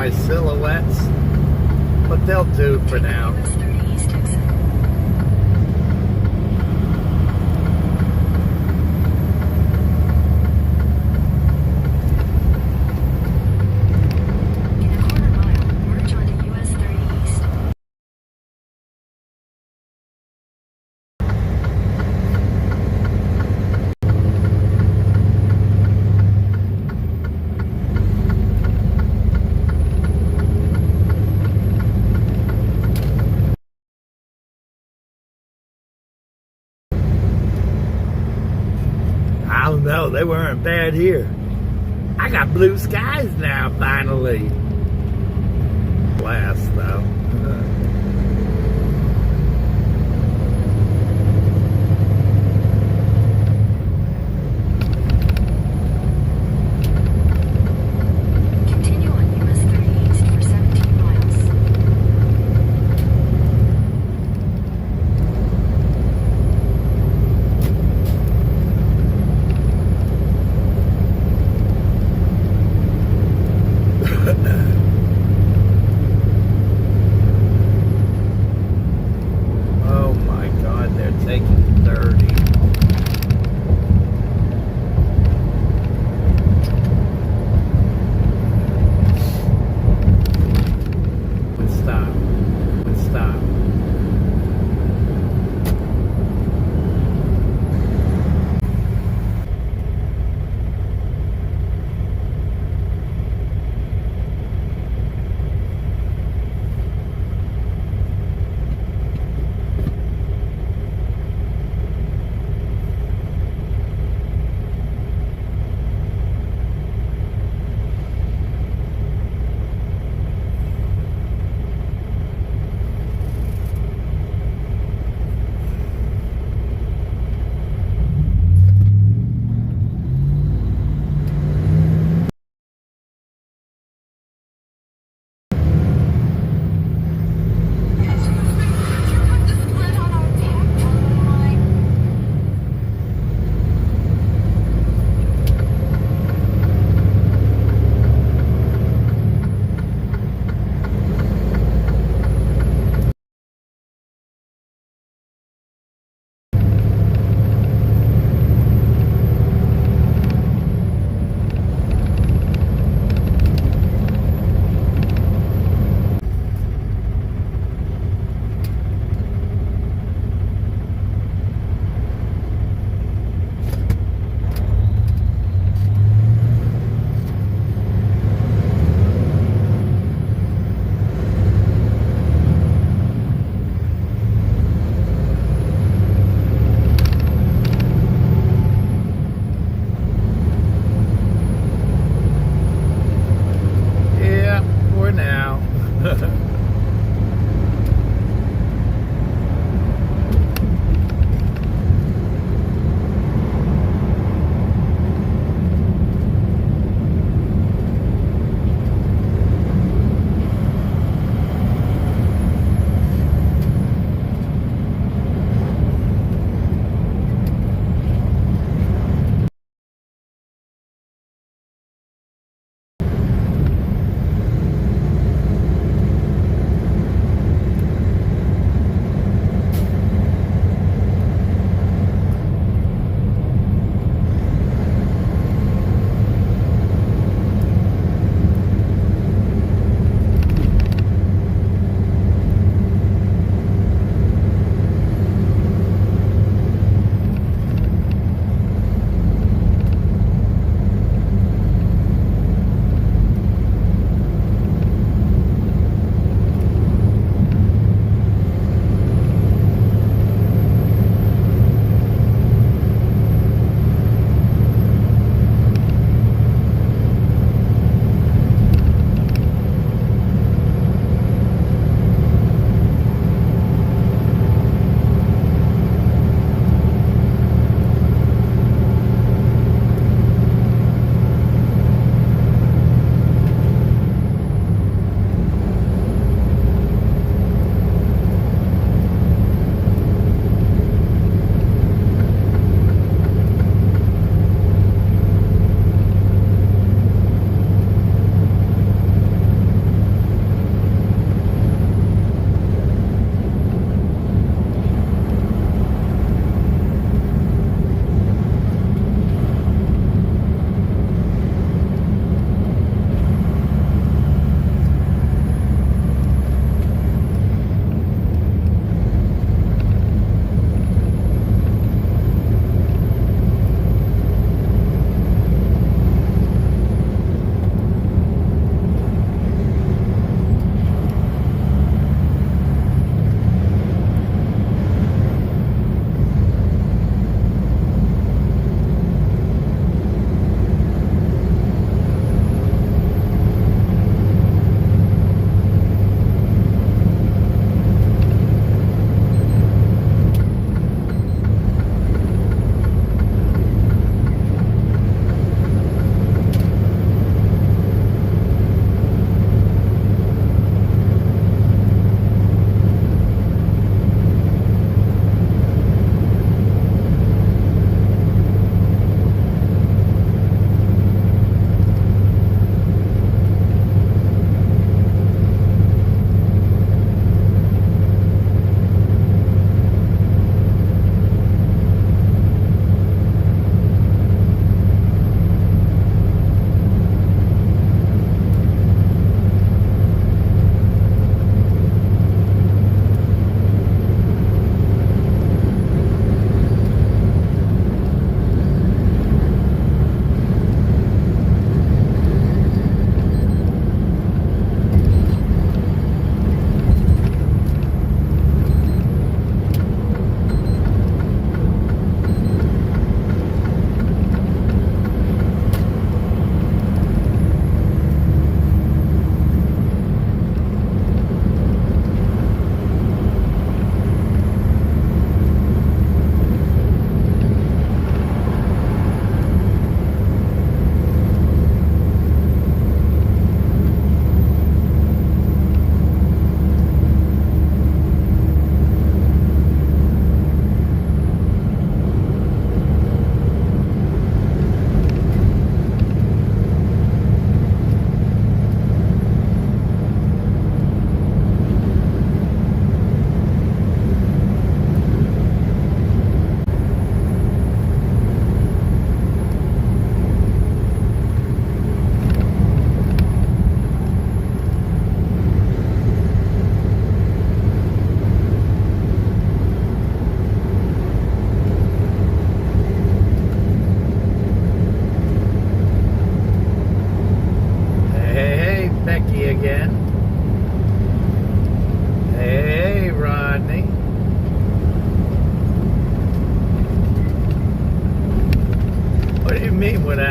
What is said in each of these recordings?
nice silhouettes, but they'll do for now. I don't know, they weren't bad here. I got blue skies now, finally. Last though. Continue on US 30 East for 17 miles.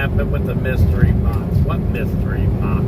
happened with the mystery box? What mystery box?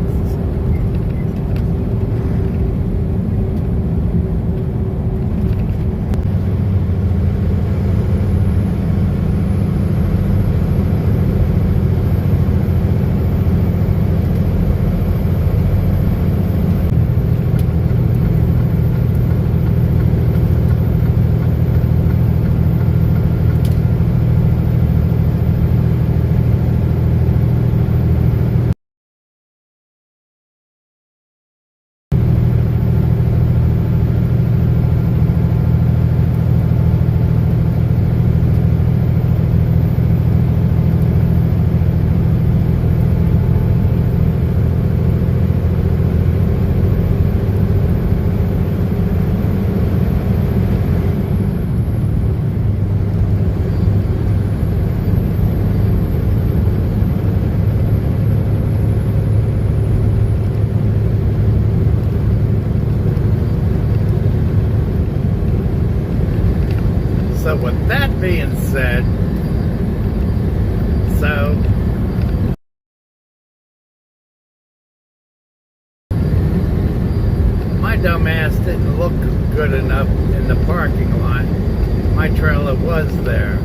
So with that being said, my dumbass didn't look good enough in the parking lot. My trailer was there.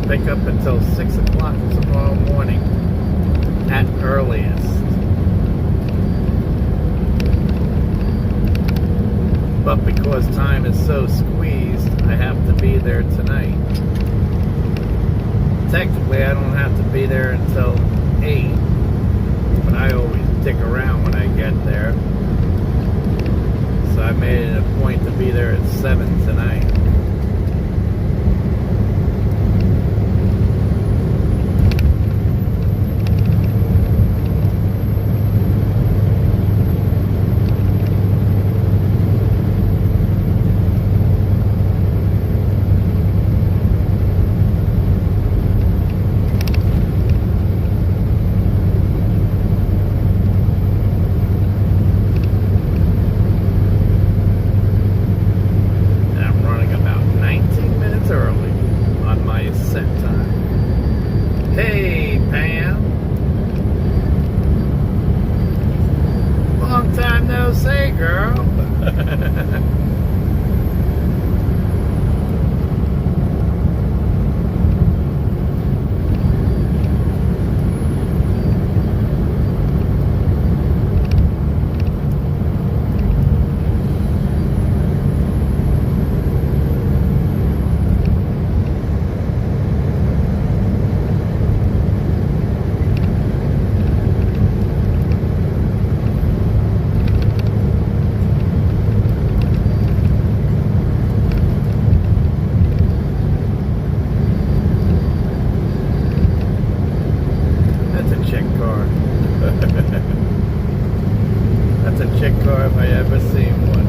Pick up until 6 o'clock tomorrow morning at earliest. But because time is so squeezed, I have to be there tonight. Technically, I don't have to be there until 8, but I always stick around when I get there. So I made it a point to be there at 7 tonight. Say, girl. That's a chick car if I ever seen one.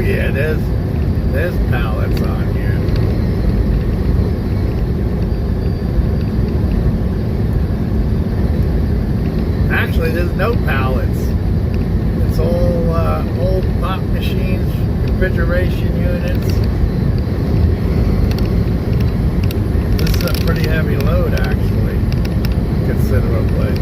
yeah, there's pallets on here. Actually, there's no pallets. It's all old pop machines, refrigeration units. This is a pretty heavy load, actually, considerably.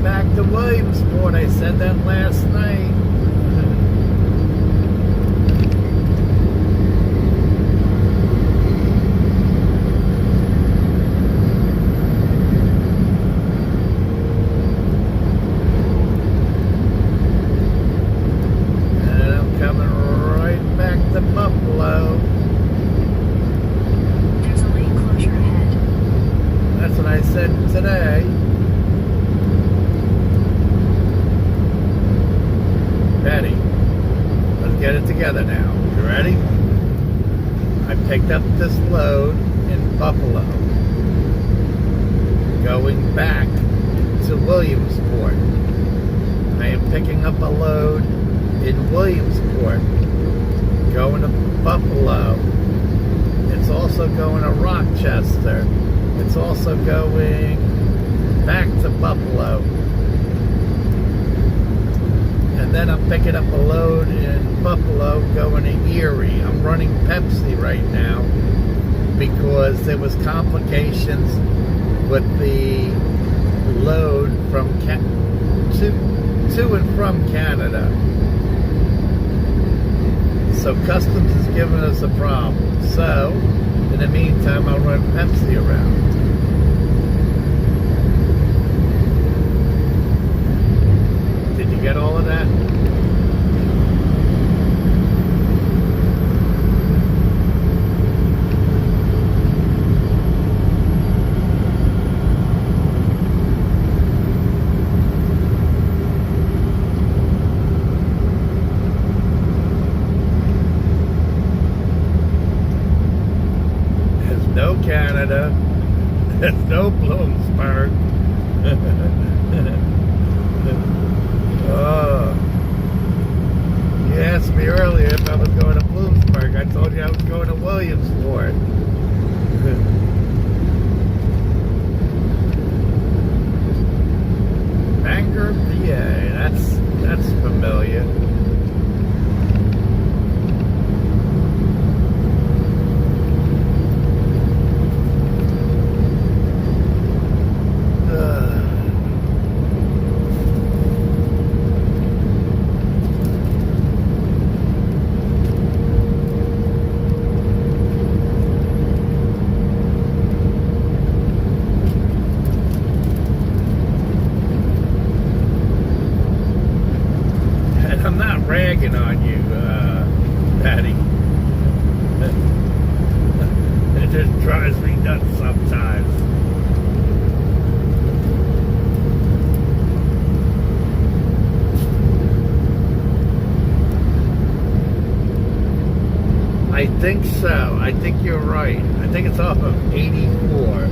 Back to Williamsport. I said that last night. And I'm coming right back to Buffalo. There's a lane closure ahead. That's what I said today. Ready? Let's get it together now. You ready? I picked up this load in Buffalo, going back to Williamsport. I am picking up a load in Williamsport, going to Buffalo. It's also going to Rochester. It's also going back to Buffalo. And then I'm picking up a load in Buffalo going to Erie. I'm running Pepsi right now because there was complications with the load from to and from Canada. So customs is giving us a problem. So in the meantime, I'll run Pepsi around. Did you get all of that? There's no Canada. There's no Bloomsburg. Oh, you asked me earlier if I was going to Bloomsburg. I told you I was going to Williamsport. Bangor, PA. That's familiar. I'm not ragging on you, Patty. It just drives me nuts sometimes. I think so. I think you're right. I think it's off of 84.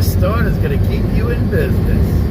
fresh start is going to keep you in business.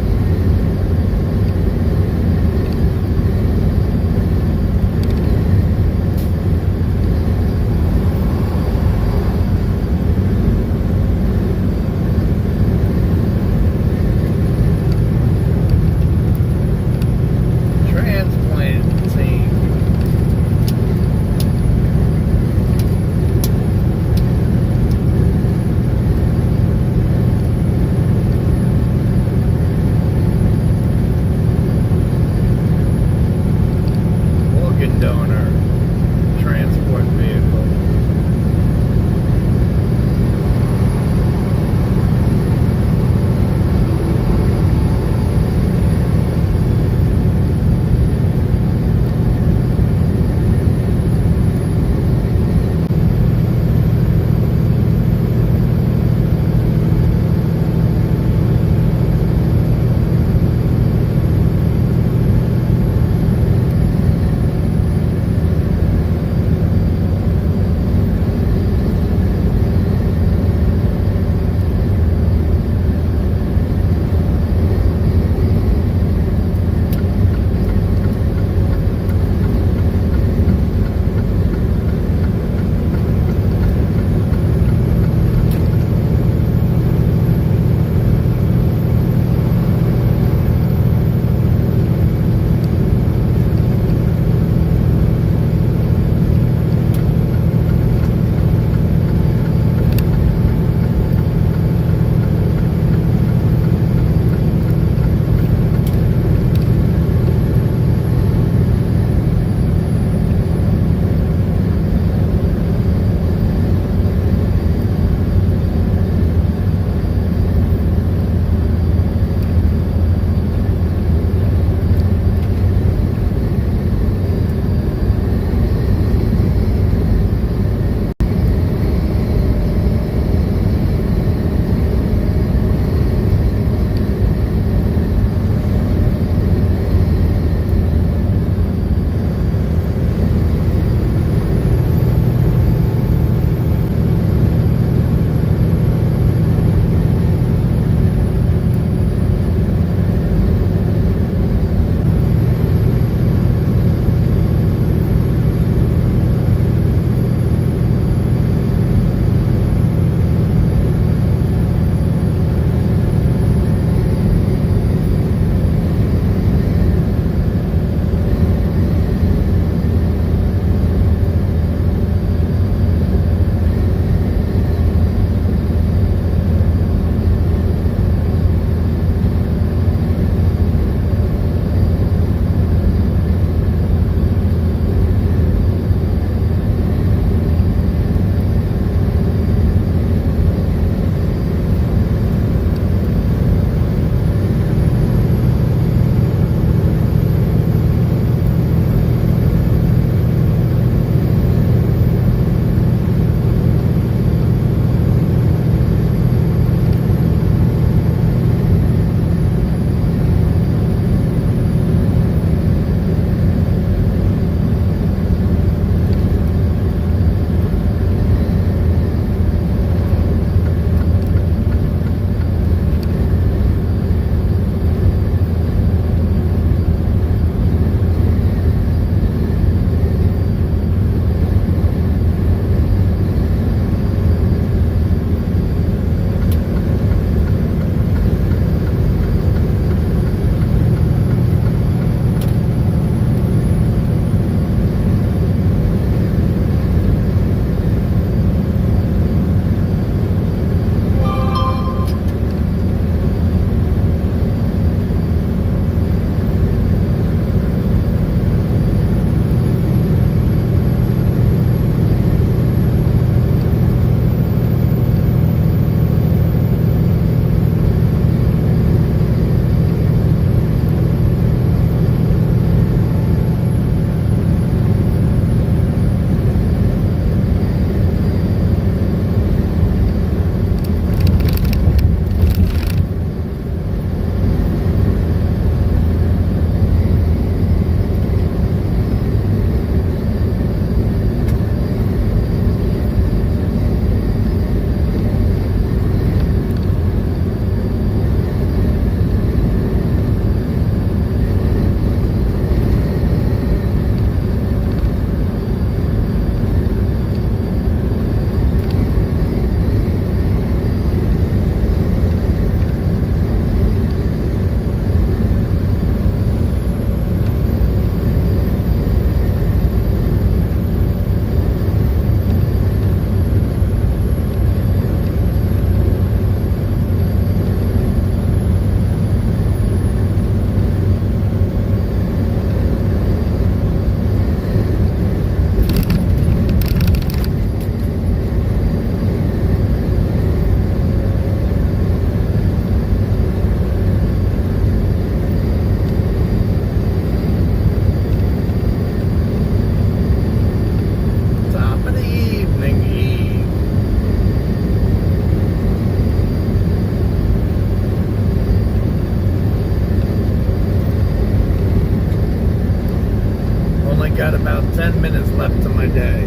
got about 10 minutes left to my day.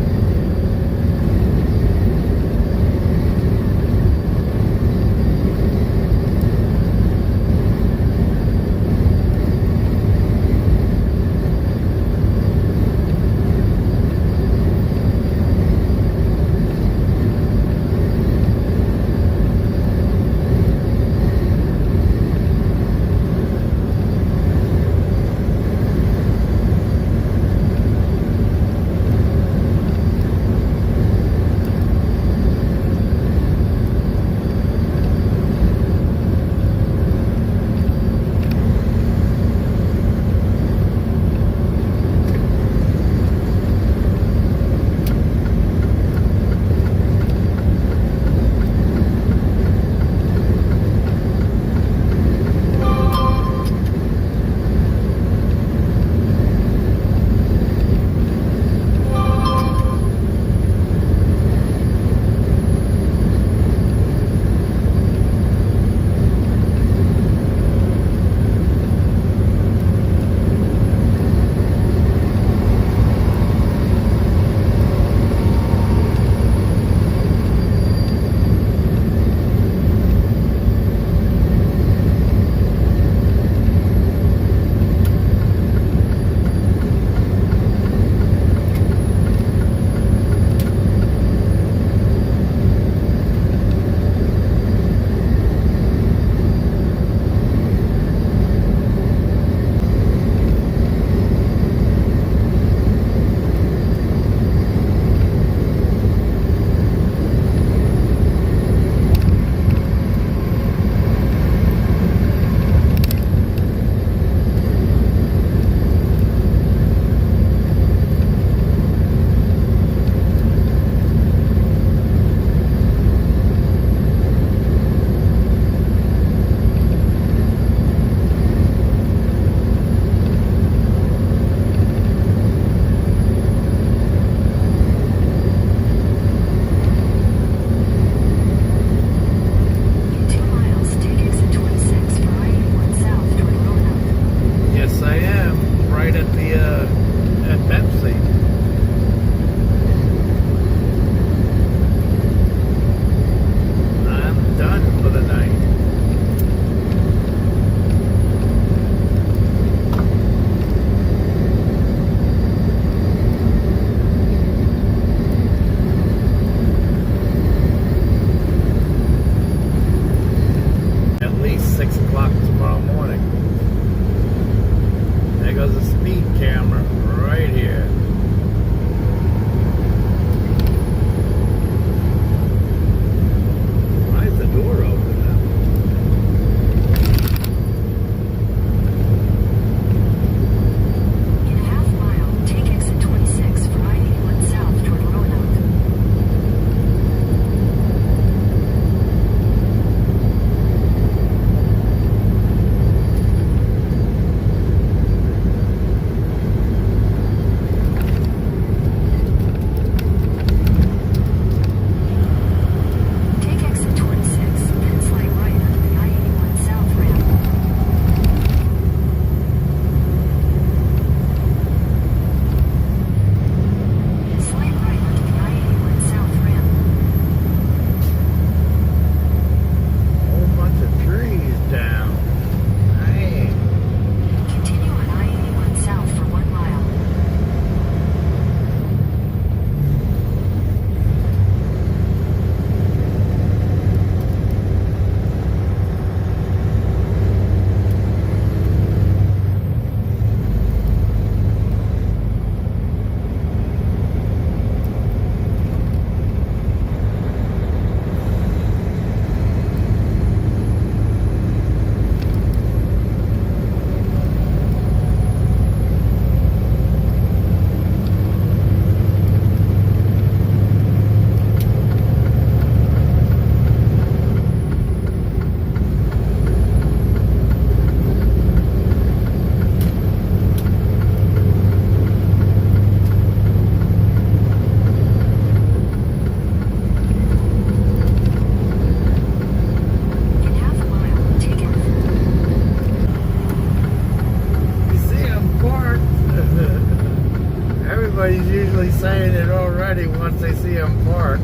basically saying it already once they see I'm parked.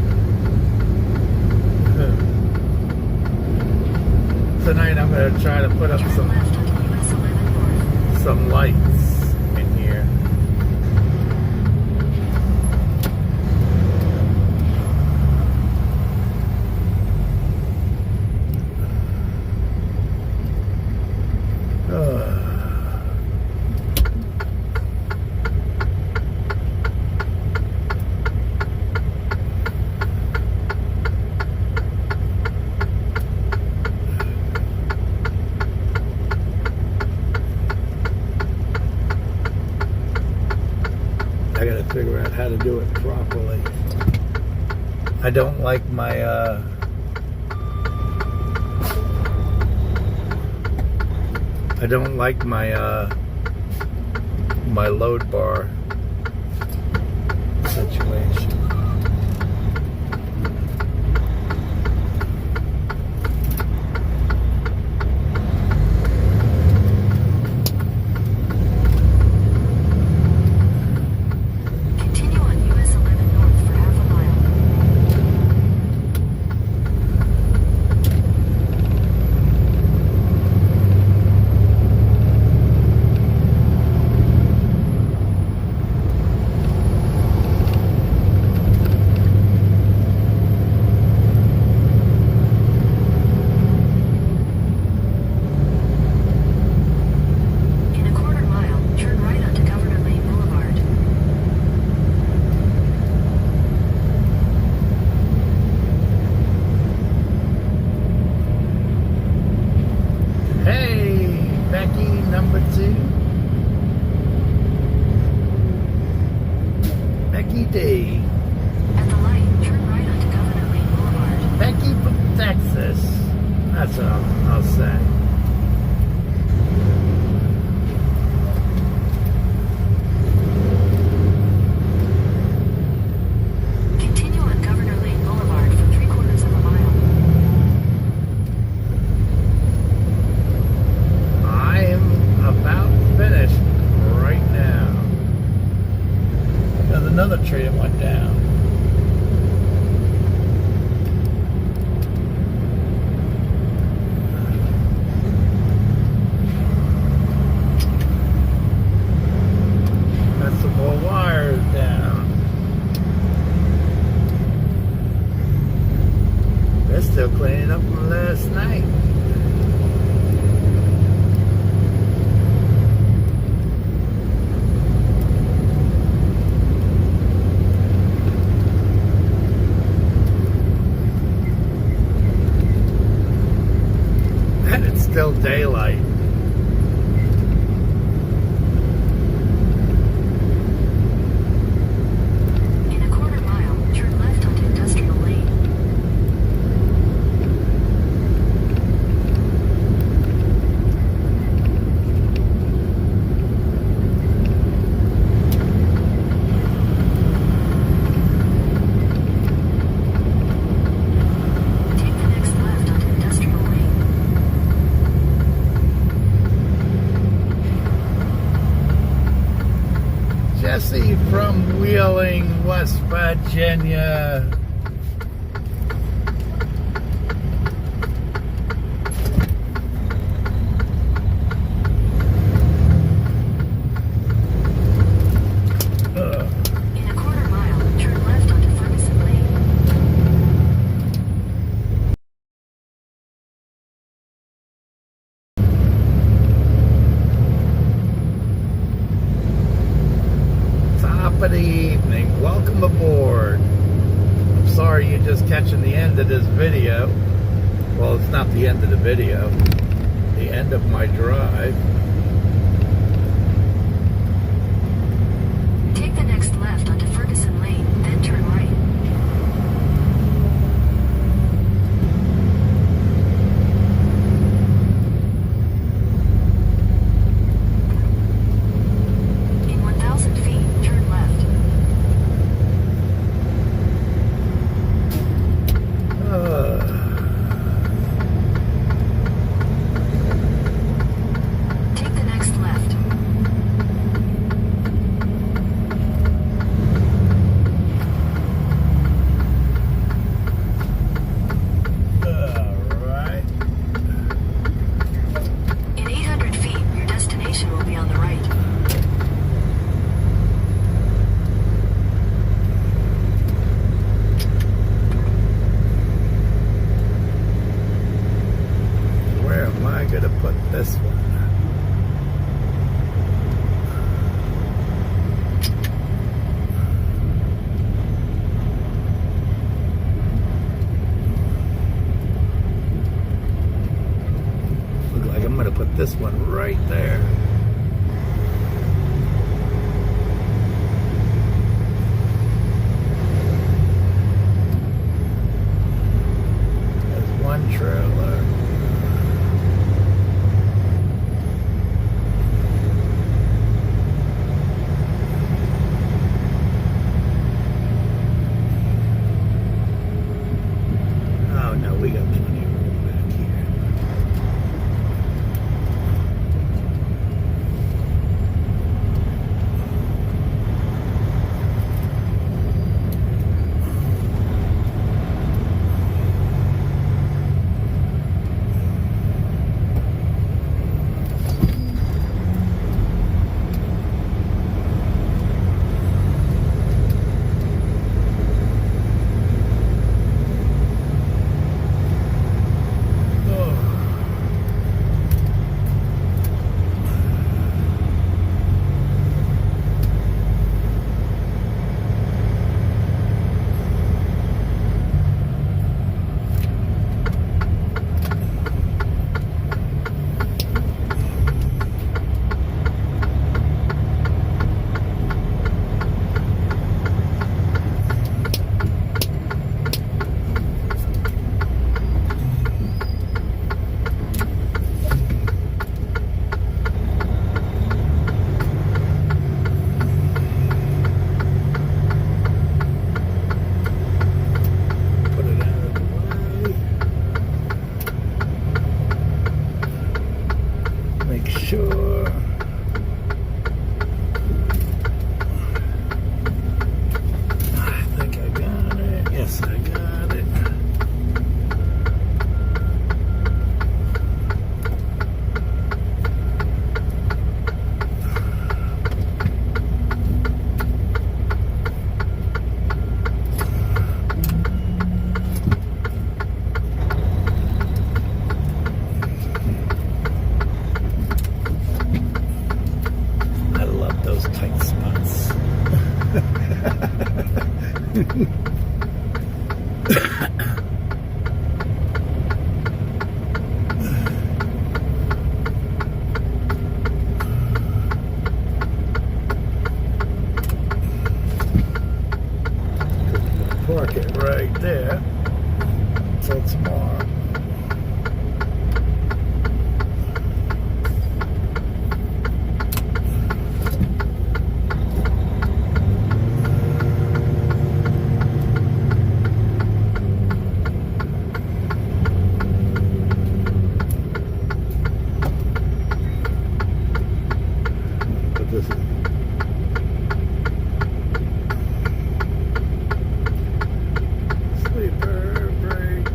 Tonight I'm going to try to put up Turn left onto US 11 North. some lights in here. I gotta figure out how to do it properly. I don't like my my load bar situation. Continue on US 11 North for half a mile. In a quarter mile, turn right onto Governor Lane Boulevard. Hey, Becky, number 2. Becky D. At the light, turn right onto Governor Lane Boulevard. Becky from Texas. That's what I'll say. Continue on Governor Lane Boulevard for 3/4 of a mile. I am about finished right now. There's another tree that went down. Got some more wires down. They're still cleaning up from last night. And it's still daylight. In a quarter mile, turn left onto Industrial Lane. Take the next left onto Industrial Lane. Jesse from Wheeling, West Virginia. In a quarter mile, turn left onto Ferguson Lane. Top of the evening. Welcome aboard. I'm sorry you're just catching the end of this video. Well, it's not the end of the video. The end of my drive. Take the next left onto Ferguson Lane, then turn right. In 1,000 feet, turn left. Park it right there until tomorrow. But this is sleeper break.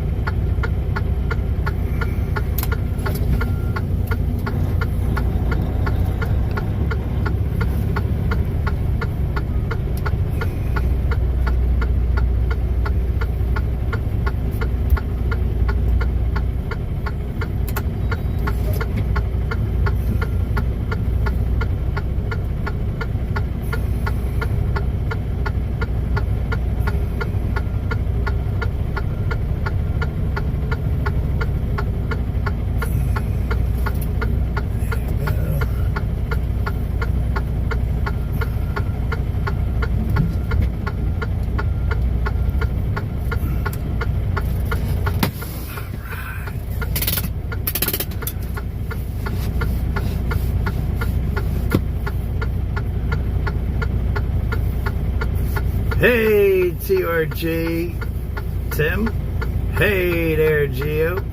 Hey, TRG, Tim. Hey there, Gio.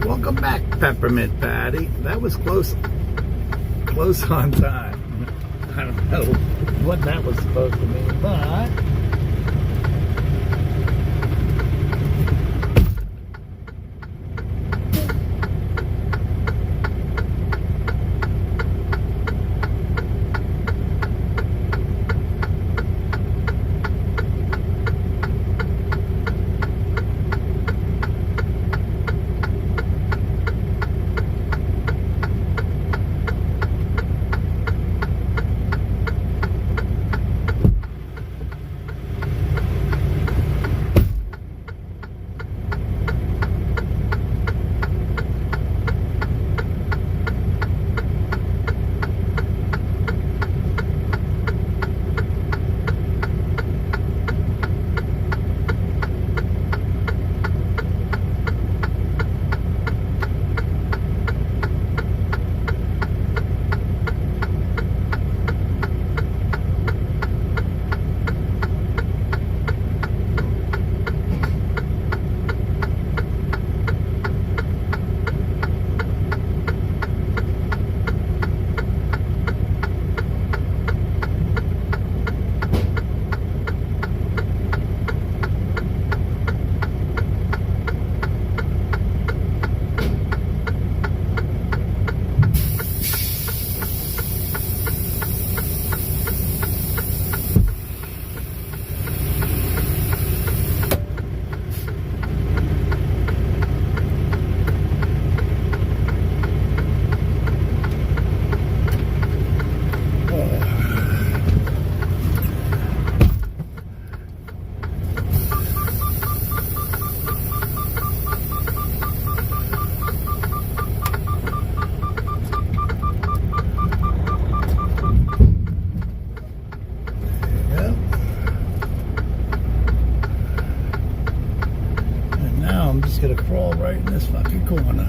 Welcome back, Peppermint Patty. That was close on time. I don't know what that was supposed to mean, but I'm just gonna crawl right in this fucking corner.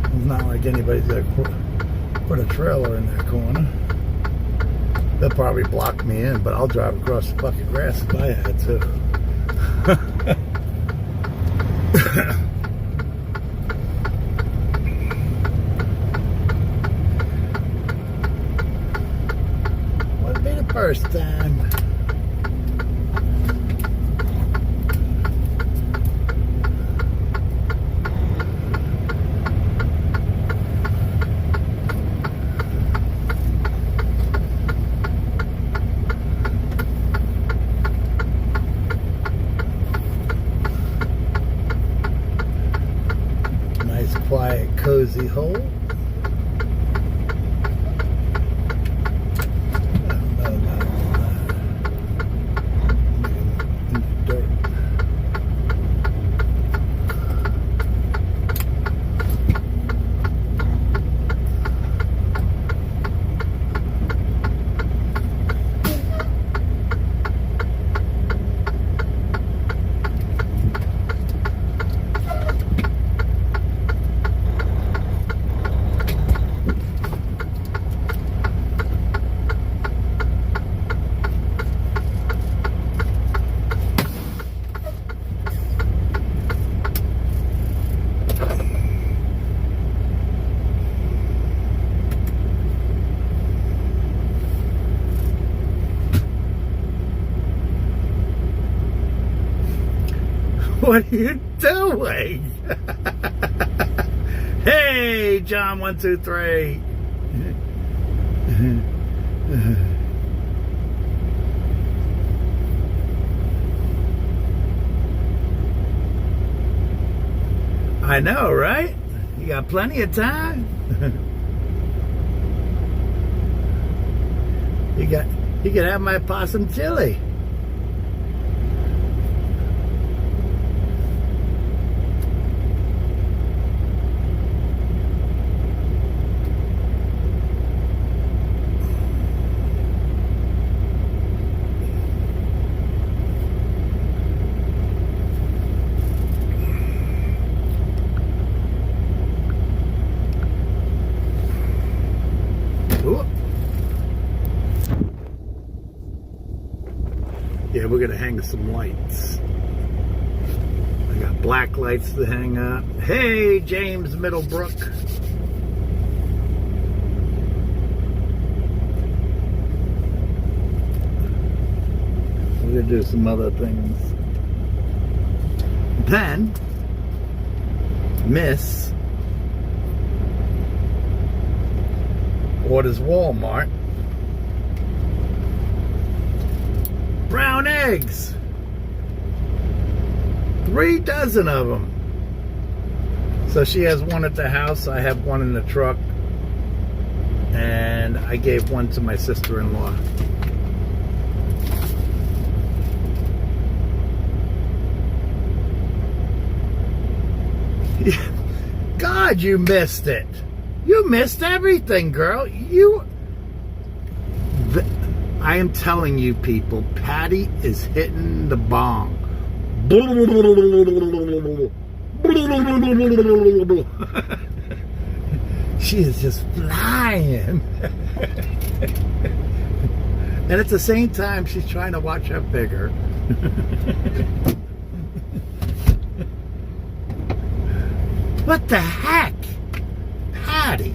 It's not like anybody's gonna put a trailer in that corner. They'll probably block me in, but I'll drive across the fucking grass if I had to. Wouldn't be the first time. Quiet, cozy hole. What are you doing? Hey, John 123. I know, right? You got plenty of time. You can have my possum chili. Ooh. Yeah, we're gonna hang some lights. I got black lights to hang up. Hey, James Middlebrook. We're gonna do some other things. Then, Miss orders Walmart brown eggs. 3 dozen of them. So she has one at the house. I have one in the truck. And I gave one to my sister-in-law. God, you missed it. You missed everything, girl. I am telling you, people, Patty is hitting the bong. She is just flying. And at the same time, she's trying to watch her figure. What the heck? Patty.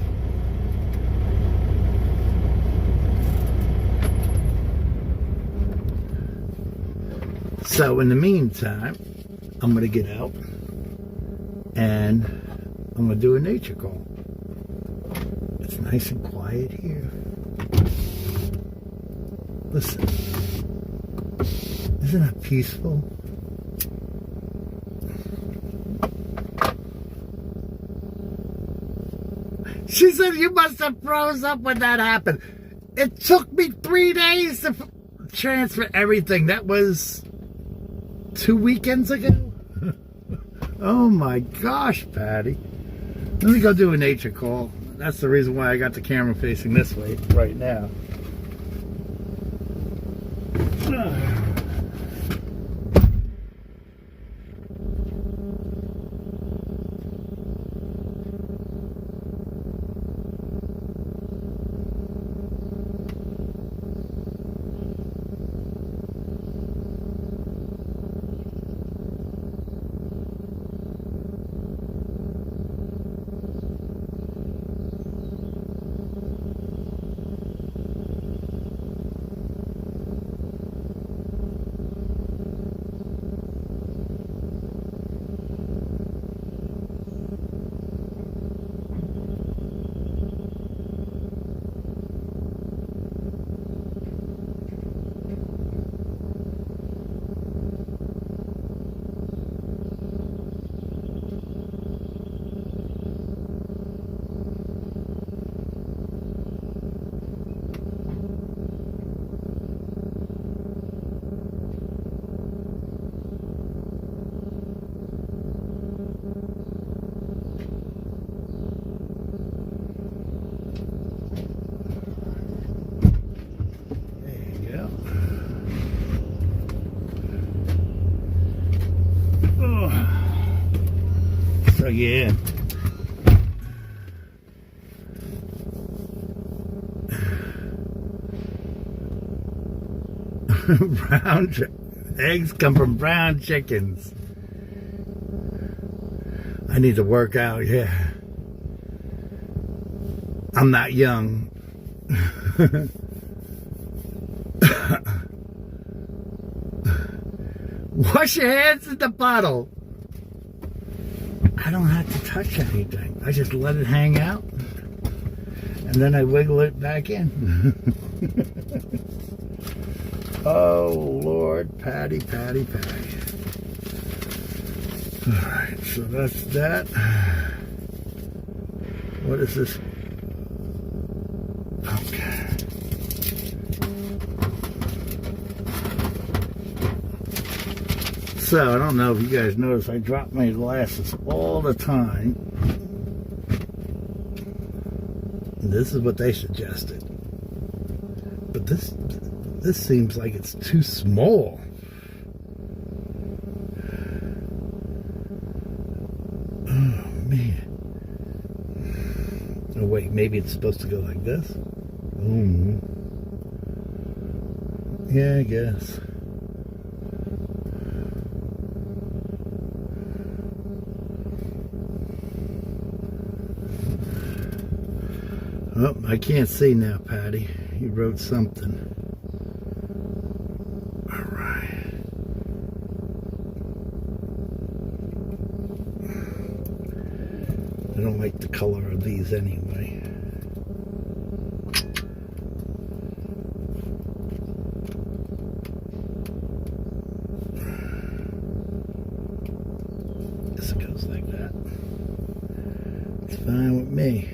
So in the meantime, I'm going to get out and I'm going to do a nature call. It's nice and quiet here. Listen. Isn't that peaceful? She said you must have froze up when that happened. It took me 3 days to transfer everything. That was 2 weekends ago. Oh my gosh, Patty. Let me go do a nature call. That's the reason why I got the camera facing this way right now. So yeah. Eggs come from brown chickens. I need to work out, yeah. I'm not young. Wash your hands in the bottle. I don't have to touch anything. I just let it hang out, and then I wiggle it back in. Oh, Lord, Patty. All right, so that's that. What is this? Okay. So, I don't know if you guys notice, I drop my glasses all the time. This is what they suggested. But this seems like it's too small. Oh, man. Oh, wait, maybe it's supposed to go like this? Yeah, I guess. Oh, I can't see now, Patty. You wrote something. All right. I don't like the color of these anyway. Guess it goes like that. It's fine with me.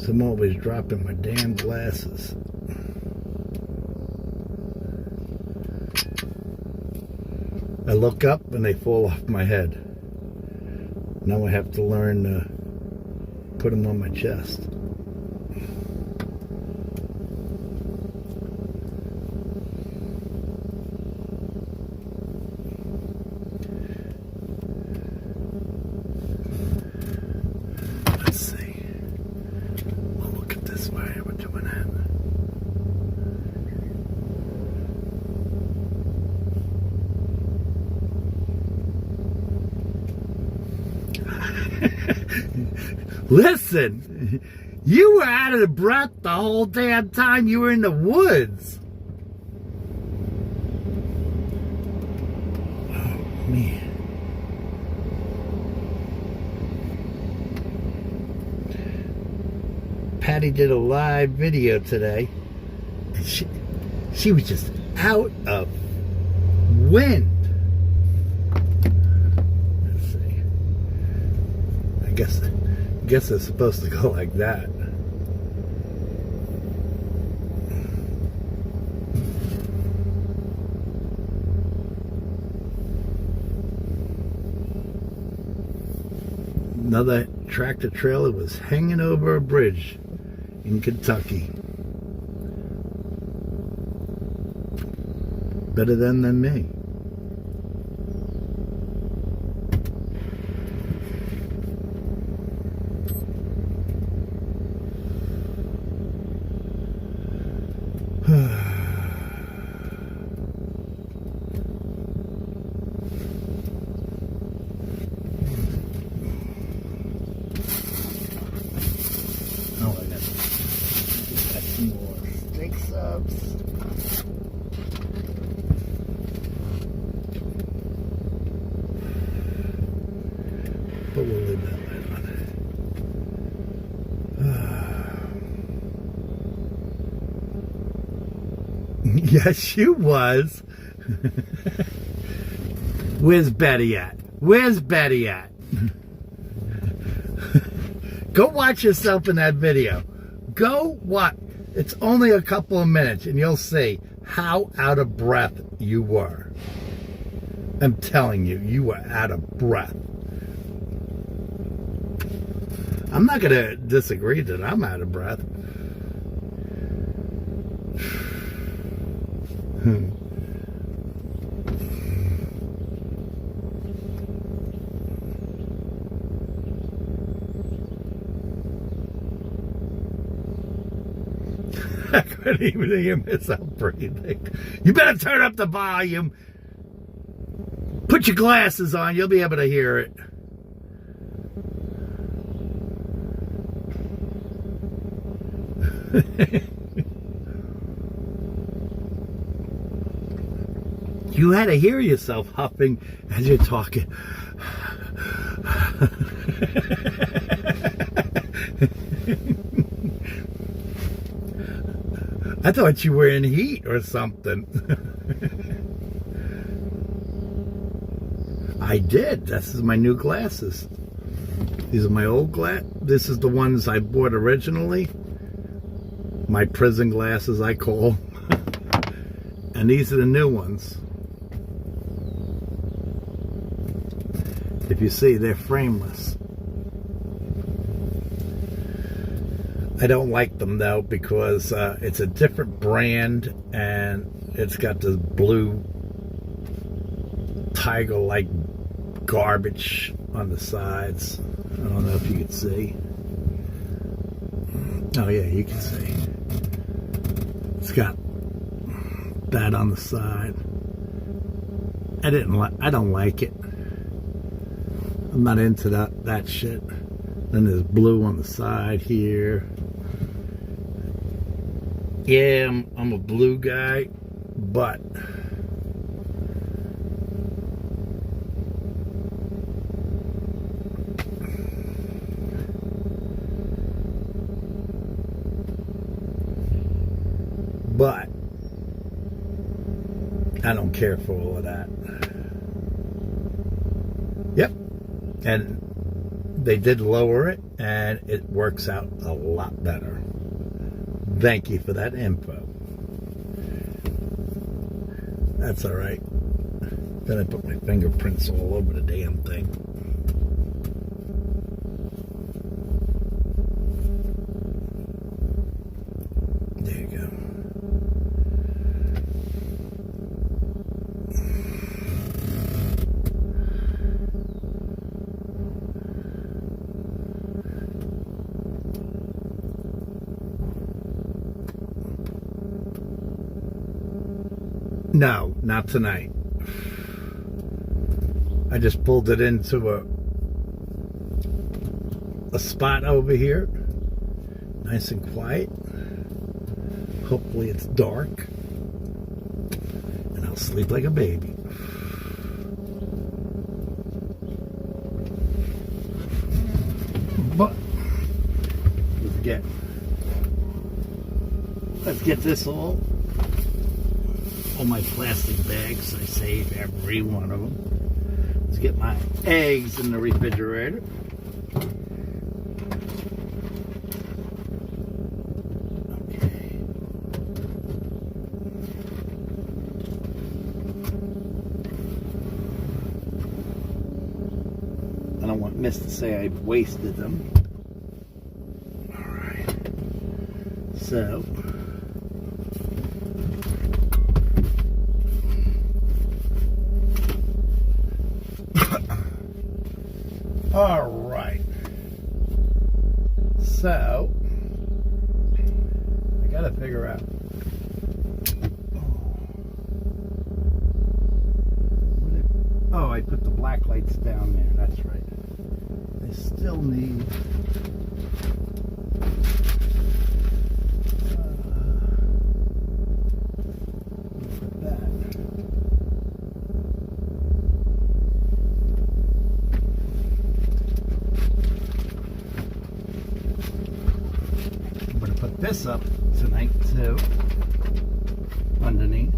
I'm always dropping my damn glasses. I look up and they fall off my head. Now I have to learn to put them on my chest. Let's see. We'll look at this way. We're doing it. Listen, you were out of breath the whole damn time you were in the woods. Oh, man. Patty did a live video today, and she was just out of wind. Let's see. I guess it's supposed to go like that. Another tractor trailer was hanging over a bridge in Kentucky. Better than me. Oh, I got some more steak subs. But we'll leave that light on. Yes, you was. Where's Betty at? Where's Betty at? Go watch yourself in that video. Go watch. It's only a couple of minutes and you'll see how out of breath you were. I'm telling you, you were out of breath. I'm not going to disagree that I'm out of breath. I couldn't even hear myself breathing. You better turn up the volume. Put your glasses on. You'll be able to hear it. You had to hear yourself huffing as you're talking. I thought you were in heat or something. I did. This is my new glasses. These are my old glasses. This is the ones I bought originally. My prison glasses, I call. And these are the new ones. If you see, they're frameless. I don't like them though because it's a different brand and it's got this blue tiger-like garbage on the sides. I don't know if you can see. Oh yeah, you can see. It's got that on the side. I don't like it. I'm not into that shit. Then there's blue on the side here. Yeah, I'm a blue guy, but I don't care for all of that. Yep. And they did lower it, and it works out a lot better. Thank you for that info. That's all right. Then I put my fingerprints all over the damn thing. There you go. No, not tonight. I just pulled it into a spot over here. Nice and quiet. Hopefully it's dark. And I'll sleep like a baby. But let's get this all my plastic bags. I save every one of them. Let's get my eggs in the refrigerator. Okay. I don't want Miss to say I wasted them. All right. So all right, so I gotta figure out. Oh, I put the black lights down there. That's right. I still need that. Put this up tonight too, underneath.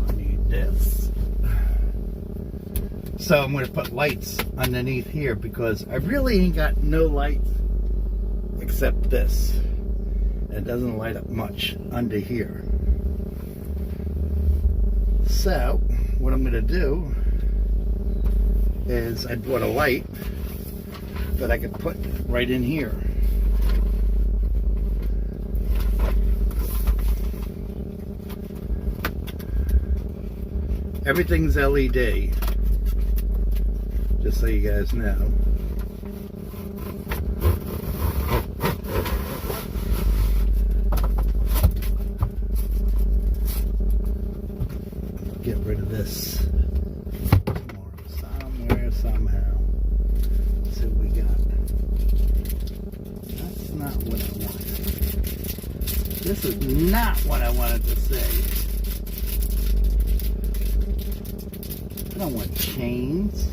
I need this. So I'm going to put lights underneath here because I really ain't got no lights except this. It doesn't light up much under here. So what I'm going to do is I bought a light that I could put right in here. Everything's LED, just so you guys know. Get rid of this somehow. Let's see what we got. That's not what I want. This is not what I wanted to say. I don't want chains.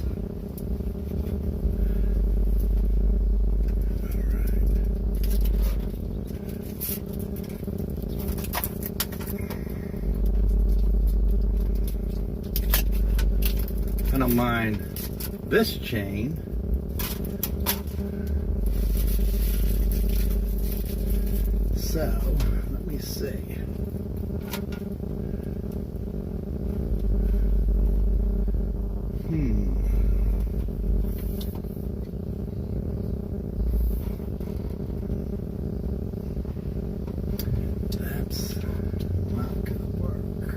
I don't mind this chain. So, let me see. That's not gonna work.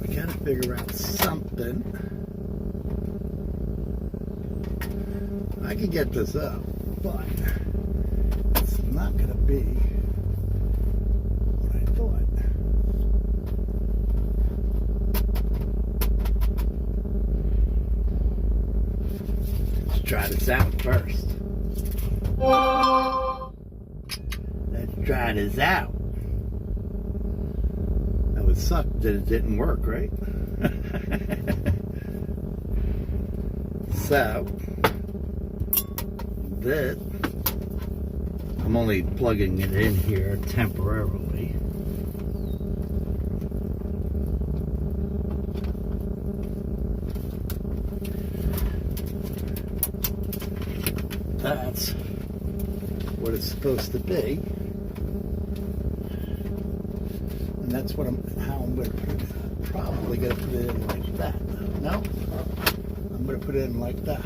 We gotta figure out something. I can get this up, but it's not gonna be what I thought. Let's try this out first. Let's try this out. That would suck that it didn't work, right? So, this, I'm only plugging it in here temporarily. That's what it's supposed to be, and that's what how I'm going to put it. I'm probably going to put it in like that. No, I'm going to put it in like that.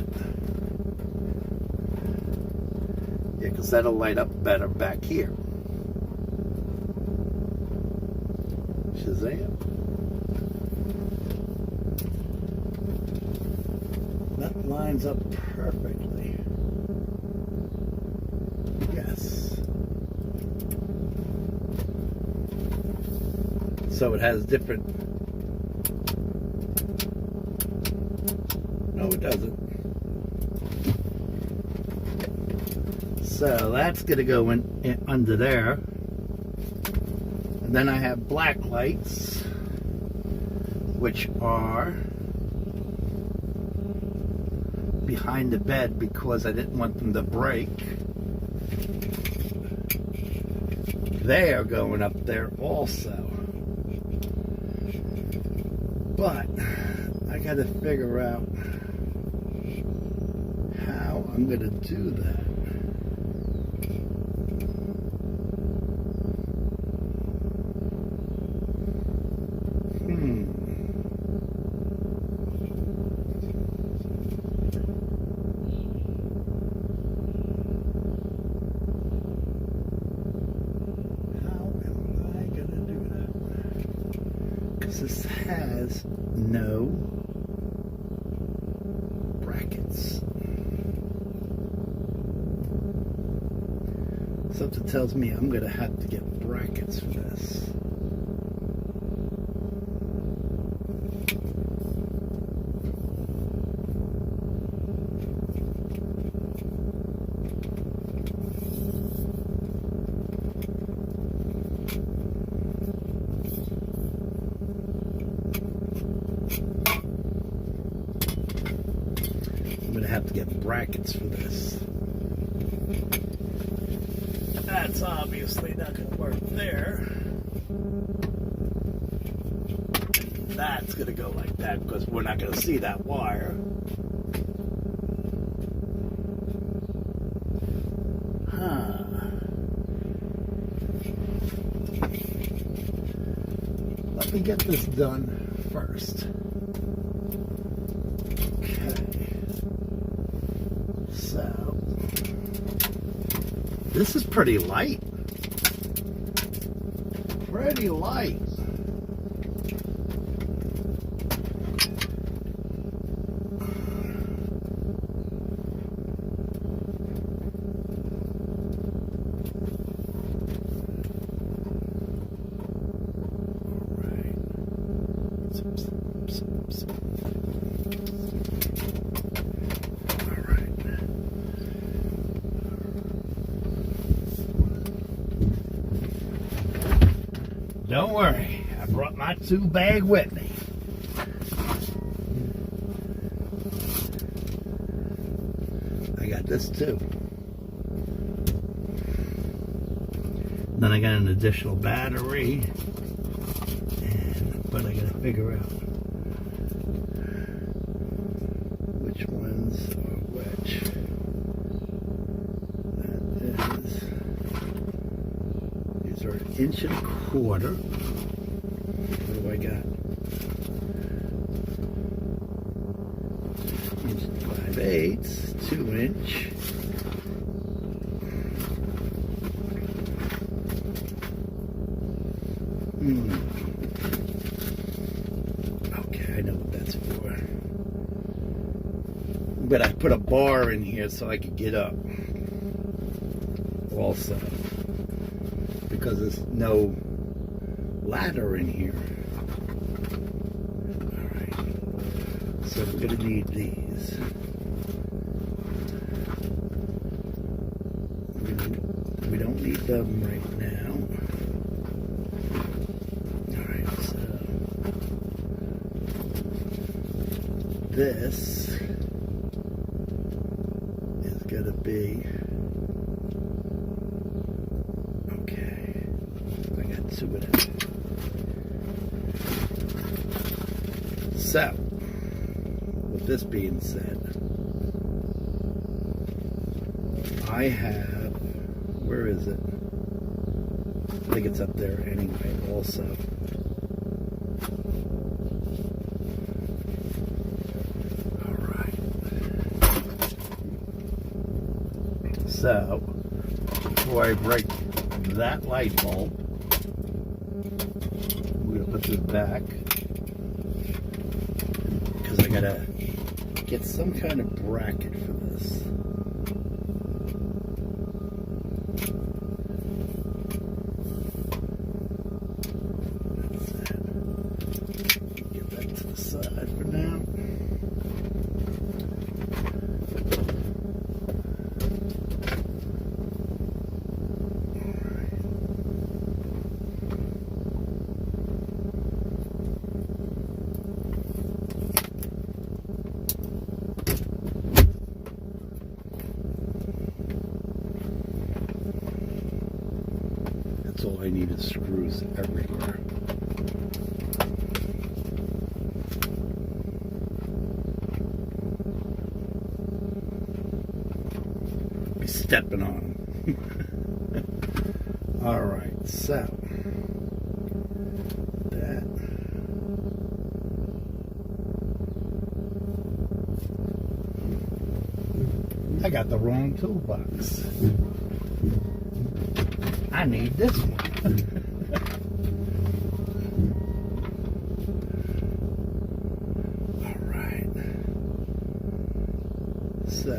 Yeah, because that'll light up better back here. Shazam! That lines up perfectly. Yes. So it has different... No, it doesn't. So that's going to go in under there. And then I have black lights, which are behind the bed because I didn't want them to break. They are going up there also. But I got to figure out how I'm going to do that. This has no brackets. Something tells me I'm going to have to get brackets for this. Have to get brackets for this. That's obviously not going to work there. That's going to go like that because we're not going to see that wire. Let me get this done first. So, this is pretty light. Pretty light. Don't worry, I brought my tool bag with me. I got this too. Then I got an additional battery, but I gotta figure out which ones are which. That is, these are 1.25 inches. What do I got? 5/8, 2 inch. Okay, I know what that's for. But I put a bar in here so I could get up. Also, because there's no ladder in here. Alright. So we're gonna need these. We don't need them right now. Alright, so this is gonna be okay. I got 2 of them. So, with this being said, I have, where is it? I think it's up there anyway, also. Alright. So, before I break that light bulb, we're going to put this back. Because I got to get some kind of bracket for this. That's all I need is screws everywhere. Be stepping on them. Alright, so that. I got the wrong toolbox. I need this one. All right. So,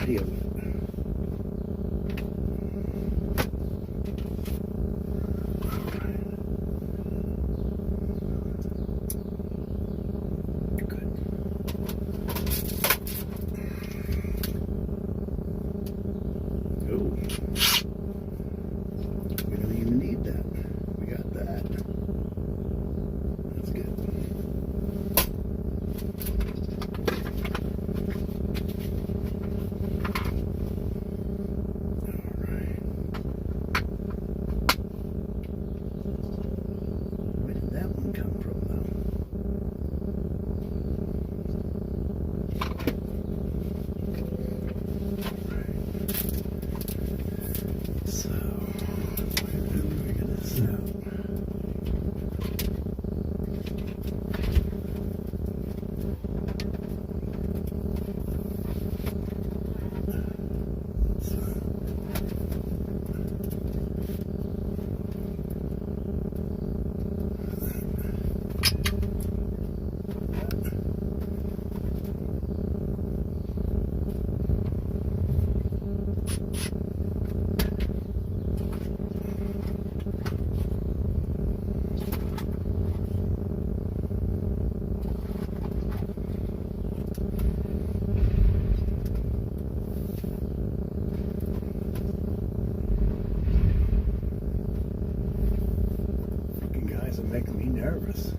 deal with it. nervous.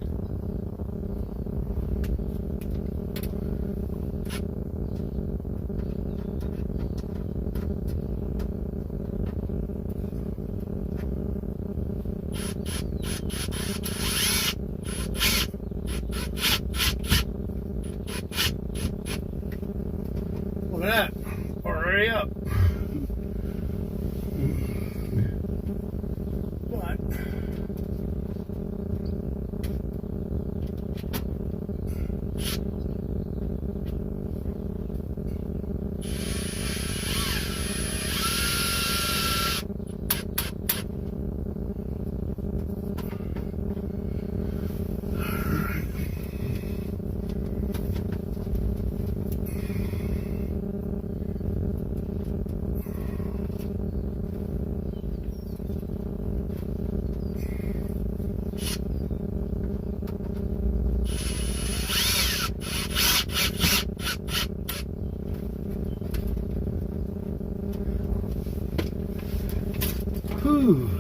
Look at that. Hurry up. What? Whew.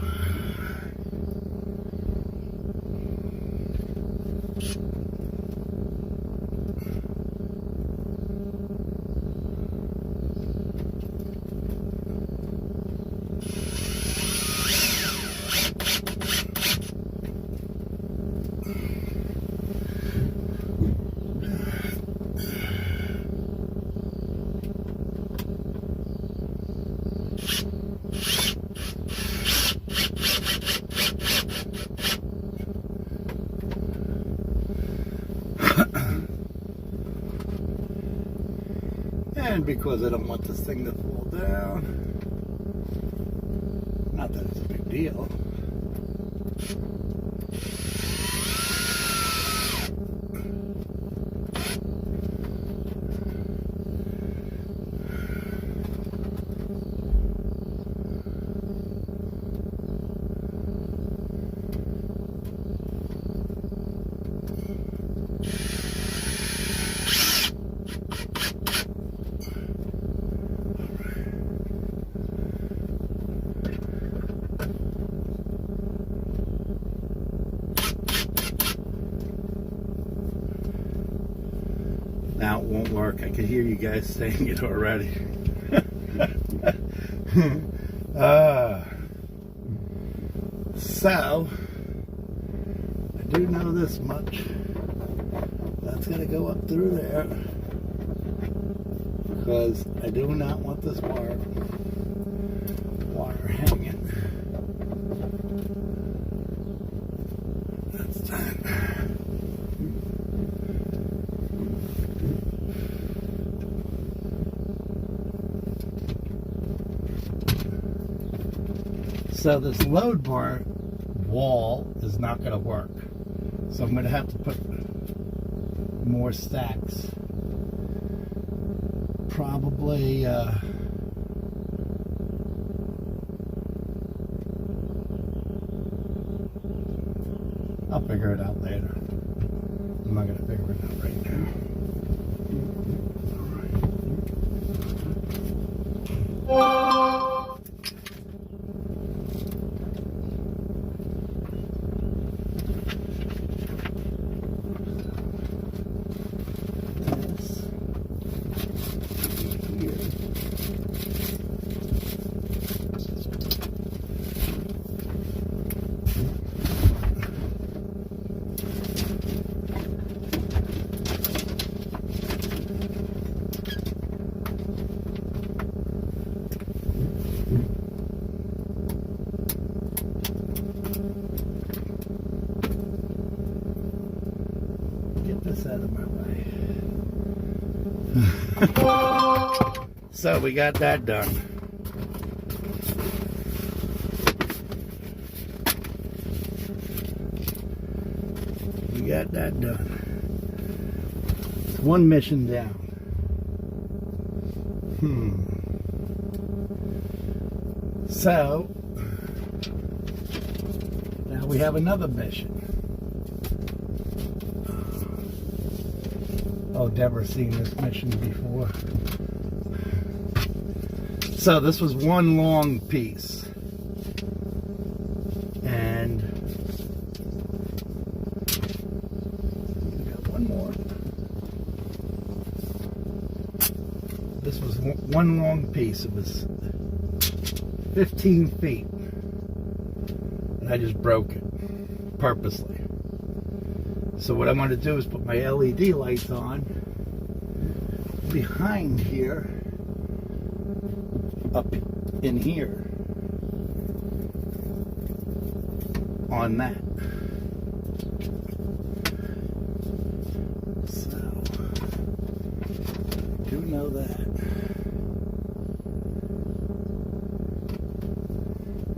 And because I don't want this thing to fall down, not that it's a big deal. Now it won't work. I can hear you guys saying it already. So, I do know this much. That's going to go up through there. Because I do not want this wire hanging. That's done. So this load bar wall is not going to work. So I'm going to have to put more stacks. Probably I'll figure it out later. I'm not going to figure it out right now. Get this out of my way. So we got that done. We got that done. It's one mission down. So now we have another mission. Oh, Deborah's seen this mission before. So this was one long piece. And This was one long piece. It was 15 feet. And I just broke it purposely. So what I'm going to do is put my LED lights on behind here, up in here, on that. So, I do know that.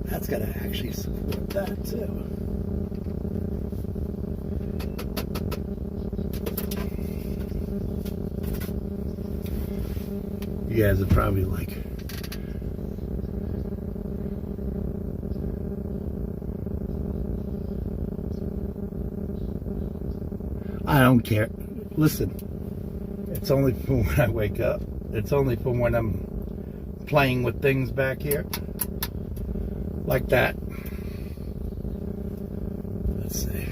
That's got to actually support that too. You guys are probably like, I don't care. Listen, it's only for when I wake up. It's only for when I'm playing with things back here. Like that. Let's see.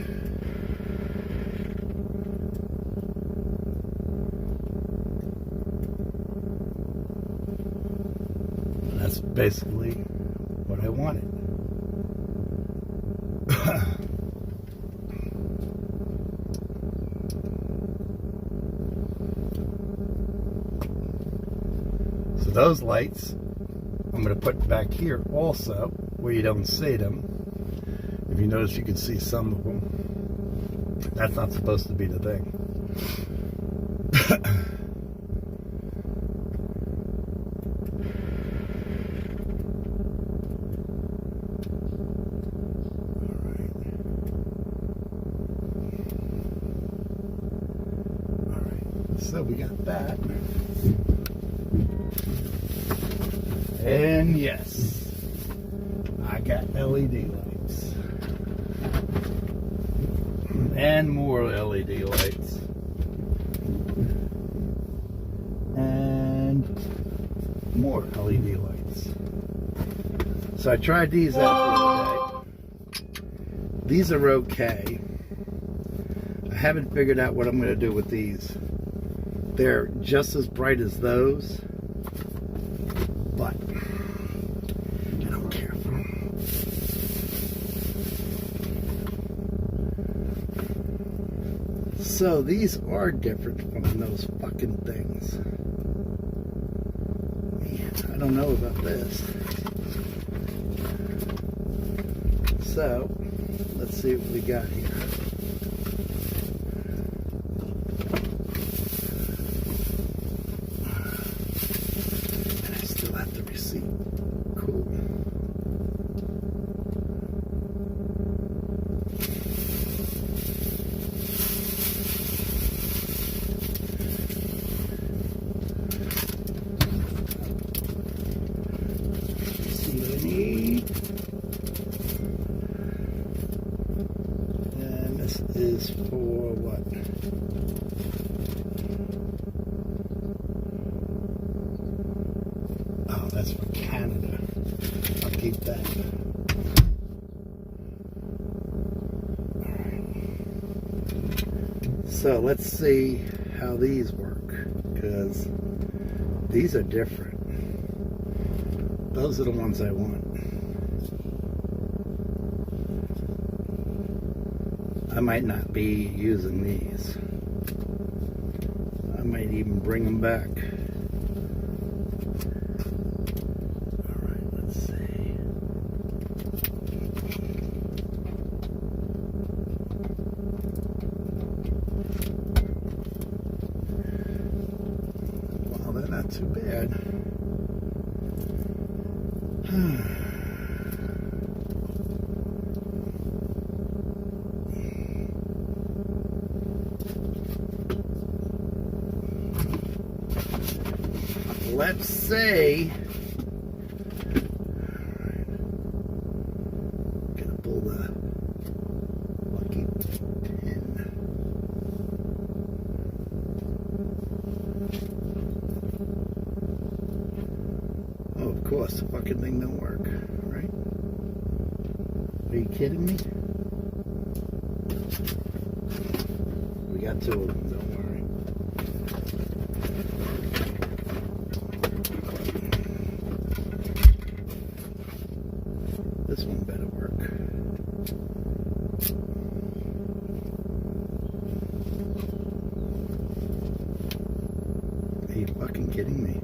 That's basically what I wanted. So those lights I'm going to put back here also, where you don't see them. If you notice, you can see some of them. That's not supposed to be the thing. All right. So we got that. And yes, I got LED lights. And more LED lights. And more LED lights. So I tried these out the other day. These are okay. I haven't figured out what I'm going to do with these. They're just as bright as those, but I don't care for them. So these are different from those fucking things. Man, I don't know about this. So let's see what we got here. And I still have the receipt. Cool. See what I need. And this is for what? Oh, that's for Canada. I'll keep that. Alright. So let's see how these work, because these are different. Those are the ones I want. I might not be using these. I might even bring them back. Alright, let's see. Well, they're not too bad. Let's see. Alright. Gonna pull the lucky pin. Oh, of course, the fucking thing don't work, right? Are you kidding me? We got two of them, don't worry. This one better work. Are you fucking kidding me?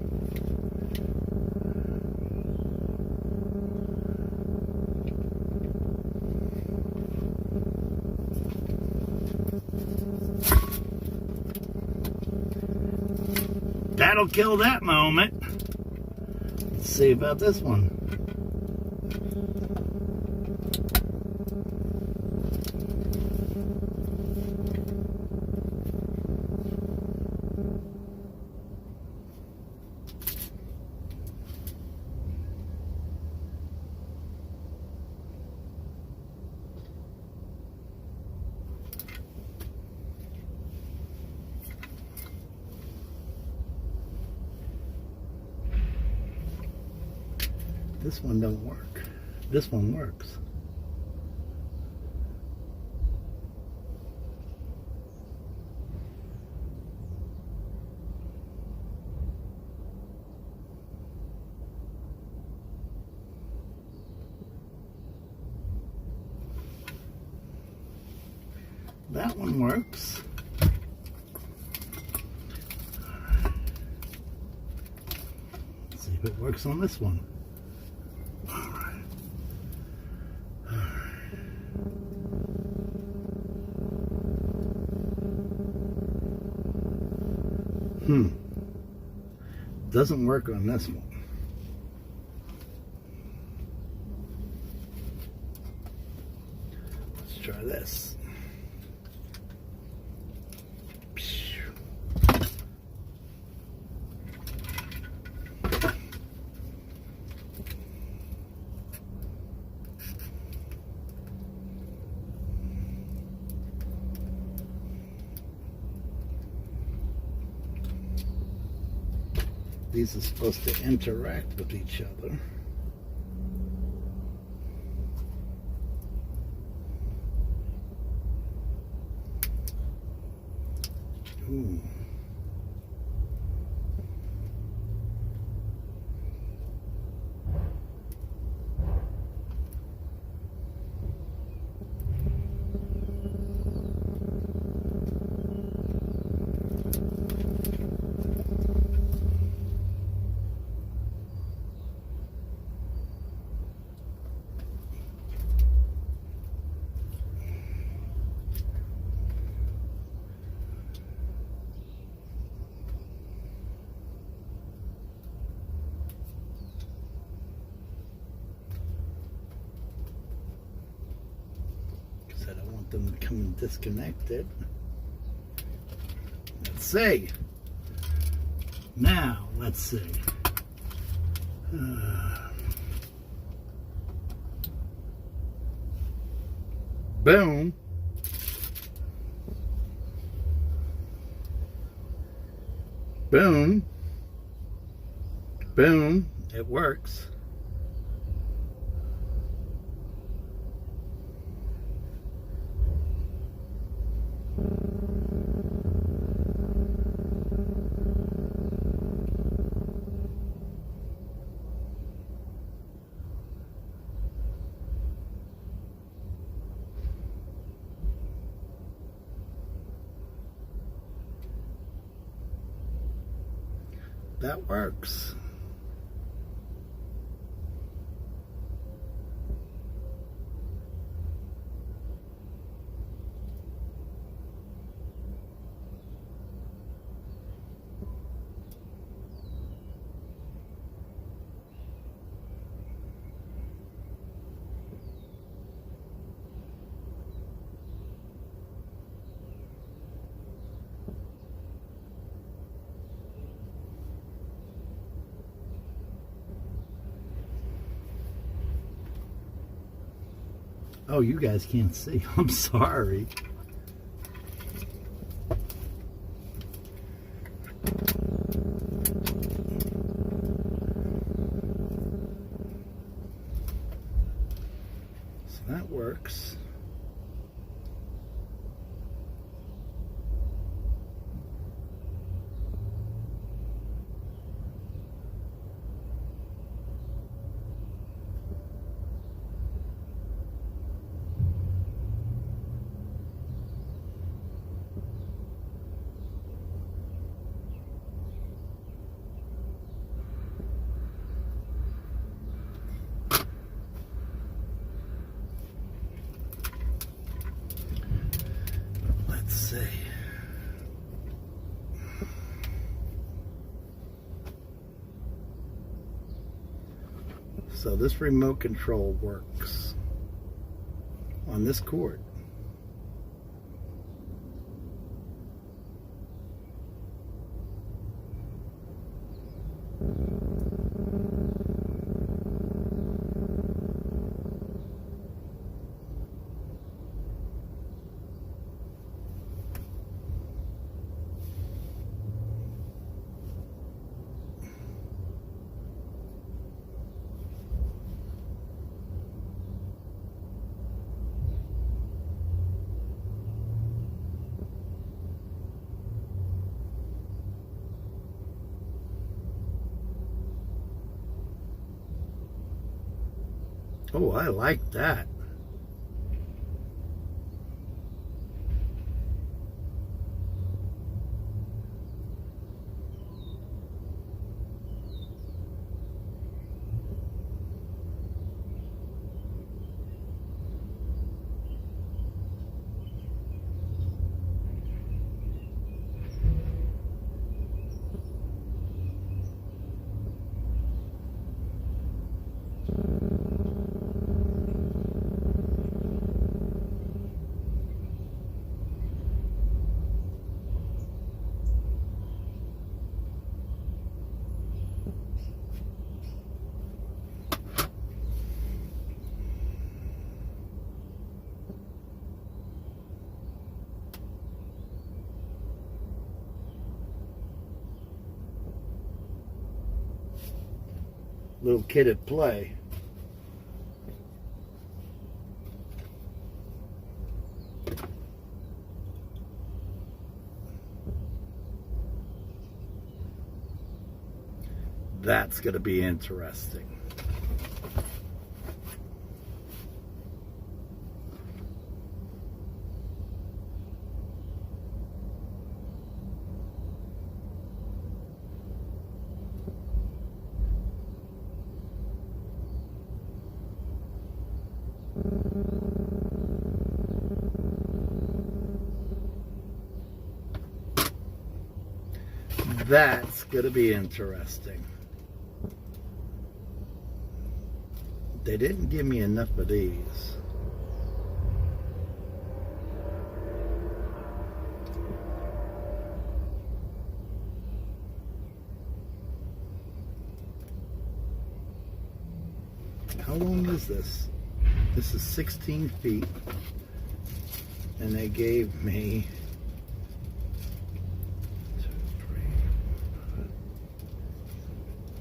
That'll kill that moment. Let's see about this one. This one don't work. This one works. That one works. Let's see if it works on this one. Doesn't work on this one. Let's try this. These are supposed to interact with each other. Ooh. I don't want them to come disconnected. Let's see. Now, let's see. Boom. Boom. Boom. It works. That works. Oh, you guys can't see. I'm sorry. So that works. So this remote control works on this cord. Oh, I like that. Little kid at play. That's going to be interesting. That's going to be interesting. They didn't give me enough of these. How long is this? This is 16 feet. And they gave me 2,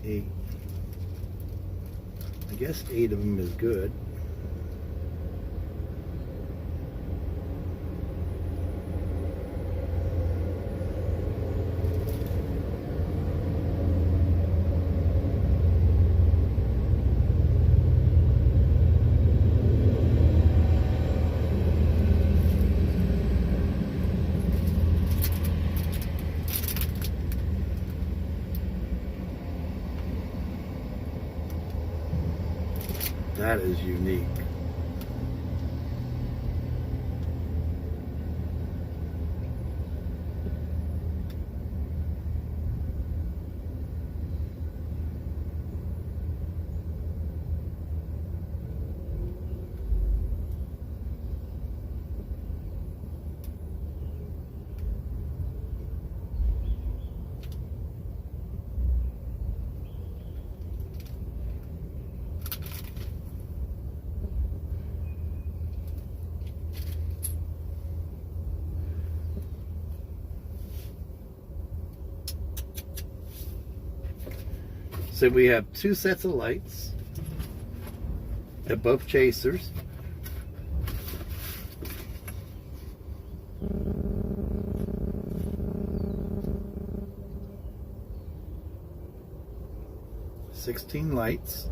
3, 8. I guess 8 of them is good. That is unique. So we have 2 sets of lights at both chasers. $16 lights.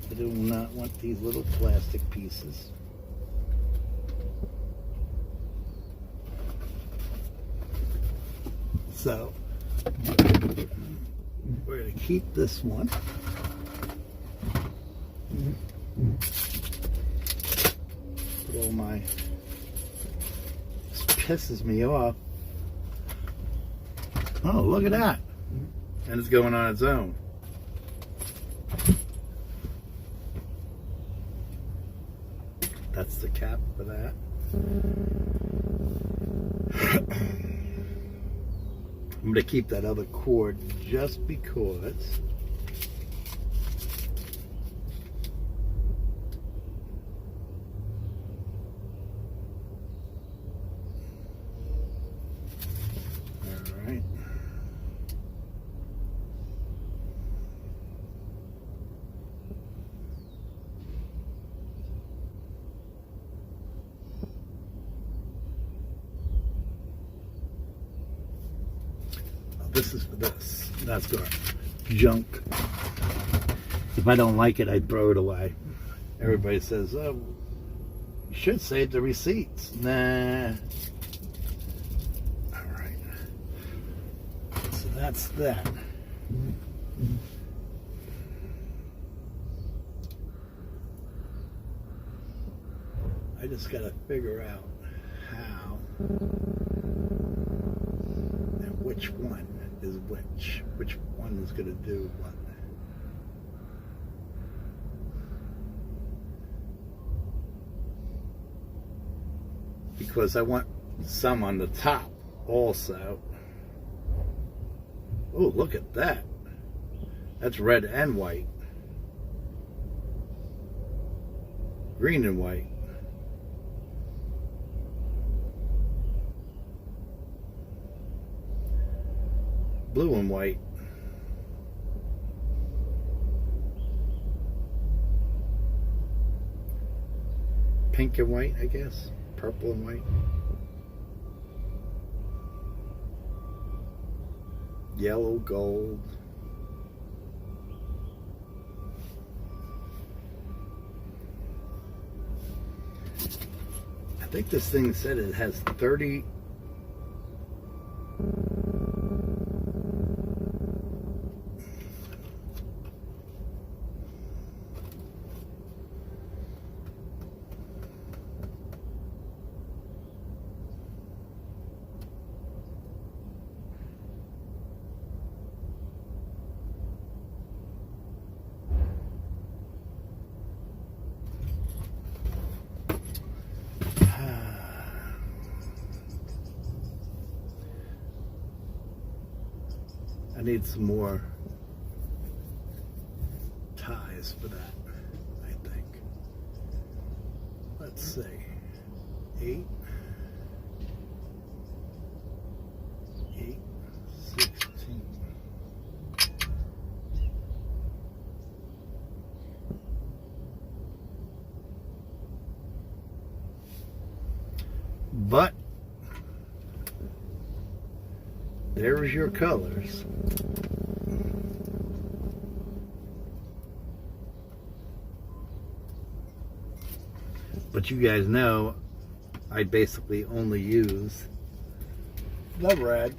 I do not want these little plastic pieces. So heat this one. Put all my... This pisses me off. Oh, look at that. And it's going on its own. That's the cap for that. I'm going to keep that other cord just because. All right. This is for this. That's garbage. Junk. If I don't like it, I throw it away. Everybody says, oh, you should save the receipts. Nah. All right. So that's that. I just got to figure out how and which one is which one is going to do what. Because I want some on the top also. Oh, look at that. That's red and white. Green and white. Blue and white. Pink and white, I guess. Purple and white. Yellow, gold. I think this thing said it has 30. I need some more ties for that, I think. Let's see. 8, 16. But there's your colors. But you guys know I basically only use the red.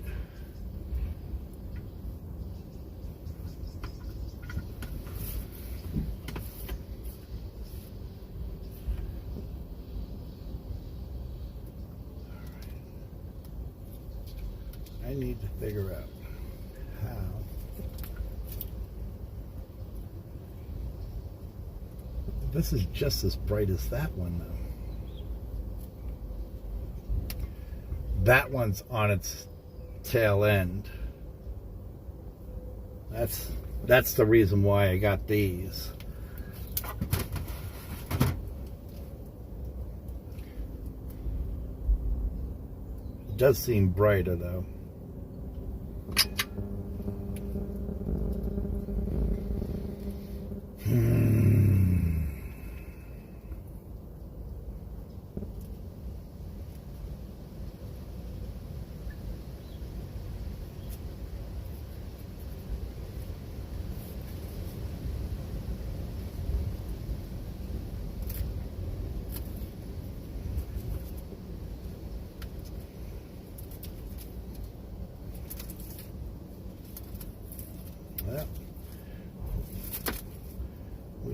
I need to figure out how this is just as bright as that one though. That one's on its tail end. That's the reason why I got these. It does seem brighter though.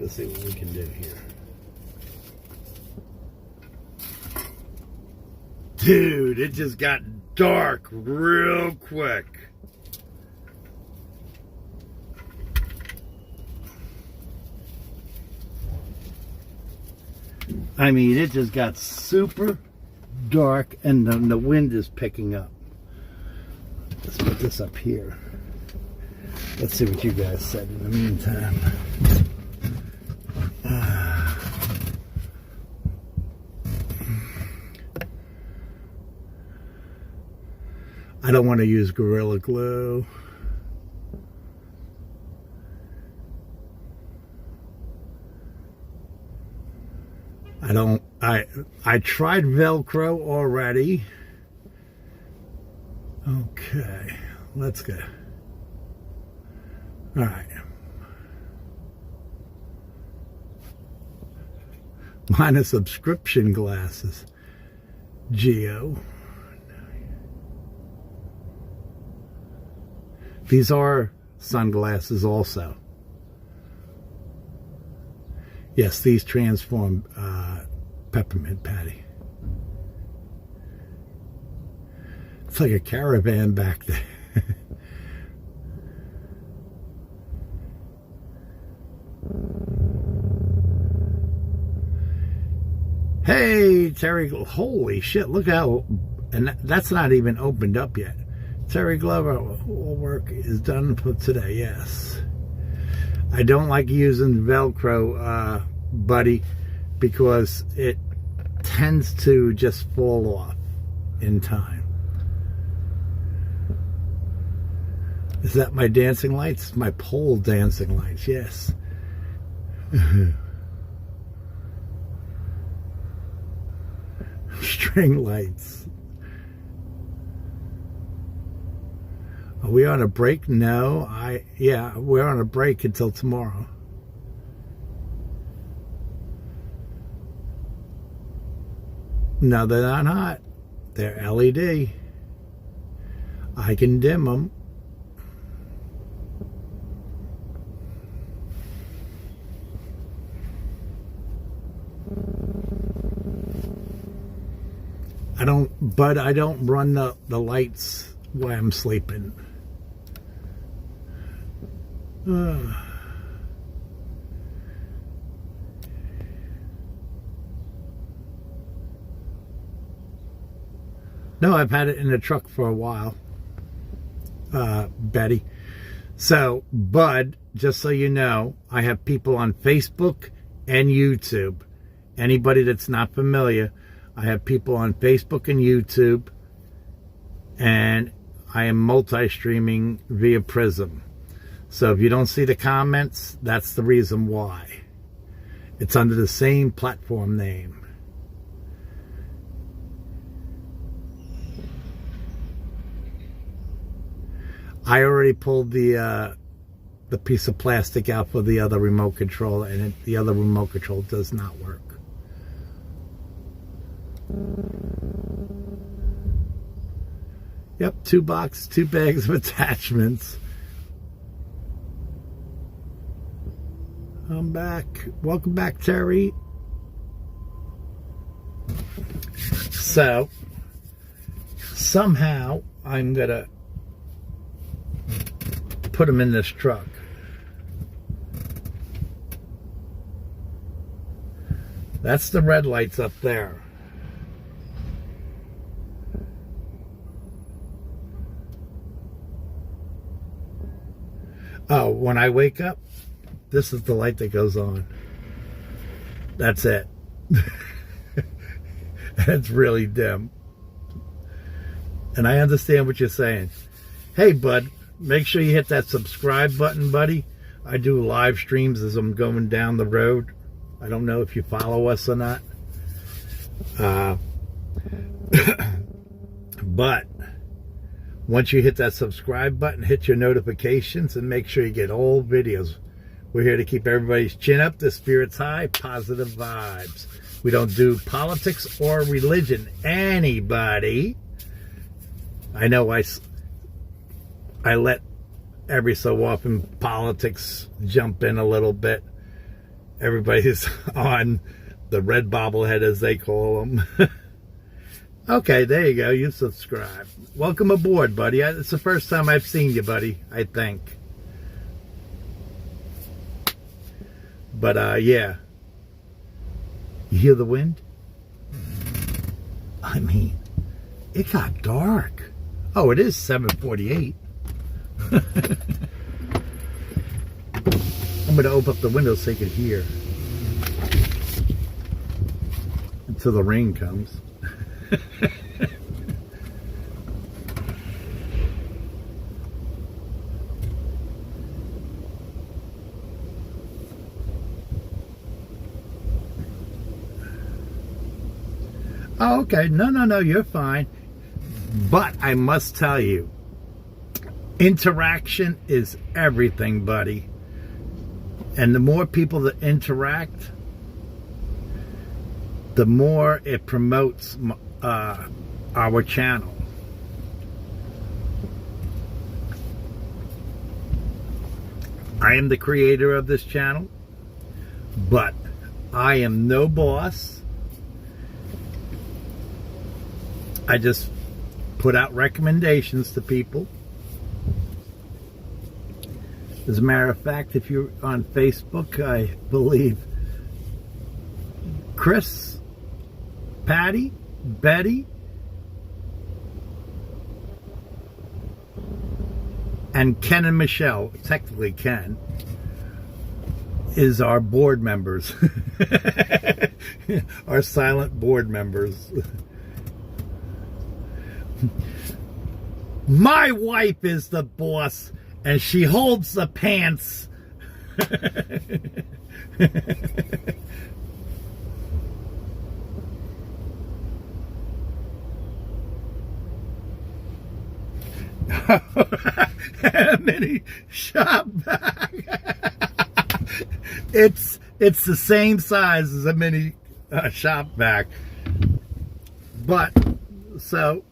Let's see what we can do here. Dude, it just got dark real quick. I mean, it just got super dark, and the wind is picking up. Let's put this up here. Let's see what you guys said in the meantime. I don't want to use Gorilla Glue. I tried Velcro already. Okay, let's go. All right. Minus subscription glasses. Geo. These are sunglasses also. Yes, these transform peppermint patty. It's like a caravan back there. Hey, Terry, holy shit, look how, and that's not even opened up yet. Terry Glover, all work is done for today, yes. I don't like using Velcro, buddy, because it tends to just fall off in time. Is that my dancing lights? My pole dancing lights, yes. String lights. Are we on a break? No, yeah, we're on a break until tomorrow. No, they're not hot. They're LED. I can dim them. I don't run the lights while I'm sleeping. No, I've had it in the truck for a while, Betty. So, Bud, just so you know, I have people on Facebook and YouTube. Anybody that's not familiar, I have people on Facebook and YouTube, and I am multi-streaming via Prism. So if you don't see the comments, that's the reason why. It's under the same platform name. I already pulled the piece of plastic out for the other remote control, and the other remote control does not work. Yep, 2 boxes, 2 bags of attachments. I'm back. Welcome back, Terry. So, somehow, I'm gonna put them in this truck. That's the red lights up there. Oh, when I wake up, this is the light that goes on. That's it. It's really dim. And I understand what you're saying. Hey, bud, make sure you hit that subscribe button, buddy. I do live streams as I'm going down the road. I don't know if you follow us or not. But once you hit that subscribe button, hit your notifications and make sure you get all videos. We're here to keep everybody's chin up, the spirits high, positive vibes. We don't do politics or religion. Anybody. I know I let every so often politics jump in a little bit. everybody's on the red bobblehead, as they call them. Okay, there you go. You subscribe. Welcome aboard, buddy. It's the first time I've seen you, buddy, I think. But, yeah. You hear the wind? I mean, it got dark. Oh, it is 7:48. I'm going to open up the window so you can hear. Until the rain comes. Oh, okay. No, you're fine. But I must tell you, interaction is everything, buddy. And the more people that interact, the more it promotes our channel. I am the creator of this channel, but I am no boss. I just put out recommendations to people. As a matter of fact, if you're on Facebook, I believe Chris, Patty, Betty, and Ken and Michelle, technically Ken, is our board members. Our silent board members. My wife is the boss, and she holds the pants. Mini shop vac. It's the same size as a mini shop vac, but so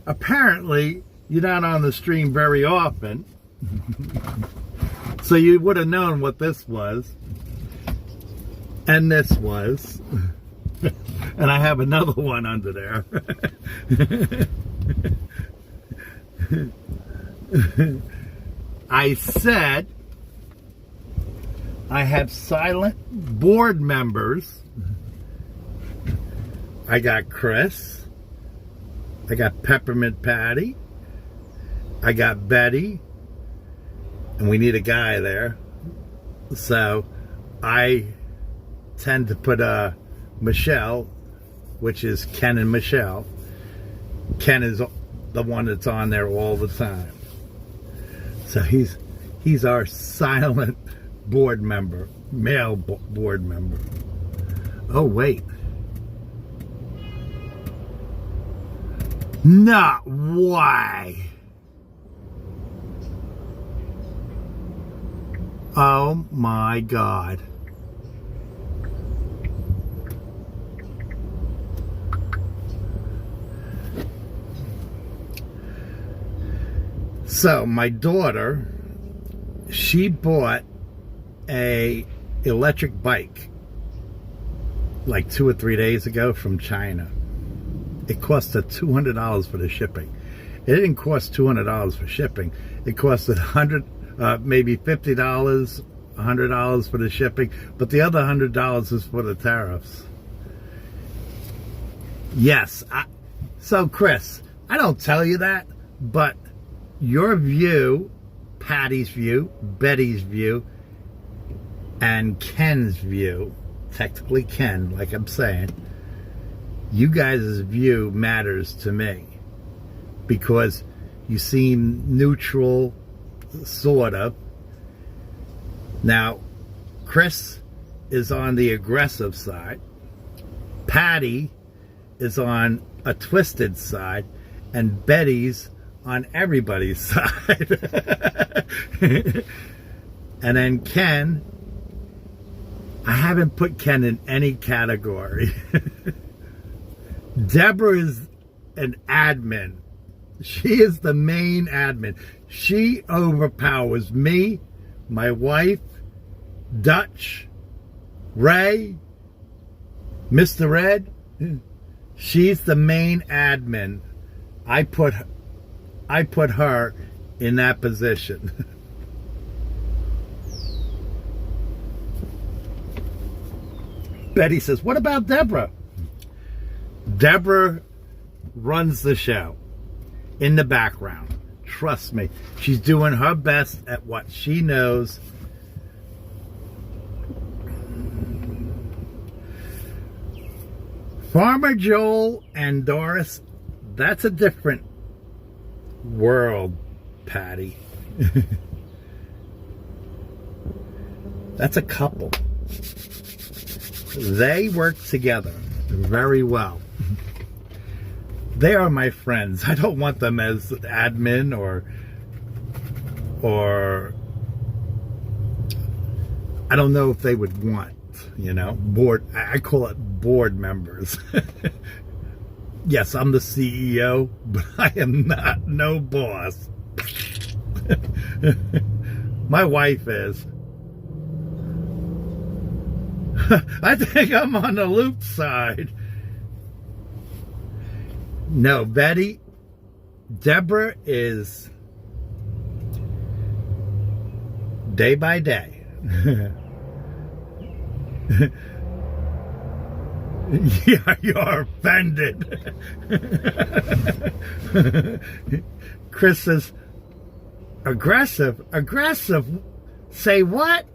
apparently you're not on the stream very often, so you would have known what this was, and this was, and I have another one under there. I said I have silent board members. I got Chris. I got Peppermint Patty. I got Betty. And we need a guy there. So I tend to put Michelle, which is Ken and Michelle. Ken is the one that's on there all the time. So he's our silent board member, male board member. Oh, wait. Not why. Oh my God. So my daughter, she bought a electric bike like 2 or 3 days ago from China. It cost her $200 for the shipping. It didn't cost $200 for shipping. It costed maybe $50, $100 for the shipping, but the other $100 is for the tariffs. Yes. So Chris, I don't tell you that, but your view, Patty's view, Betty's view, and Ken's view, technically Ken, like I'm saying, you guys' view matters to me because you seem neutral, sort of. Now, Chris is on the aggressive side. Patty is on a twisted side, and Betty's on everybody's side. And then Ken, I haven't put Ken in any category. Deborah is an admin. She is the main admin. She overpowers me, my wife, Dutch, Ray, Mr. Red, she's the main admin. I put her in that position. Betty says, what about Deborah? Deborah runs the show in the background. Trust me, she's doing her best at what she knows. Farmer Joel and Doris, that's a different world, Patty. That's a couple. They work together very well. They are my friends. I don't want them as admin or I don't know if they would want, board. I call it board members. Yes, I'm the CEO, but I am not no boss. My wife is. I think I'm on the loop side. No, Betty, Deborah is day by day. Yeah, you're offended. Chris says, aggressive? Say what?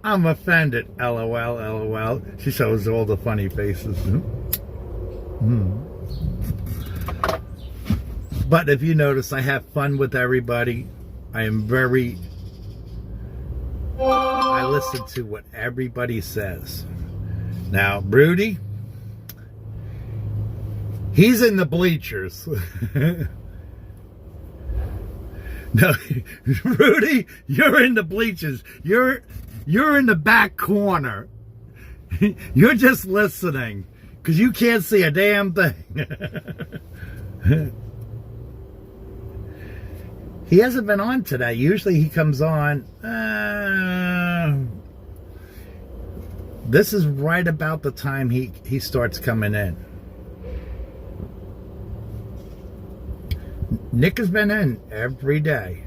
I'm offended. LOL, LOL. She shows all the funny faces. But if you notice, I have fun with everybody. I listen to what everybody says. Now, Rudy, he's in the bleachers. No, Rudy, you're in the bleachers. You're in the back corner. You're just listening because you can't see a damn thing. He hasn't been on today. Usually he comes on. This is right about the time he starts coming in. Nick has been in every day.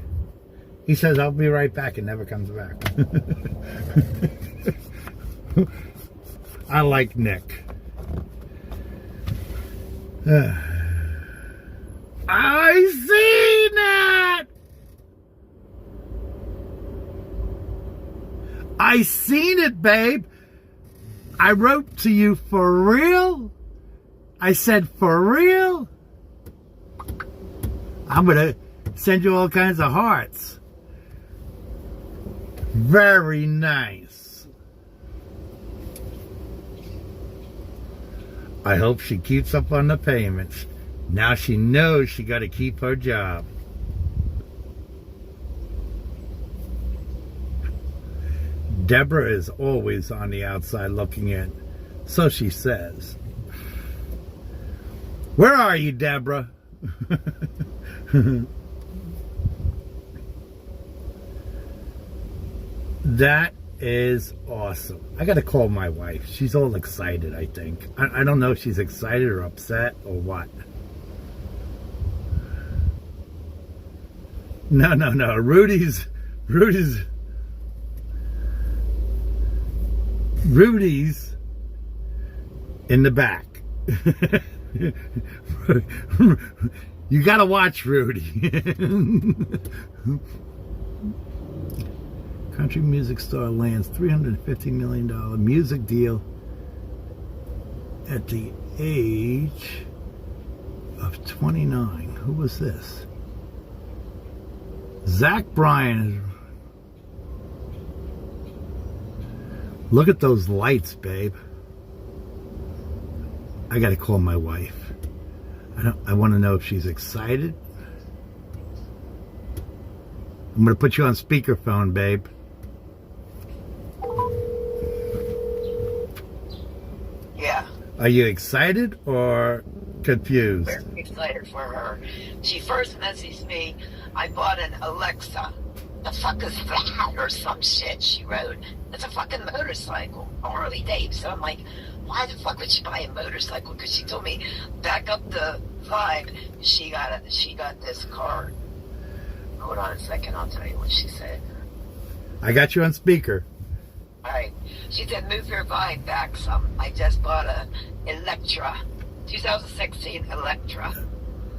He says, I'll be right back, and never comes back. I like Nick. I seen it! I seen it, babe. I wrote to you for real. I said, for real? I'm going to send you all kinds of hearts. Very nice. I hope she keeps up on the payments. Now she knows she got to keep her job. Deborah is always on the outside looking in. So she says. Where are you, Deborah? That is awesome. I got to call my wife. She's all excited, I think. I don't know if she's excited or upset or what. No. Rudy's in the back. You gotta watch Rudy. Country music star lands $350 million music deal at the age of 29. Who was this? Zach Bryan. Look at those lights, babe. I gotta call my wife. I want to know if she's excited. I'm gonna put you on speakerphone, babe. Yeah. Are you excited or confused? Very excited for her. She first messaged me, I bought an Alexa. The fuck is that? Or some shit she wrote. It's a fucking motorcycle, a Harley Davidson. I'm like, why the fuck would she buy a motorcycle? Because she told me back up the Vibe, she got this car. Hold on a second, I'll tell you what she said. I got you on speaker. All right, she said move your Vibe back some. I just bought a Electra, 2016 Electra.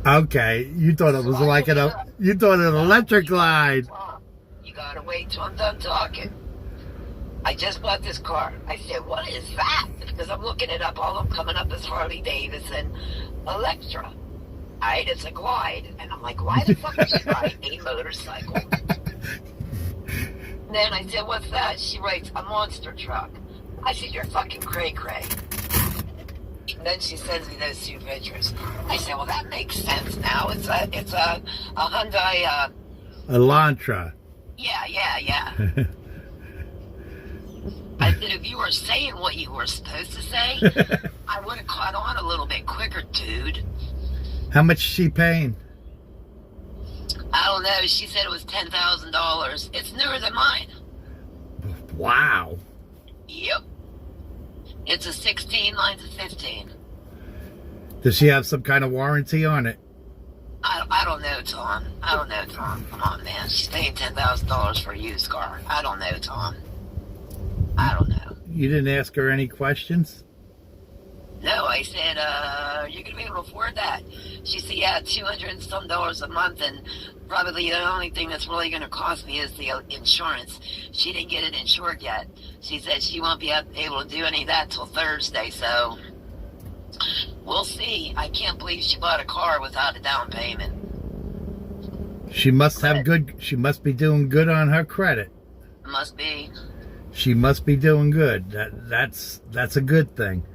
Okay, you thought it was So I like looked an it up. you thought an electric glide. You gotta wait till I'm done talking. I just bought this car. I said, what is that? Because I'm looking it up. All of them coming up as Harley Davidson Electra. Alright, it's a glide. And I'm like, why the fuck would you buy a motorcycle? Then I said, what's that? She writes, a monster truck. I said, you're fucking cray-cray. And then she sends me those two pictures. I said, well, that makes sense now. It's a Hyundai, Elantra. yeah. I said, if you were saying what you were supposed to say, I would have caught on a little bit quicker, dude. How much is she paying? I don't know. She said it was $10,000. It's newer than mine. Wow. Yep. It's a 16, mine's a 15. Does she have some kind of warranty on it? I don't know, Tom. I don't know, Tom. Come on, man. She's paying $10,000 for a used car. I don't know, Tom. I don't know. You didn't ask her any questions? No, I said, are you going to be able to afford that? She said, yeah, $200 and some a month, and probably the only thing that's really going to cost me is the insurance. She didn't get it insured yet. She said she won't be able to do any of that till Thursday, so we'll see. I can't believe she bought a car without a down payment. She must have good. She must be doing good on her credit. Must be. She must be doing good. That's a good thing.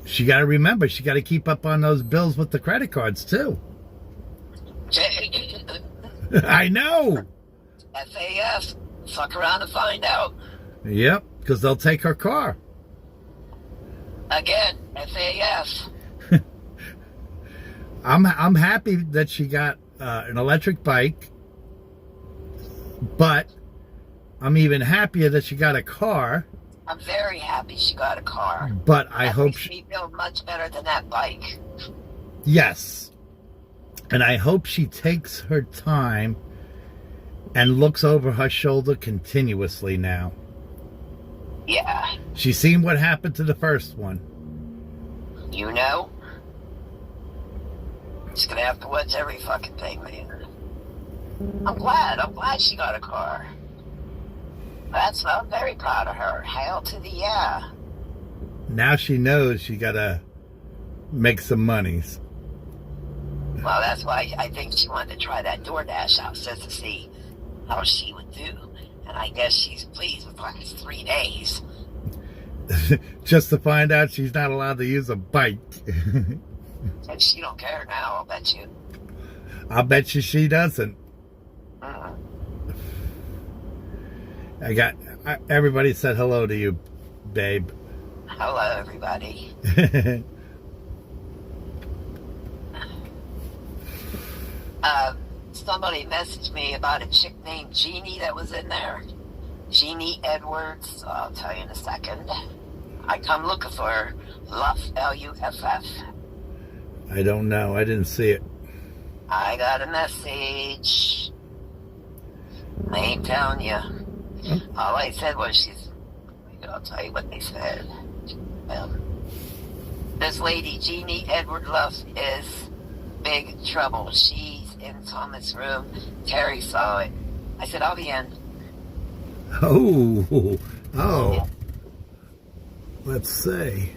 She got to remember. She got to keep up on those bills with the credit cards too. I know. FAF. Fuck around and find out. Yep, because they'll take her car. Again, FAF. I'm happy that she got an electric bike, but I'm even happier that she got a car. I'm very happy she got a car. But I that hope makes me feel much better than that bike. Yes. And I hope she takes her time and looks over her shoulder continuously now. Yeah. She's seen what happened to the first one. You know? She's gonna have to watch every fucking thing, man. I'm glad she got a car. I'm very proud of her. Hail to the yeah. Now she knows she gotta make some monies. Well, that's why I think she wanted to try that DoorDash out just to see how she would do. And I guess she's pleased with like 3 days. Just to find out she's not allowed to use a bike. And she don't care now, I'll bet you. I'll bet you she doesn't. Mm-hmm. Everybody said hello to you, babe. Hello, everybody. Somebody messaged me about a chick named Jeannie that was in there. Jeannie Edwards. I'll tell you in a second. I come looking for her. Luff, Luff. I don't know. I didn't see it. I got a message. I ain't telling you. Huh? All I said was I'll tell you what they said. This lady, Jeannie Edward Luff, is big trouble. She's in Thomas' room. Terry saw it. I said, I'll be in. Oh. Let's see.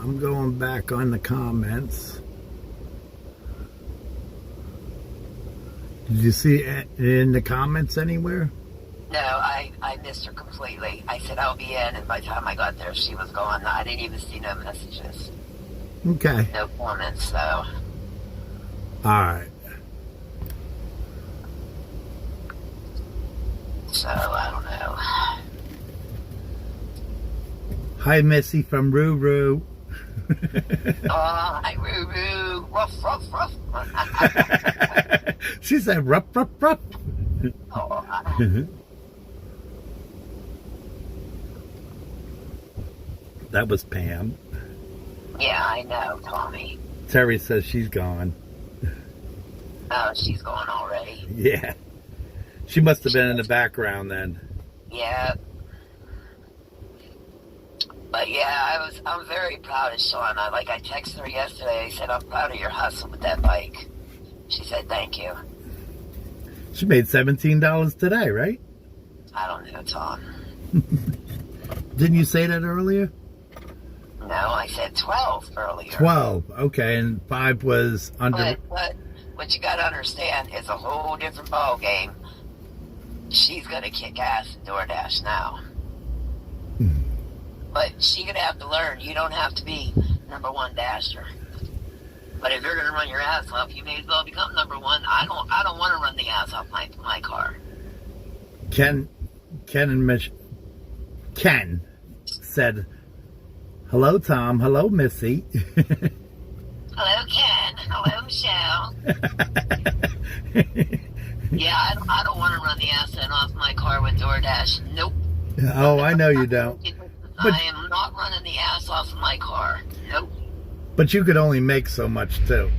I'm going back on the comments. Did you see it in the comments anywhere? No, I missed her completely. I said, I'll be in, and by the time I got there, she was gone. I didn't even see no messages. Okay. No comments, so. Alright. So, I don't know. Hi, Missy from Ruru. Oh, hi, Roo-Roo. Ruff, ruff, ruff. She said, ruff, ruff, ruff. Oh, That was Pam. Yeah, I know, Tommy. Terry says she's gone. Oh, she's gone already. Yeah. She must have been in the background then. Yeah. But yeah, I'm very proud of Shauna. Like, I texted her yesterday. I said, I'm proud of your hustle with that bike. She said, thank you. She made $17 today, right? I don't know, Tom. Didn't you say that earlier? No, I said 12 earlier. 12. Okay, and 5 was under. But what you got to understand is a whole different ball game. She's going to kick ass in DoorDash now. But she's going to have to learn. You don't have to be number one dasher. But if you're going to run your ass off, you may as well become number one. I don't want to run the ass off my car. Ken said, hello, Tom. Hello, Missy. Hello, Ken. Hello, Michelle. Yeah, I don't want to run the ass end off my car with DoorDash. Nope. Oh, I know you don't. But, I am not running the ass off of my car. Nope. But you could only make so much, too.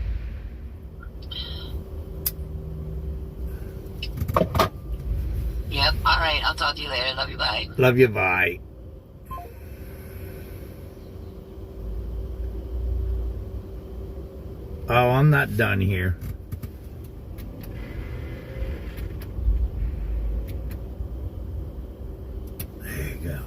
Yep. All right. I'll talk to you later. Love you. Bye. Love you, bye. Oh, I'm not done here. There you go.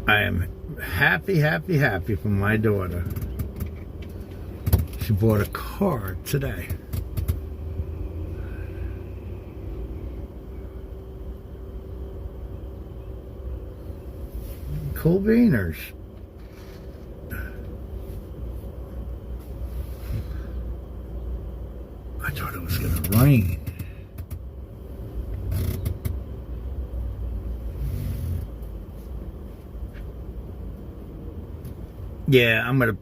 I am happy for my daughter. She bought a car today. Cool beaners. I thought it was going to rain. Yeah, I'm going to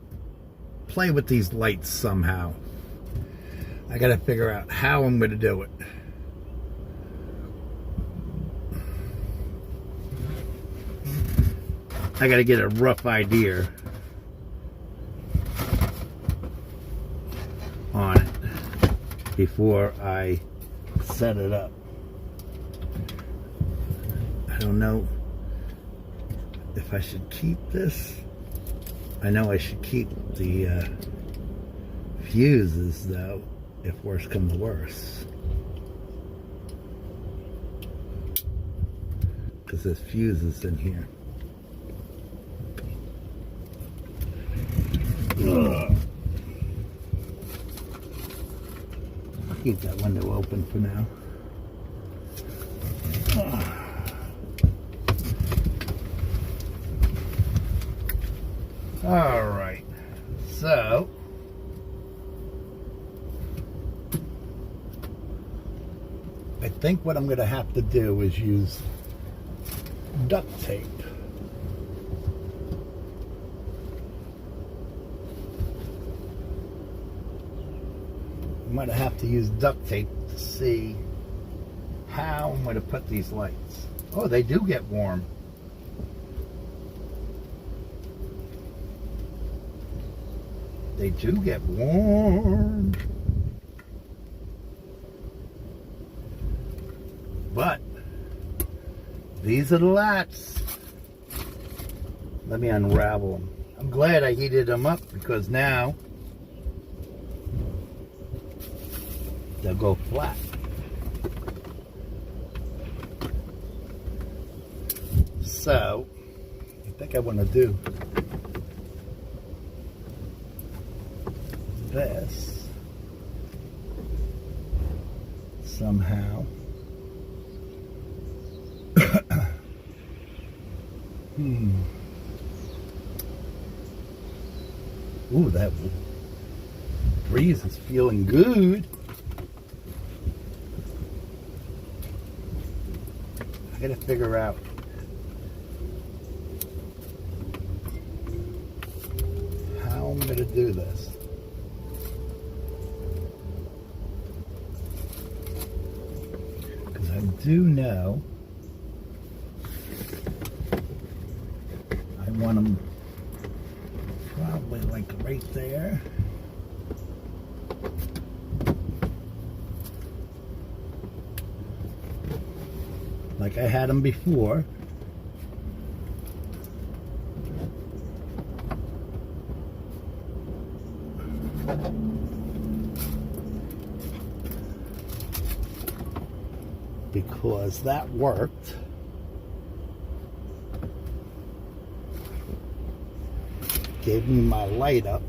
play with these lights somehow. I got to figure out how I'm going to do it. I got to get a rough idea on it before I set it up. I don't know if I should keep this. I know I should keep the fuses, though, if worse comes to worse. Because there's fuses in here. Ugh. I'll keep that window open for now. All right, so I think what I'm going to have to do is use duct tape. I'm going to have to use duct tape to see how I'm going to put these lights. Oh, they do get warm. They do get warm. But these are the lights. Let me unravel them. I'm glad I heated them up because now they'll go flat. So I think I want to do this somehow. Ooh, that breeze is feeling good. I gotta figure out how I'm gonna do this. do know I want them probably like right there. Like I had them before. Because that worked. Gave me my light up.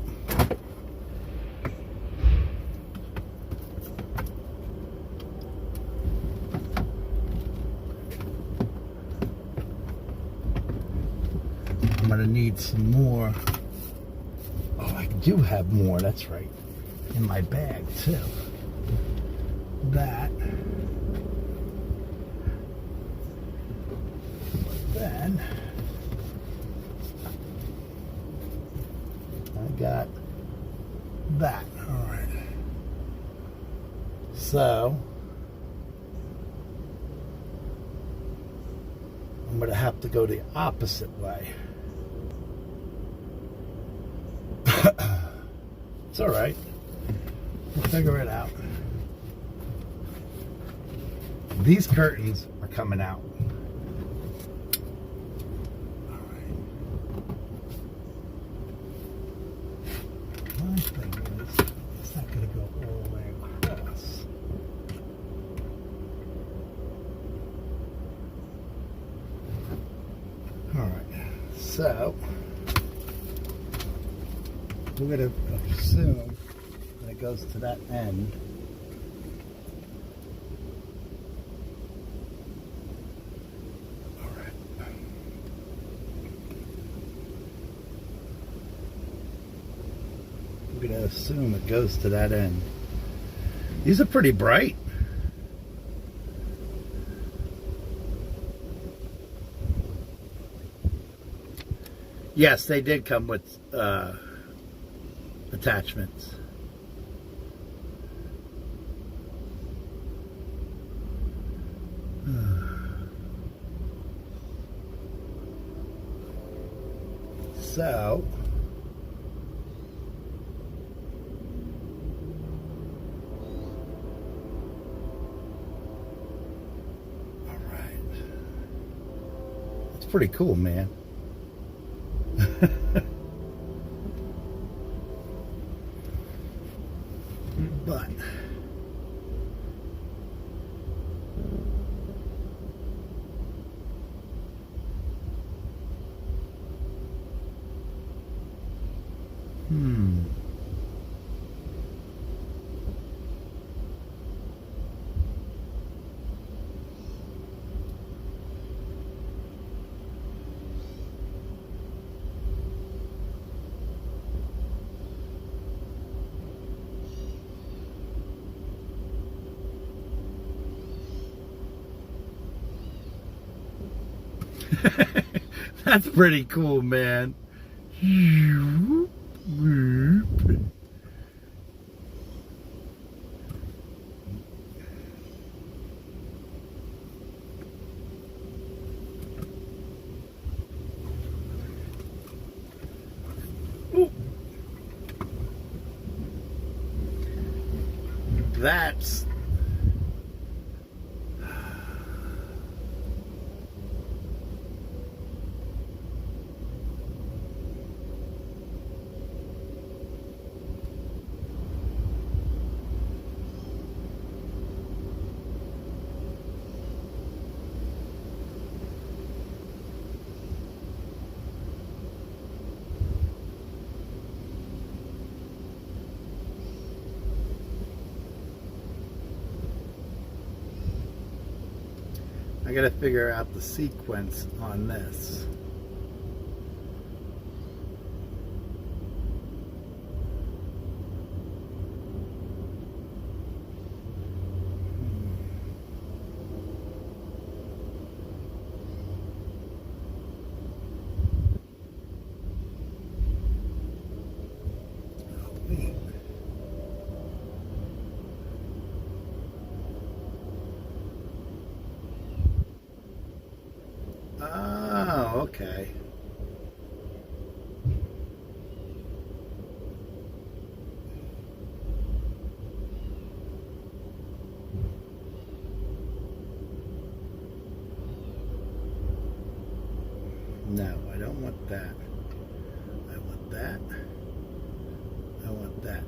I'm gonna need some more. Oh, I do have more, that's right. In my bag too. That. Then I got that. All right. So I'm going to have to go the opposite way. It's all right. We'll figure it out. These curtains are coming out. Thing is, it's not going to go all the way across. Alright, so we're going to assume that it goes to that end. We're going to assume it goes to that end. These are pretty bright. Yes, they did come with attachments. So pretty cool, man. But that's pretty cool, man. That's I gotta figure out the sequence on this. want that. I want that. I want that.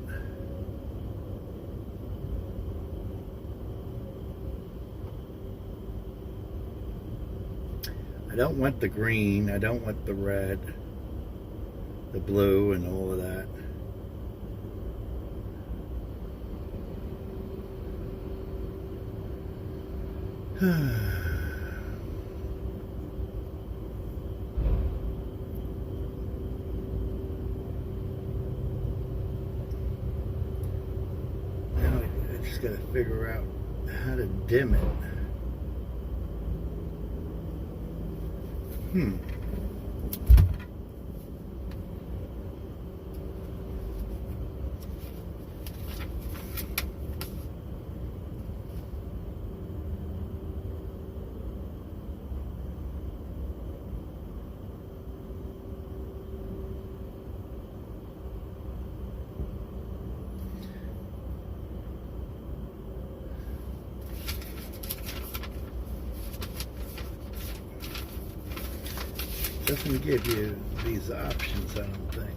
I don't want the green. I don't want the red, the blue, and all of that. Now I just got to figure out how to dim it. Doesn't give you these options, I don't think.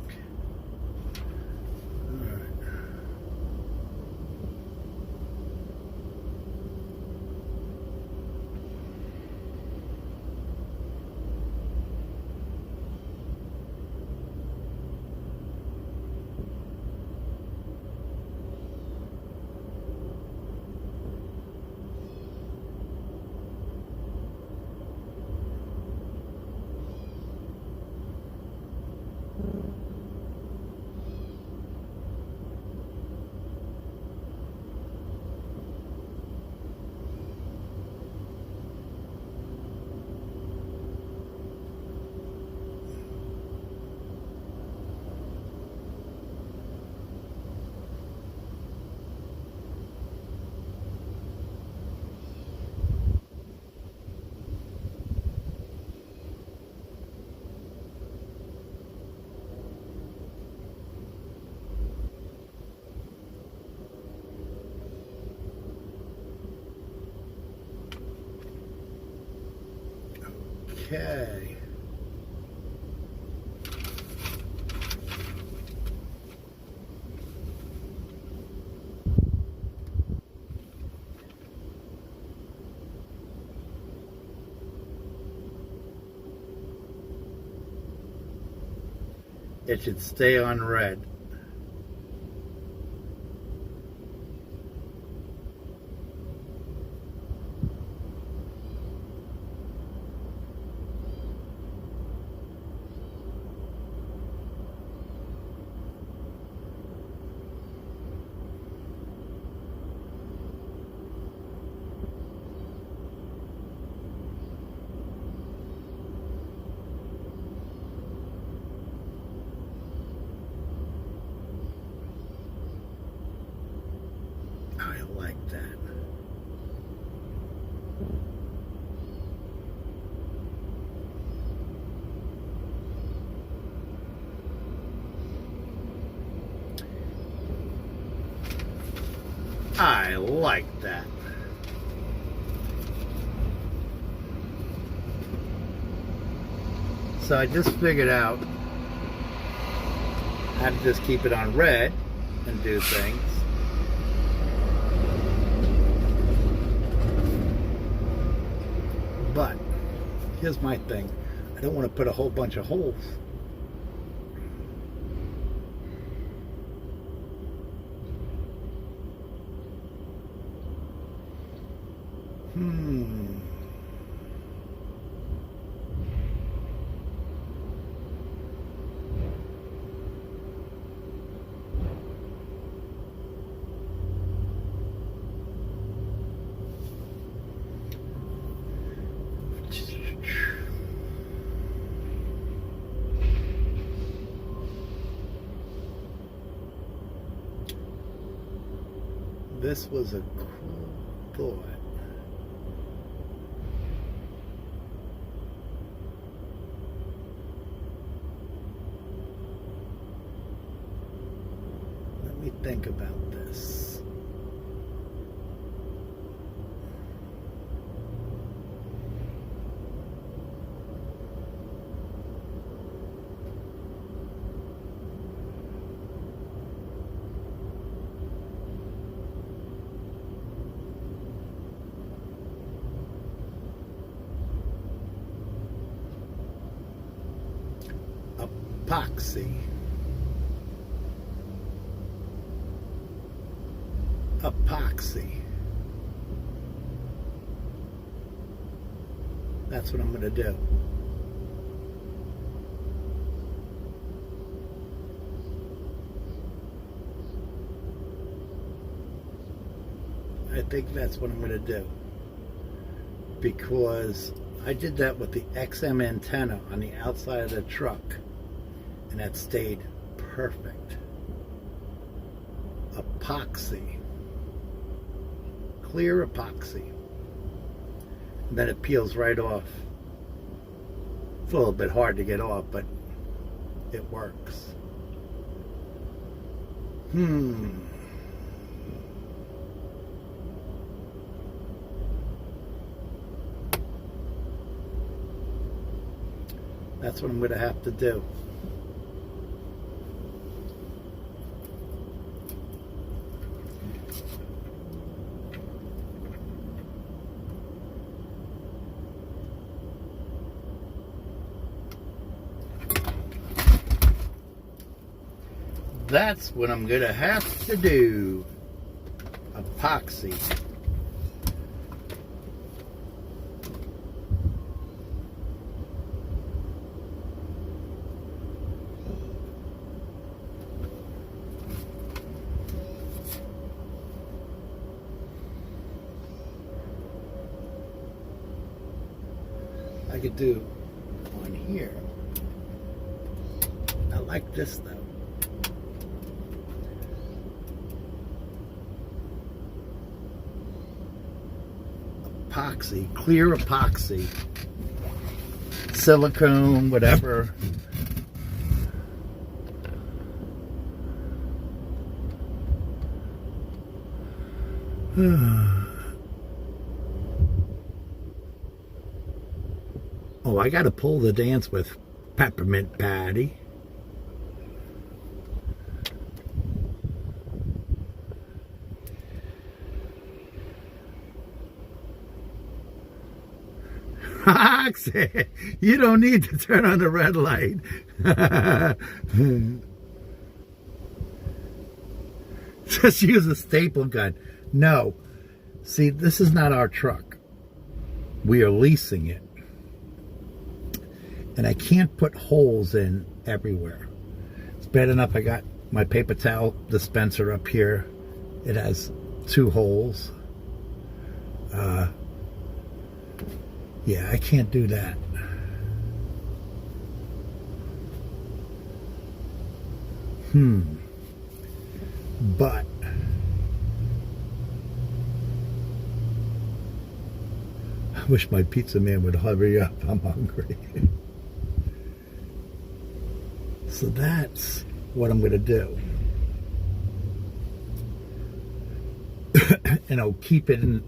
Okay. It should stay on red. I like that. I like that. So I just figured out how to just keep it on red and do things. But here's my thing. I don't want to put a whole bunch of holes. This was a cool thought. Let me think about this. epoxy. Epoxy. That's what I'm going to do. I think that's what I'm going to do. Because I did that with the XM antenna on the outside of the truck. And that stayed perfect. Epoxy. Clear epoxy. And then it peels right off. It's a little bit hard to get off, but it works. That's what I'm going to have to do. That's what I'm going to have to do. Epoxy. I could do on here. I like this though. Epoxy, clear epoxy, silicone, whatever. Oh, I got to pull the dance with Peppermint Patty. You don't need to turn on the red light. Just use a staple gun. No. See, this is not our truck. We are leasing it. And I can't put holes in everywhere. It's bad enough I got my paper towel dispenser up here. It has 2 holes. Yeah, I can't do that. But I wish my pizza man would hurry up. I'm hungry. So that's what I'm going to do. And I'll keep it in.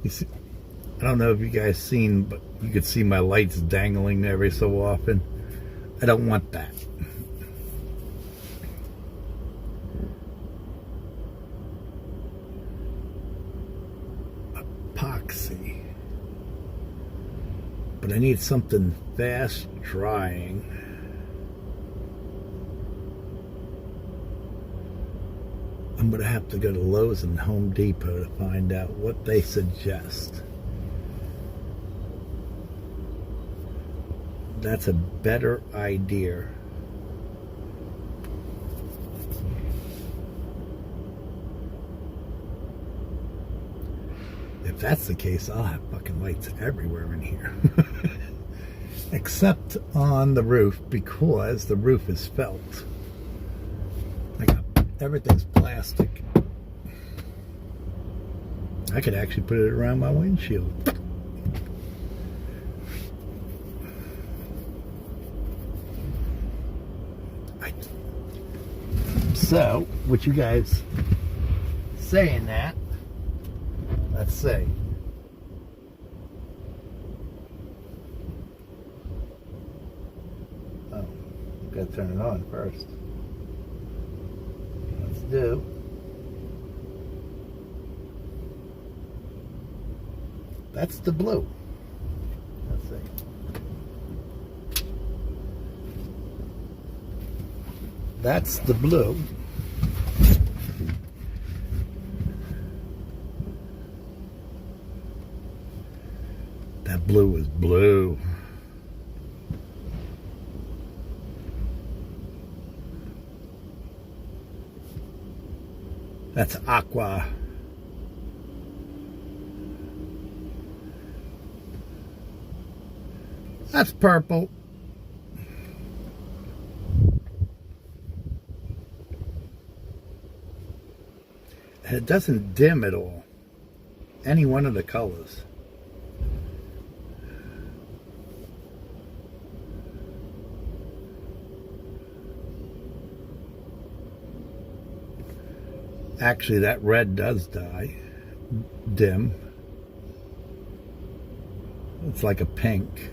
You see, I don't know if you guys seen, but you could see my lights dangling every so often. I don't want that. Epoxy. But I need something fast drying. I'm going to have to go to Lowe's and Home Depot to find out what they suggest. That's a better idea. If that's the case, I'll have fucking lights everywhere in here. Except on the roof, because the roof is felt. Everything's plastic. I could actually put it around my windshield. So, with you guys saying that, let's see. Oh, I've got to turn it on first. Let's do. That's the blue. Let's see. That's the blue. That blue is blue. That's aqua. That's purple. And it doesn't dim at all. Any one of the colors. Actually, that red does dim. It's like a pink.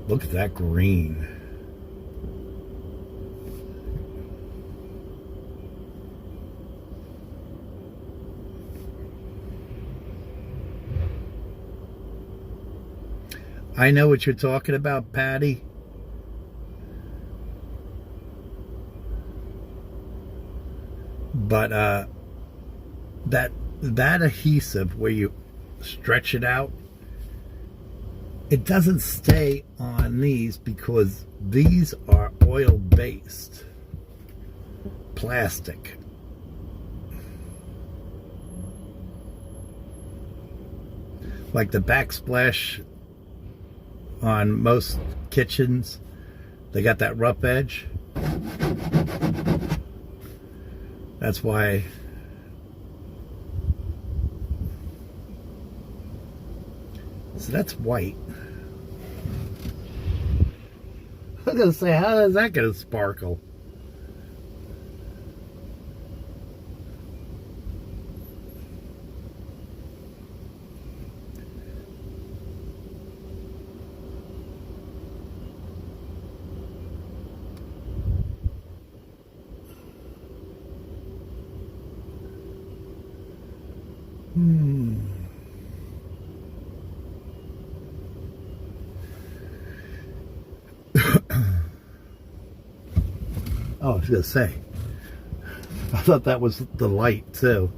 Look at that green. I know what you're talking about, Patty. But that adhesive where you stretch it out, it doesn't stay on these because these are oil-based plastic. Like the backsplash on most kitchens, they got that rough edge. That's why so that's white. I was gonna say, how is that gonna sparkle? Oh, I was gonna say, I thought that was the light too.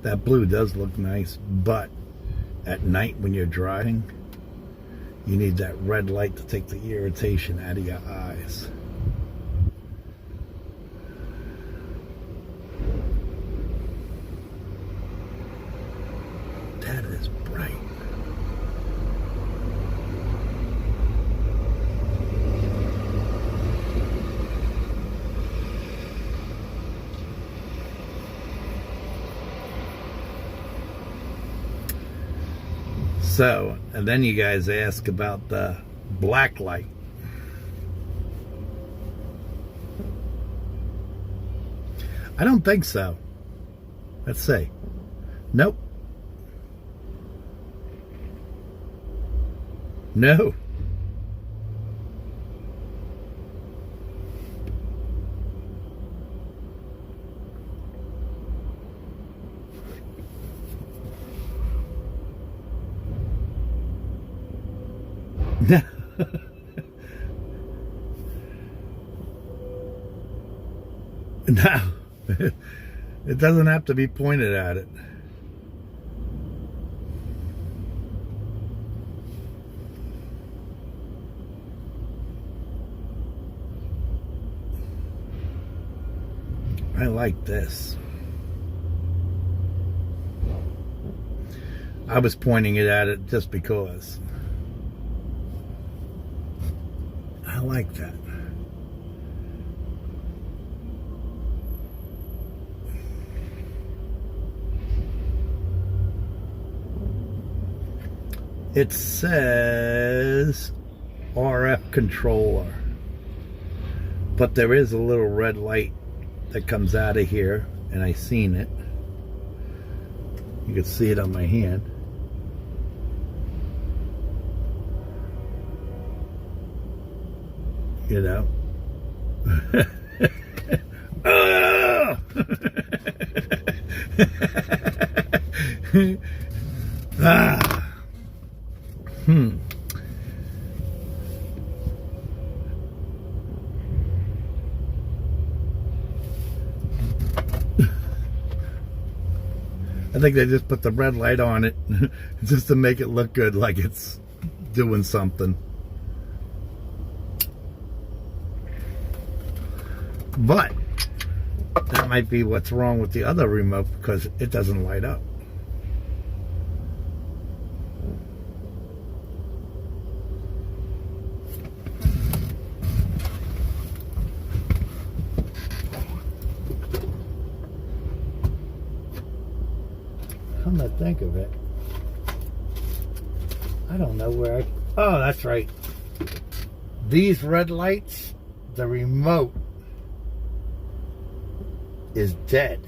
That blue does look nice, but at night when you're driving, you need that red light to take the irritation out of your eyes. That is bright. So, and then you guys ask about the black light. I don't think so. Let's see. Nope. No. No, it doesn't have to be pointed at it. I like this. I was pointing it at it just because. I like that. It says RF controller, but there is a little red light that comes out of here, and I seen it. You can see it on my hand. You know. Ah. I think they just put the red light on it just to make it look good, like it's doing something. But that might be what's wrong with the other remote, because it doesn't light up. Come to think of it, I don't know where I... Oh, that's right. These red lights, the remote is dead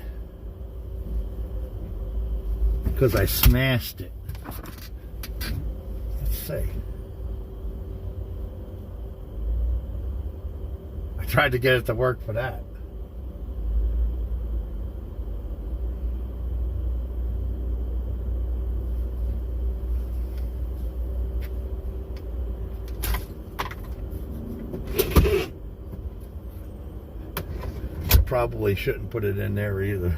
because I smashed it. Let's see. I tried to get it to work for that. Probably shouldn't put it in there either.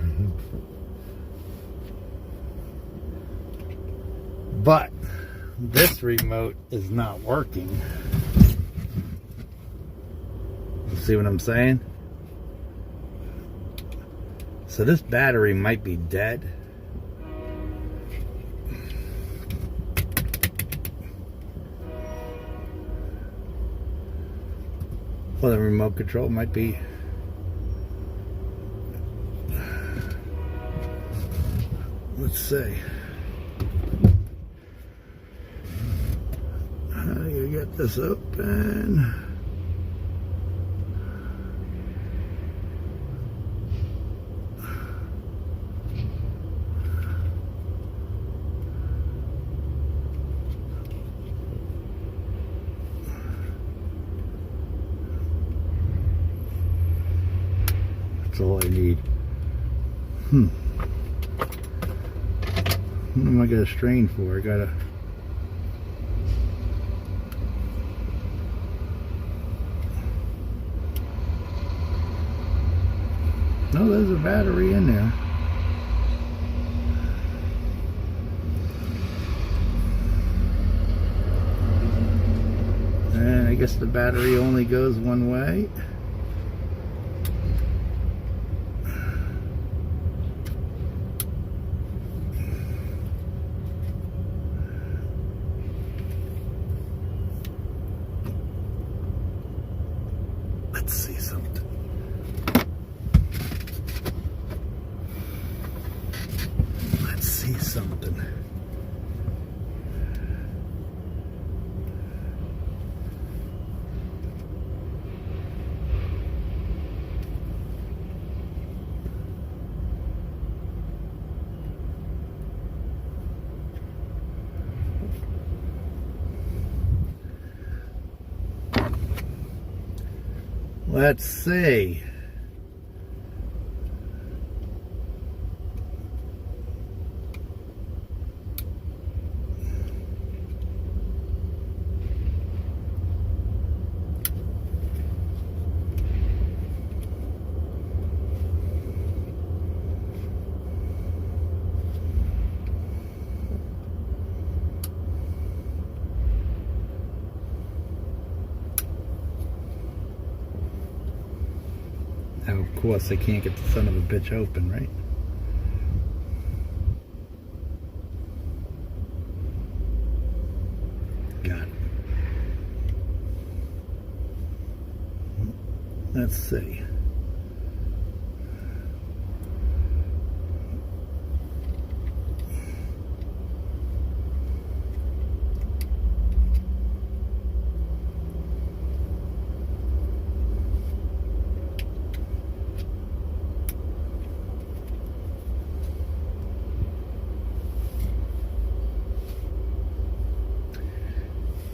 But this remote is not working. You see what I'm saying? So this battery might be dead. Well, the remote control might be... Let's see. How do you get this open? That's all I need. What am I gonna strain for? I gotta... No, there's a battery in there. And I guess the battery only goes one way. Let's see something. Let's see something. Let's see. Of course, they can't get the son of a bitch open, right? Got it. Let's see.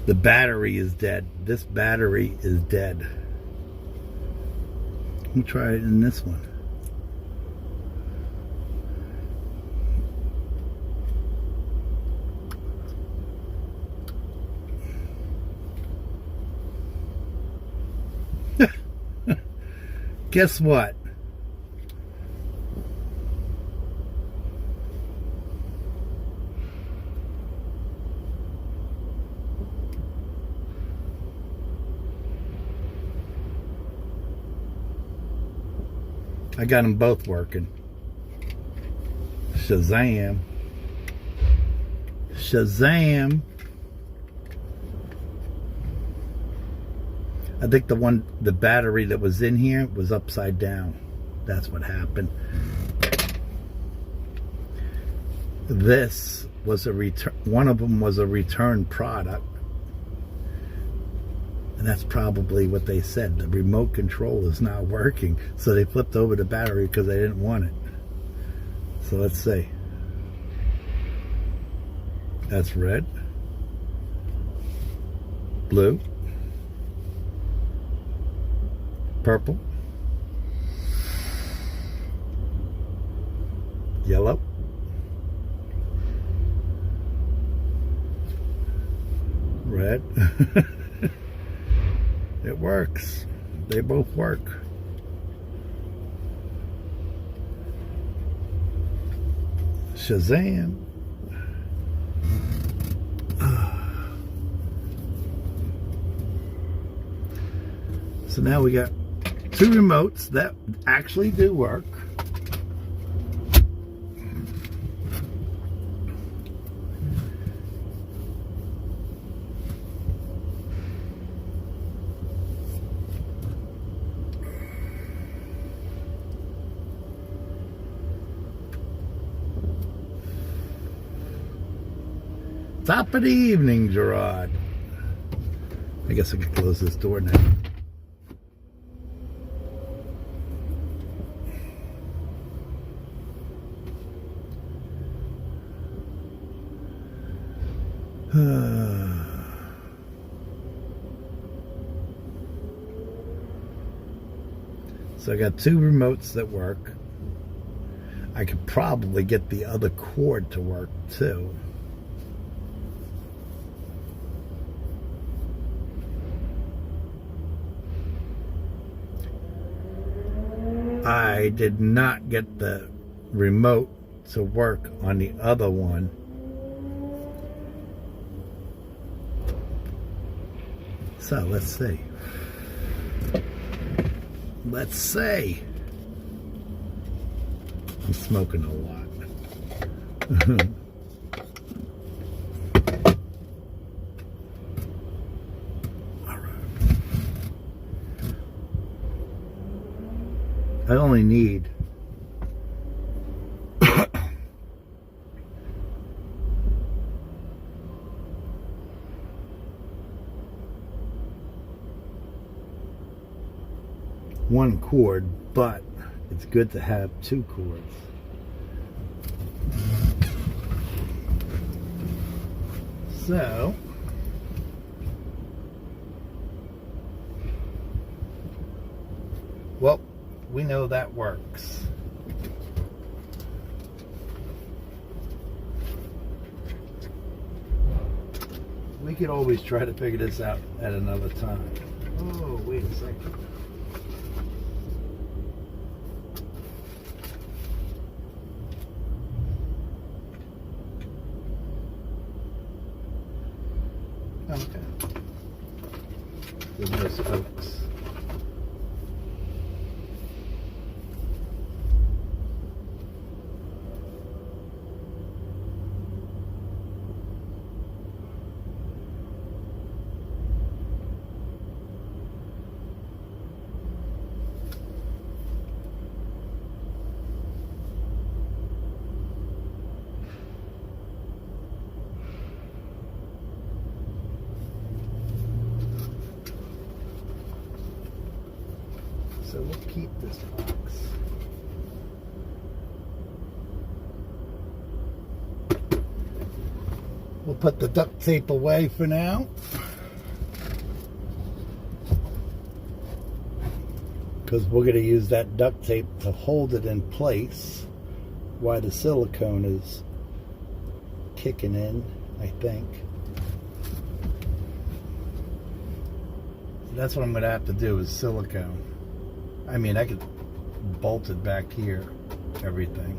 The battery is dead. This battery is dead. We'll try it in this one. Guess what? I got them both working. Shazam. Shazam. I think the battery that was in here was upside down. That's what happened. This was a return. One of them was a return product. And that's probably what they said. The remote control is not working. So they flipped over the battery because they didn't want it. So let's see. That's red. Blue. Purple. Yellow. Red. It works. They both work. Shazam. So now we got two remotes that actually do work. Top of the evening, Gerard. I guess I can close this door now. So I got two remotes that work. I could probably get the other cord to work too. I did not get the remote to work on the other one. So let's see. Let's see. I'm smoking a lot. I only need one cord, but it's good to have two cords. So well, we know that works. We could always try to figure this out at another time. Oh, wait a second. Okay. There's no spokes. we'll keep this box. We'll put the duct tape away for now. Because we're going to use that duct tape to hold it in place while the silicone is kicking in, I think. So that's what I'm going to have to do is silicone. I mean, I could bolt it back here, everything.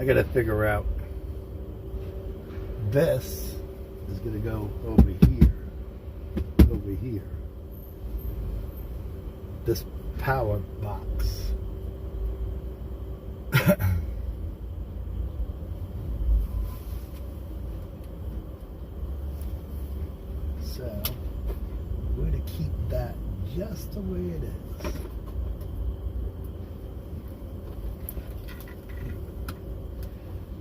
I gotta figure out, this is gonna go over here, this power box. So, we're gonna keep that just the way it is.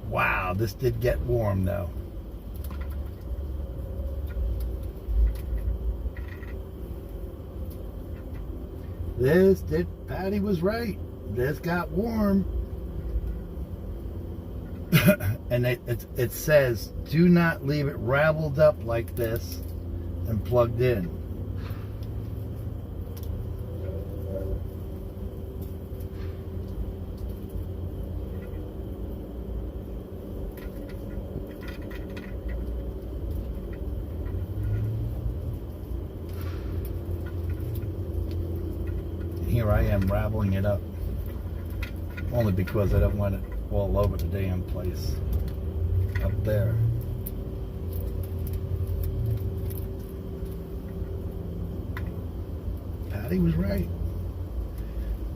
Wow, this did get warm though. Patty was right. This got warm. And it says, do not leave it raveled up like this and plugged in. Here I am raveling it up, only because I don't want it all over the damn place up there. Patty was right.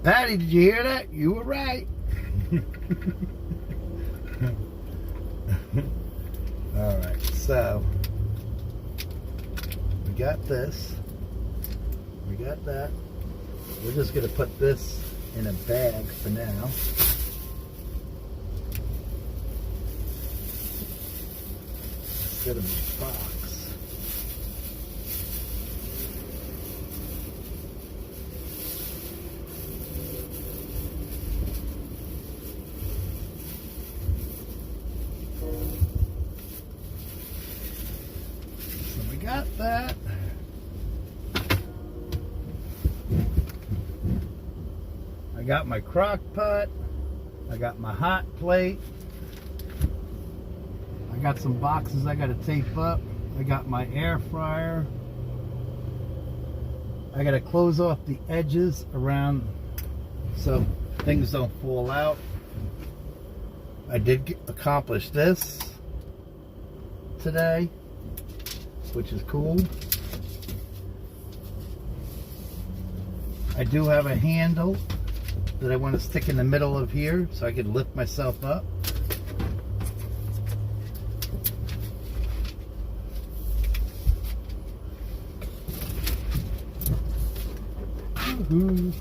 Patty, did you hear that? You were right. All right, so we got this, we got that. We're just going to put this in a bag for now. Instead of a box. So we got that. I got my crock pot, I got my hot plate, I got some boxes I got to tape up, I got my air fryer, I got to close off the edges around so things don't fall out. I did accomplish this today, which is cool. I do have a handle that I want to stick in the middle of here so I can lift myself up. Woohoo.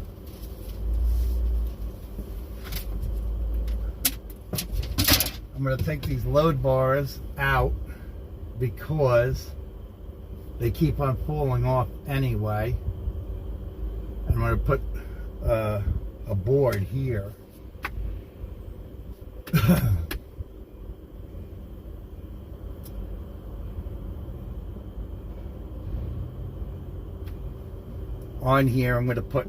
I'm going to take these load bars out because they keep on falling off anyway. I'm going to put a board here. On here, I'm going to put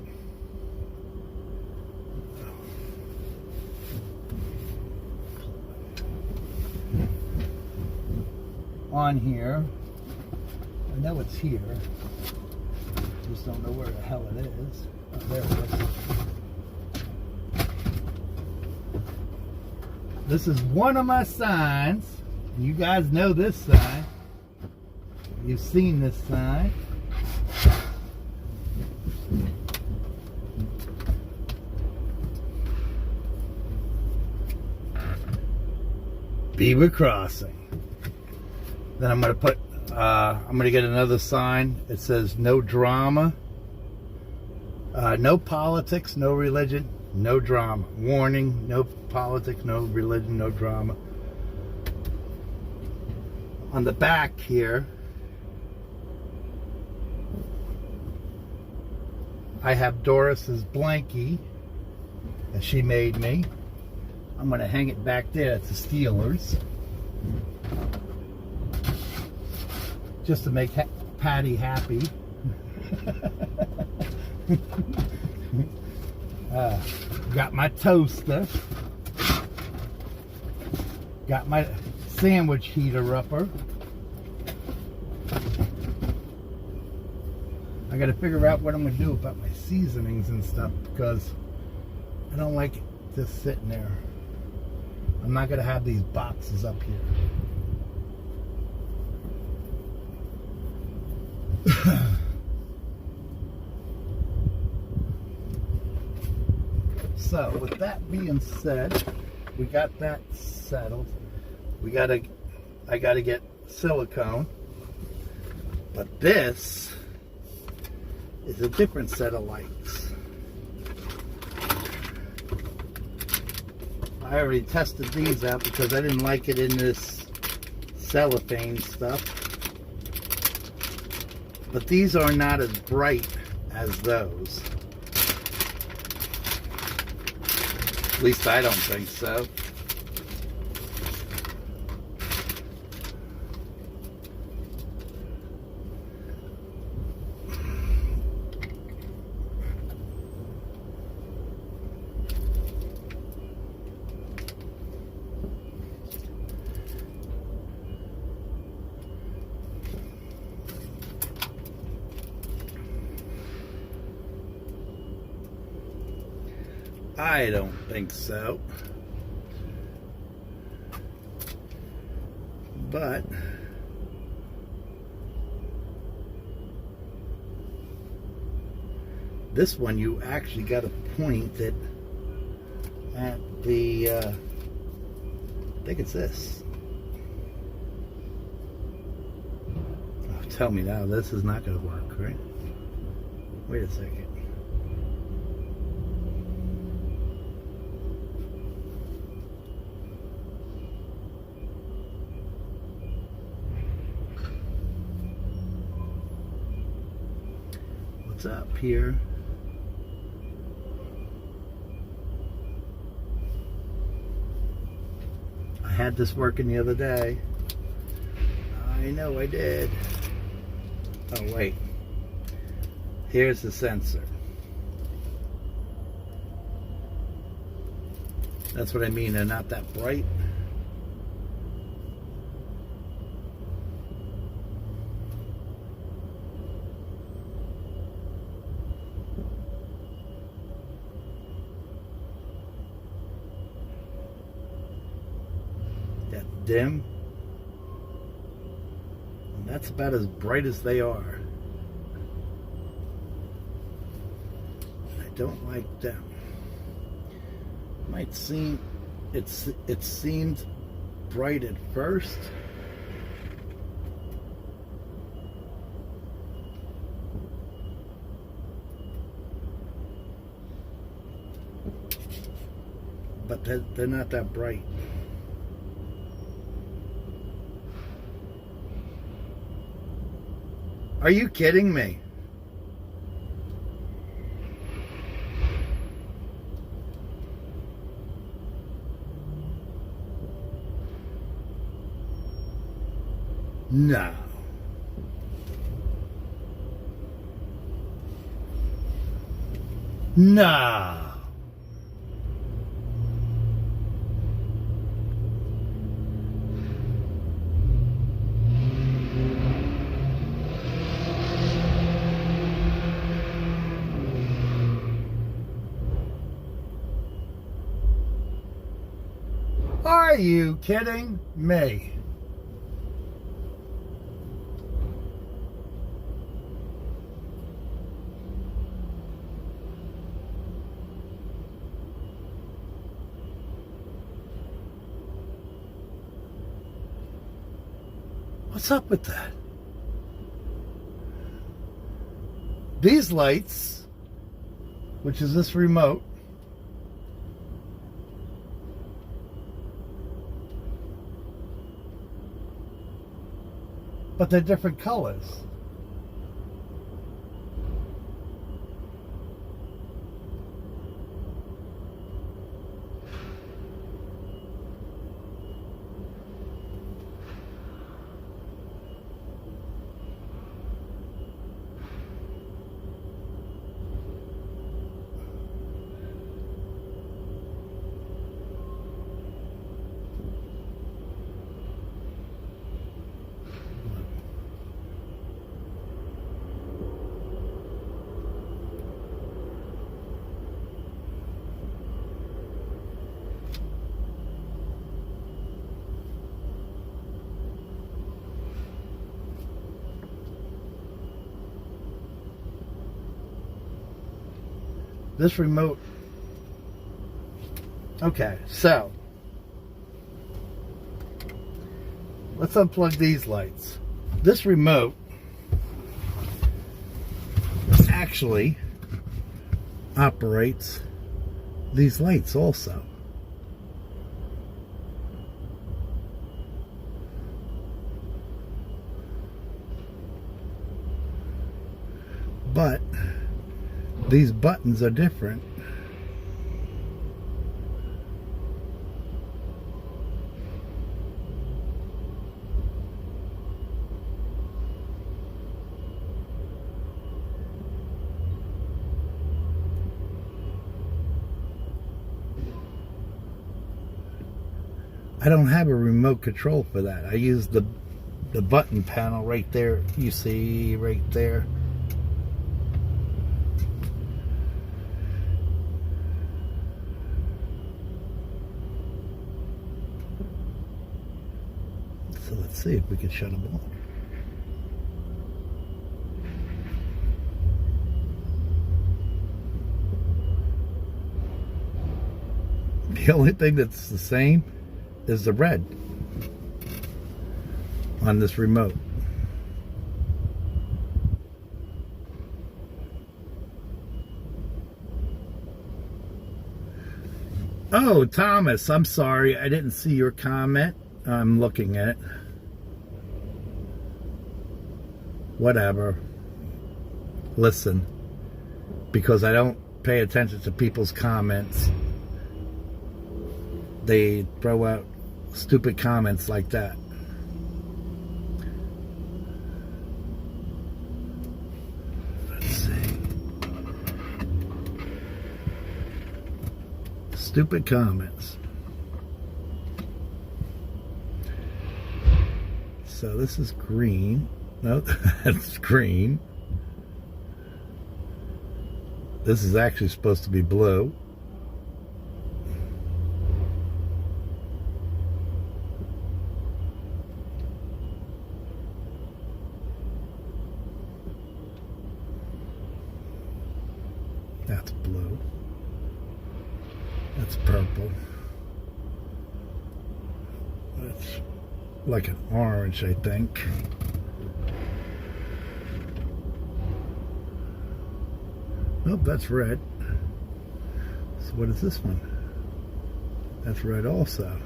on here. I know it's here. Just don't know where the hell it is. Oh, there it is. This is one of my signs. You guys know this sign. You've seen this sign. Beaver Crossing. Then I'm gonna put, I'm gonna get another sign. It says no drama, no politics, no religion, no drama. Warning, no politics, no religion, no drama. On the back here, I have Doris's blankie that she made me. I'm gonna hang it back there at the Steelers, just to make Patty happy. Got my toaster. Got my sandwich heater upper. I got to figure out what I'm going to do about my seasonings and stuff, because I don't like it just sitting there. I'm not going to have these boxes up here. So, with that being said, we got that settled. I gotta get silicone. But this is a different set of lights. I already tested these out because I didn't like it in this cellophane stuff. But these are not as bright as those. At least I don't think so. I don't think so. But this one, you actually got to point it at the, I think it's this. Oh, tell me now, this is not going to work, right? Wait a second. Up here. I had this working the other day. I know I did. Oh wait. Here's the sensor. That's what I mean, they're not that bright. Dim, and that's about as bright as they are. I don't like them. Might seem it seemed bright at first, but they're not that bright. Are you kidding me? No. No. Are you kidding me? What's up with that? These lights, which is this remote, but they're different colors. This remote. Okay, so let's unplug these lights. This remote actually operates these lights also. But these buttons are different. I don't have a remote control for that. I use the button panel right there. You see right there. So let's see if we can shut them on. The only thing that's the same is the red on this remote. Oh, Thomas, I'm sorry. I didn't see your comment. I'm looking at it. Whatever. Listen, because I don't pay attention to people's comments. They throw out stupid comments like that. Let's see. Stupid comments. So this is green. No, that's green. This is actually supposed to be blue. That's blue. That's purple. That's like an orange, I think. Nope, that's red. So what is this one? That's red also.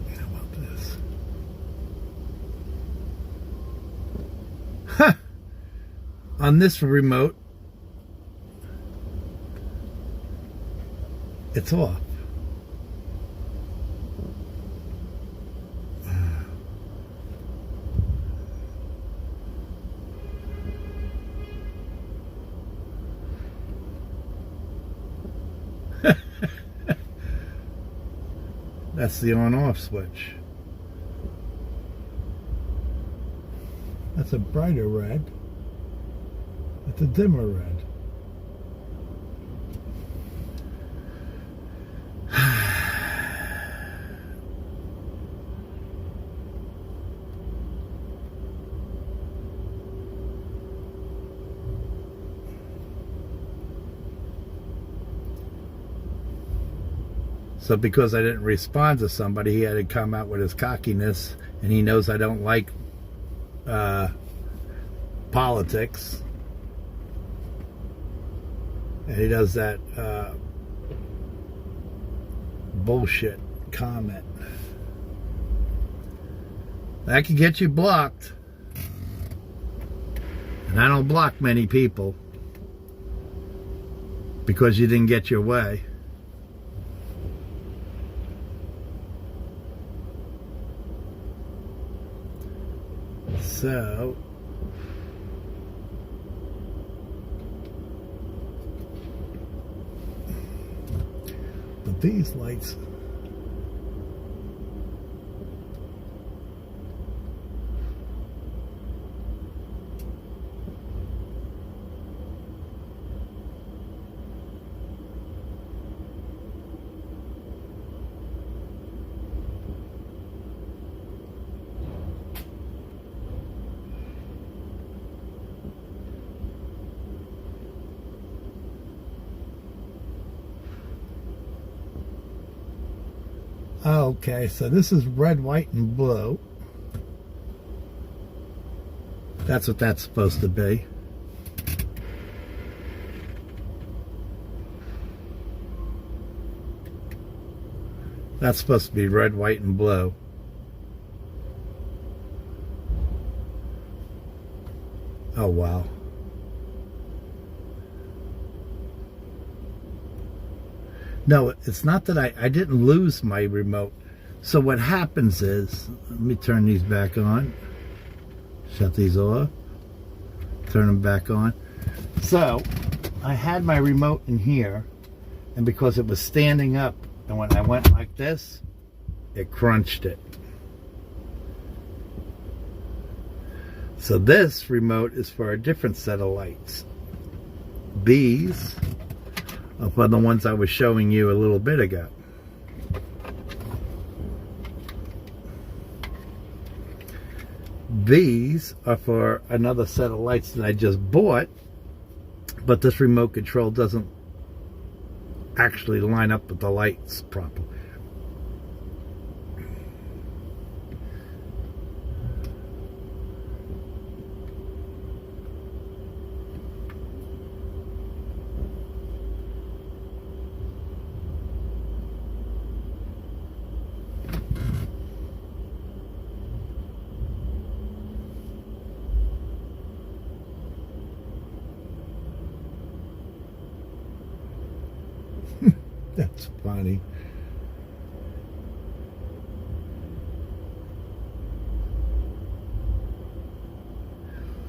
How about this? Ha! On this remote, it's off. That's the on-off switch. That's a brighter red. That's a dimmer red. So because I didn't respond to somebody, he had to come out with his cockiness, and he knows I don't like politics. And he does that bullshit comment. That can get you blocked. And I don't block many people because you didn't get your way. So, but these lights, okay, so this is red, white, and blue. That's what that's supposed to be. That's supposed to be red, white, and blue. Oh, wow. No, it's not that I didn't lose my remote. So what happens is, let me turn these back on. Shut these off. Turn them back on. So, I had my remote in here, and because it was standing up, and when I went like this, it crunched it. So this remote is for a different set of lights. These are for the ones I was showing you a little bit ago. These are for another set of lights that I just bought, but this remote control doesn't actually line up with the lights properly. That's funny.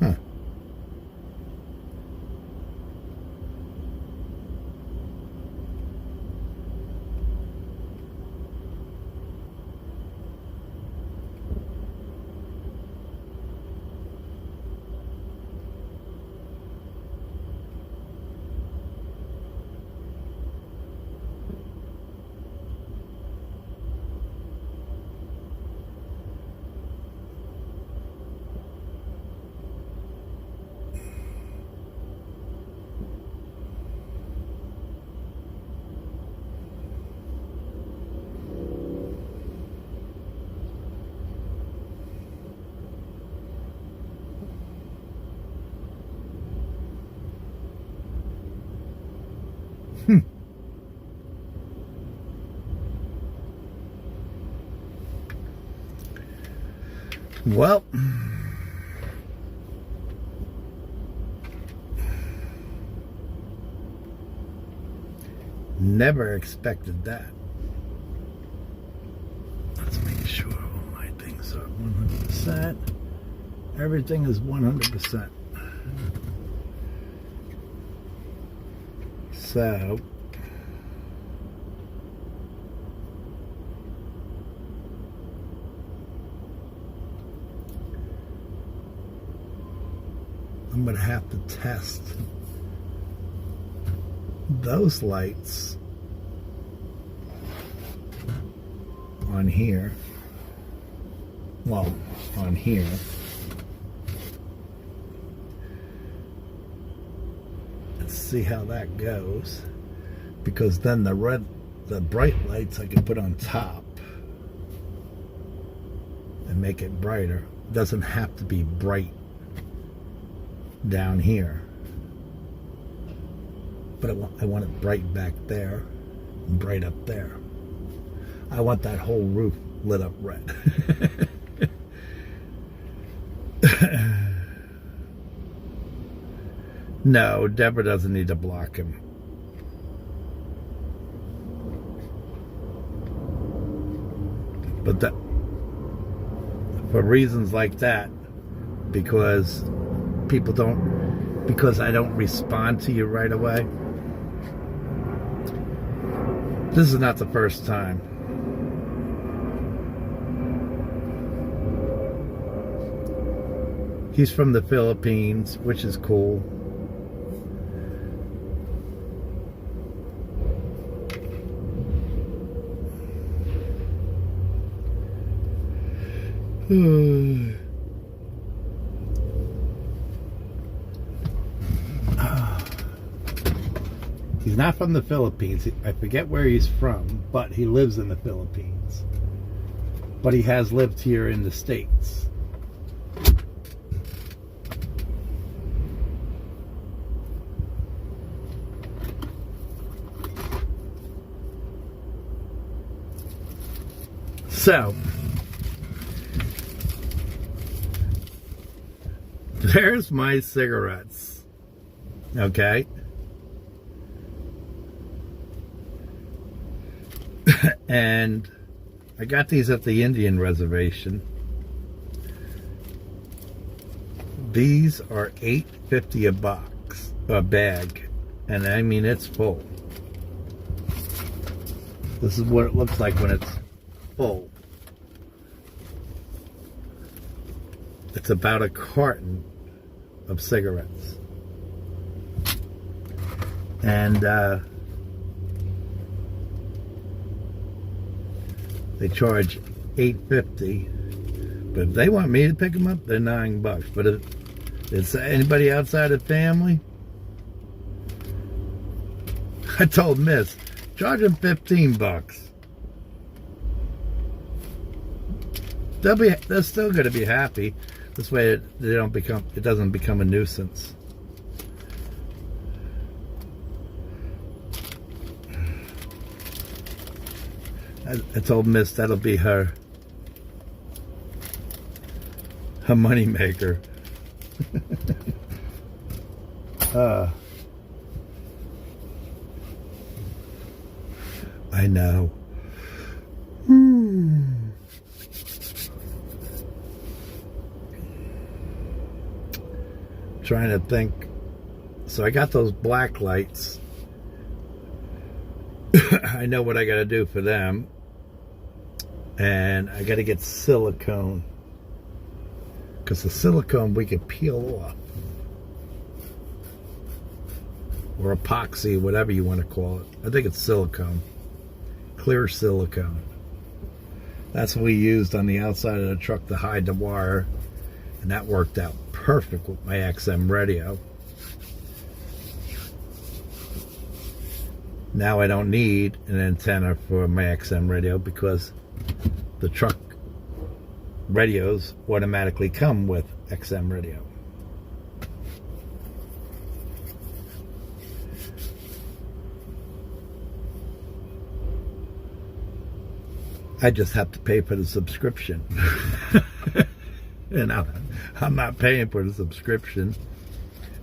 Huh. Well, never expected that. Let's make sure all my things are 100%. Everything is 100%. So, I'm going to have to test those lights on here. Well, on here. Let's see how that goes. Because then the red the bright lights I can put on top and make it brighter. It doesn't have to be bright down here. But I want it bright back there and bright up there. I want that whole roof lit up red. No, Deborah doesn't need to block him. But that, for reasons like that, because I don't respond to you right away. This is not the first time. He's from the Philippines, which is cool. He's not from the Philippines. I forget where he's from, but he lives in the Philippines. But he has lived here in the States. So, there's my cigarettes. Okay? And I got these at the Indian reservation. These are $8.50 a bag, and I mean it's full. This is what it looks like when it's full. It's about a carton of cigarettes, and they charge $8.50, but if they want me to pick them up, they're $9. But if it's anybody outside of family, I told Miss, charge them $15. They're still going to be happy. This way, it doesn't become a nuisance. I told Miss that'll be her money maker. I know. Trying to think. So I got those black lights. I know what I got to do for them. And I got to get silicone. Because the silicone we can peel off. Or epoxy, whatever you want to call it. I think it's silicone. Clear silicone. That's what we used on the outside of the truck to hide the wire. And that worked out perfect with my XM radio. Now I don't need an antenna for my XM radio because the truck radios automatically come with XM radio. I just have to pay for the subscription. And I'm not paying for the subscription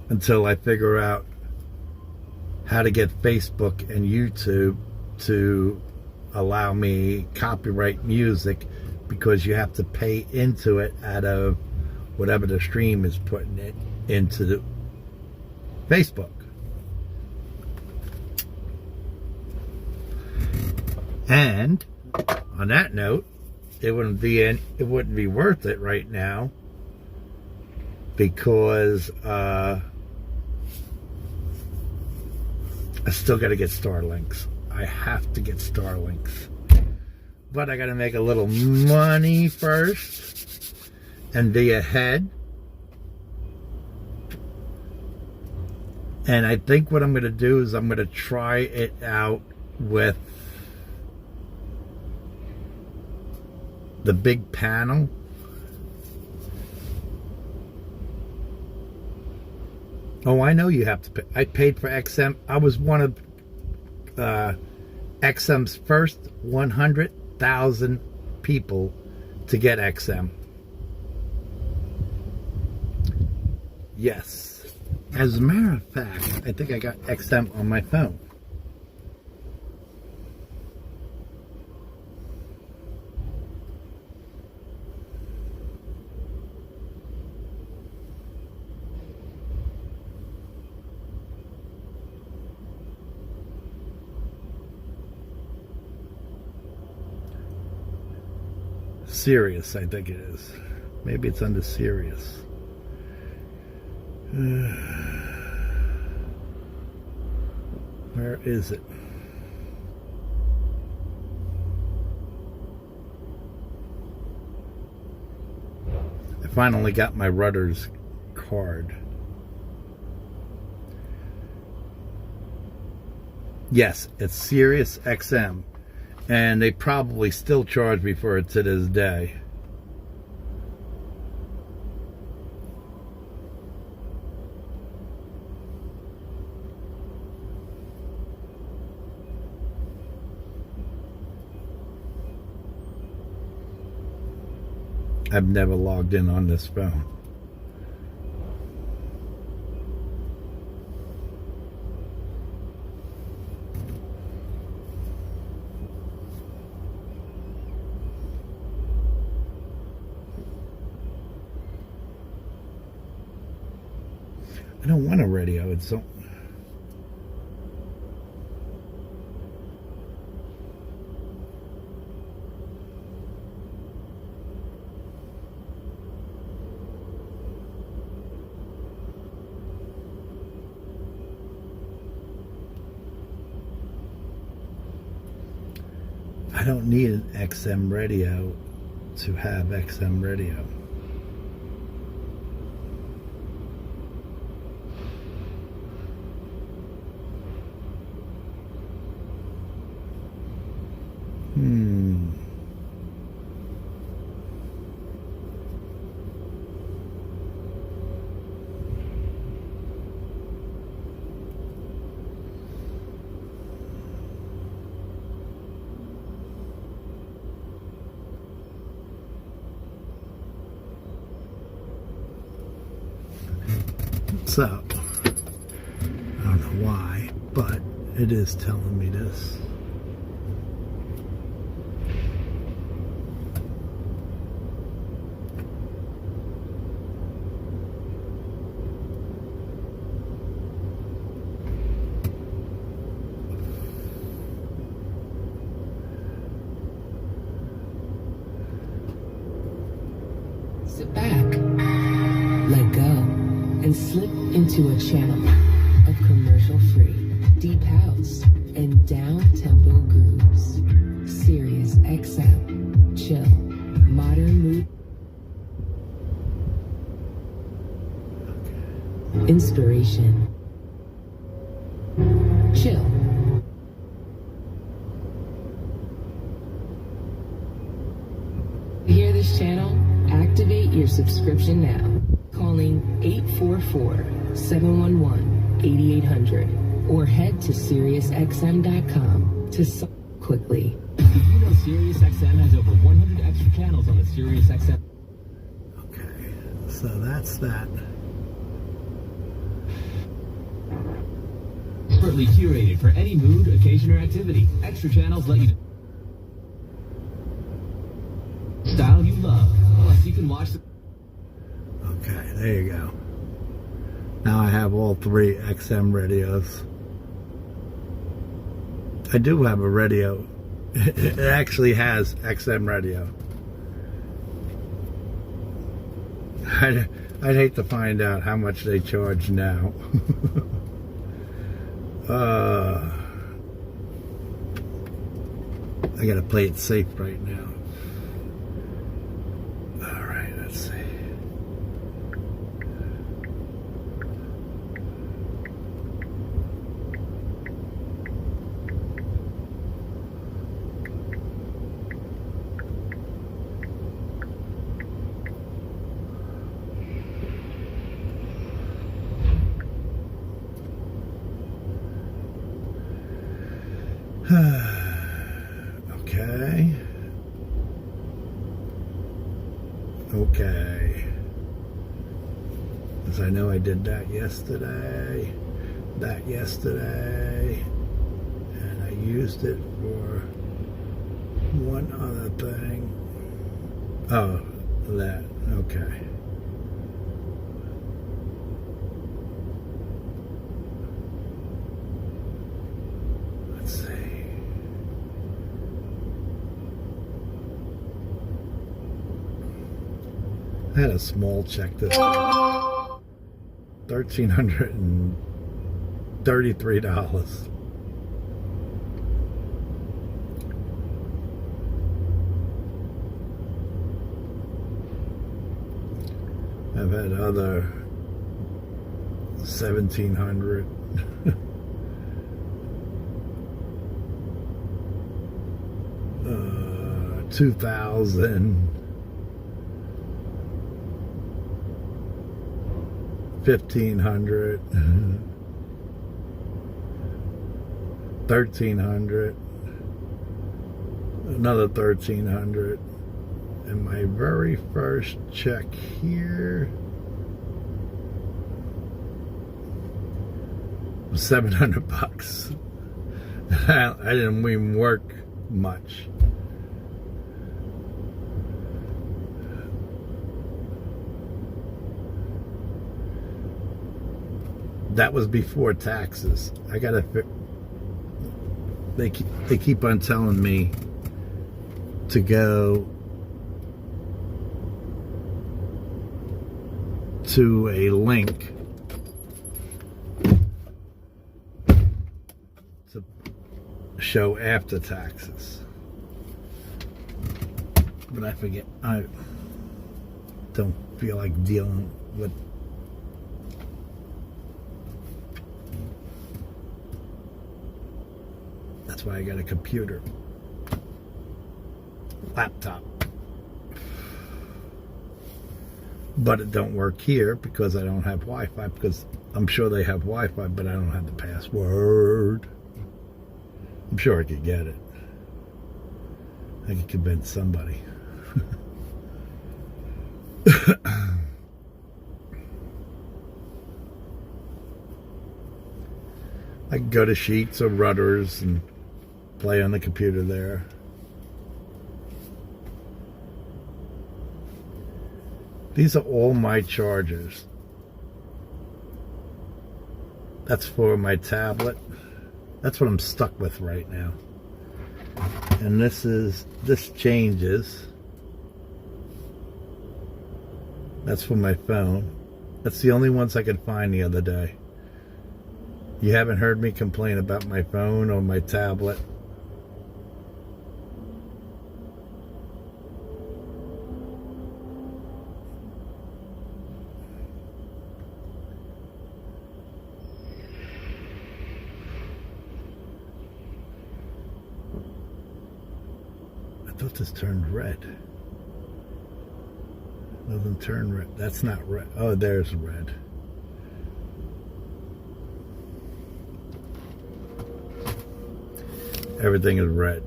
until I figure out how to get Facebook and YouTube to allow me copyright music, because you have to pay into it out of whatever the stream is putting it into the Facebook. And on that note, it wouldn't be worth it right now, because I still got to get Starlinks. I have to get Starlinks, but I got to make a little money first and be ahead. And I think what I'm going to do is I'm going to try it out with the big panel. Oh, I know you have to pay. I paid for XM. I was one of XM's first 100,000 people to get XM. Yes. As a matter of fact, I think I got XM on my phone. Sirius, I think it is. Maybe it's under Sirius. Where is it? I finally got my Trucker'z card. Yes, it's Sirius XM. And they probably still charge me for it to this day. I've never logged in on this phone. I don't want a radio. It's so... I don't need an XM radio to have XM radio. So, I don't know why, but it is telling me this. Sit back, let go, and slip into a channel of commercial-free, deep house, and down-tempo grooves. Sirius XM, chill, modern mood, inspiration, chill. To hear this channel? Activate your subscription now. Calling 844-711-8800 or head to SiriusXM.com to quickly. Did you know SiriusXM has over 100 extra channels on the SiriusXM? Okay, so that's that. Expertly curated for any mood, occasion, or activity. Extra channels let you style you love. Plus, you can watch the... Okay, there you go. Now I have all 3 XM radios. I do have a radio. It actually has XM radio. I'd hate to find out how much they charge now. I gotta play it safe right now. Alright, let's see. Okay. Okay. Because I know I did that yesterday. And I used it for one other thing. Oh, that. Okay. Let's see. I had a small check this $1,333. I've had other 1,700. 2,000. 1,500. 1,300. Another 1,300. And my very first check here was $700. I didn't even work much. That was before taxes. I gotta. They keep on telling me to go to a link to show after taxes, but I forget. I don't feel like dealing with. That's why I got a computer, laptop. But it don't work here because I don't have Wi-Fi, because I'm sure they have Wi-Fi, but I don't have the password. I'm sure I could get it. I could convince somebody. I could go to Sheets or Rudders and play on the computer there. These are all my chargers. That's for my tablet. That's what I'm stuck with right now. And this changes. That's for my phone. That's the only ones I could find the other day. You haven't heard me complain about my phone or my tablet. I thought this turned red. Doesn't turn red. That's not red. Oh, there's red. Everything is red.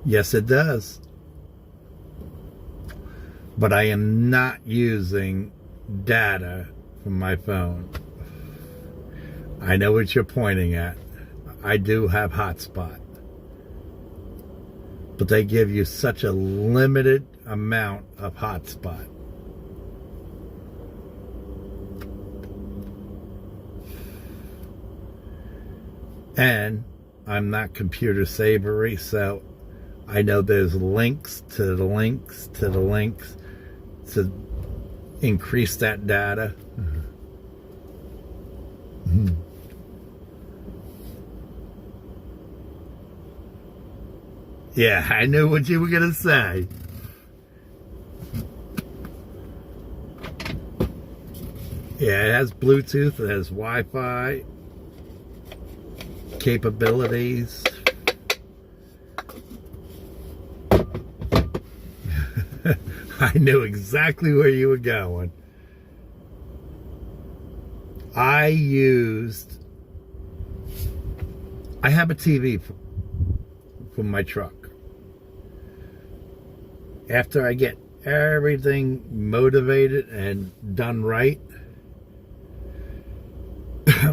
Yes, it does. But I am not using data from my phone. I know what you're pointing at. I do have hotspot. But they give you such a limited amount of hotspot. And I'm not computer savory, so I know there's links to the links to the links to increase that data. Yeah, I knew what you were going to say. Yeah, it has Bluetooth, it has Wi-Fi capabilities. I knew exactly where you were going. I have a TV for my truck. After I get everything motivated and done right,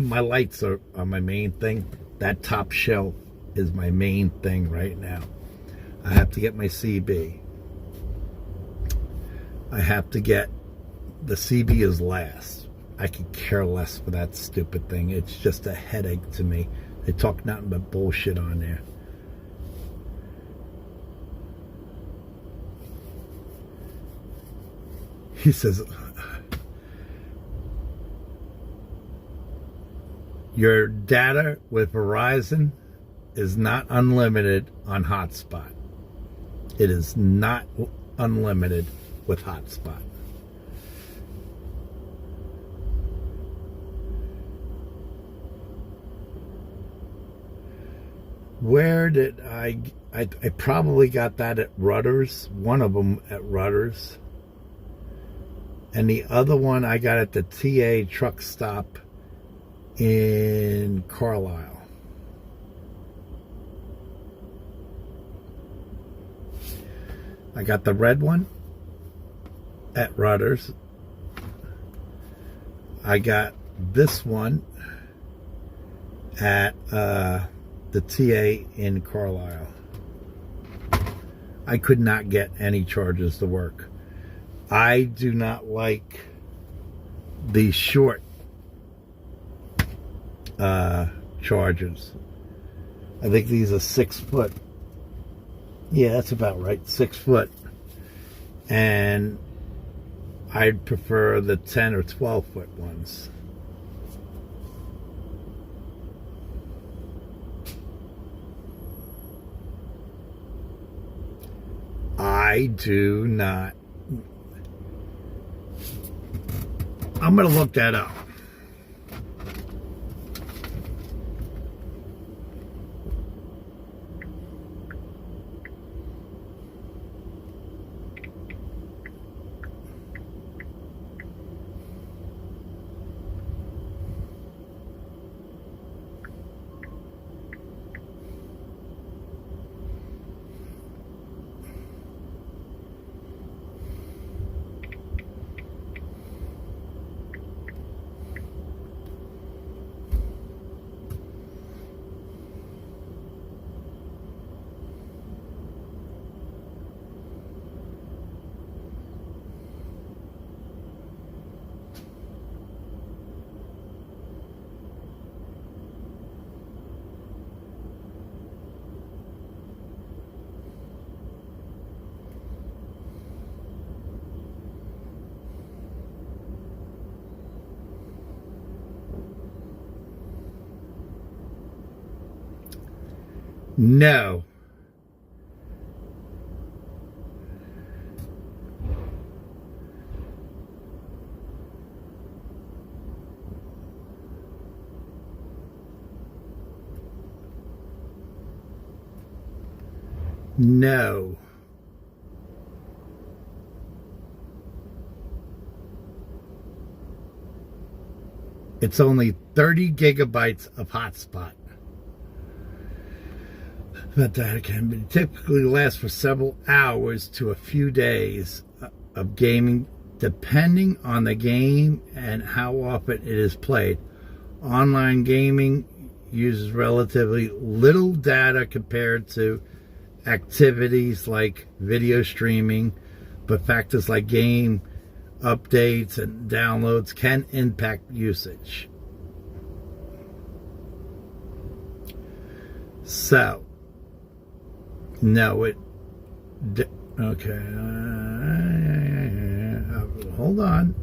my lights are my main thing. That top shelf is my main thing right now. I have to get my CB. I have to get, the CB is last. I could care less for that stupid thing. It's just a headache to me. They talk nothing but bullshit on there. He says, your data with Verizon is not unlimited on hotspot. It is not unlimited with hotspot. Where did I probably got that at Trucker'z, one of them at Trucker'z. And the other one I got at the TA truck stop in Carlisle. I got the red one at Trucker'z. I got this one at the TA in Carlisle. I could not get any charges to work. I do not like the short chargers. I think these are 6 foot. Yeah, that's about right, 6 foot. And I'd prefer the 10 or 12 foot ones. I do not. I'm going to look that up. No. No. It's only 30 gigabytes of hotspot. That data can typically last for several hours to a few days of gaming, depending on the game and how often it is played. Online gaming uses relatively little data compared to activities like video streaming, but factors like game updates and downloads can impact usage. So, no, okay. Hold on.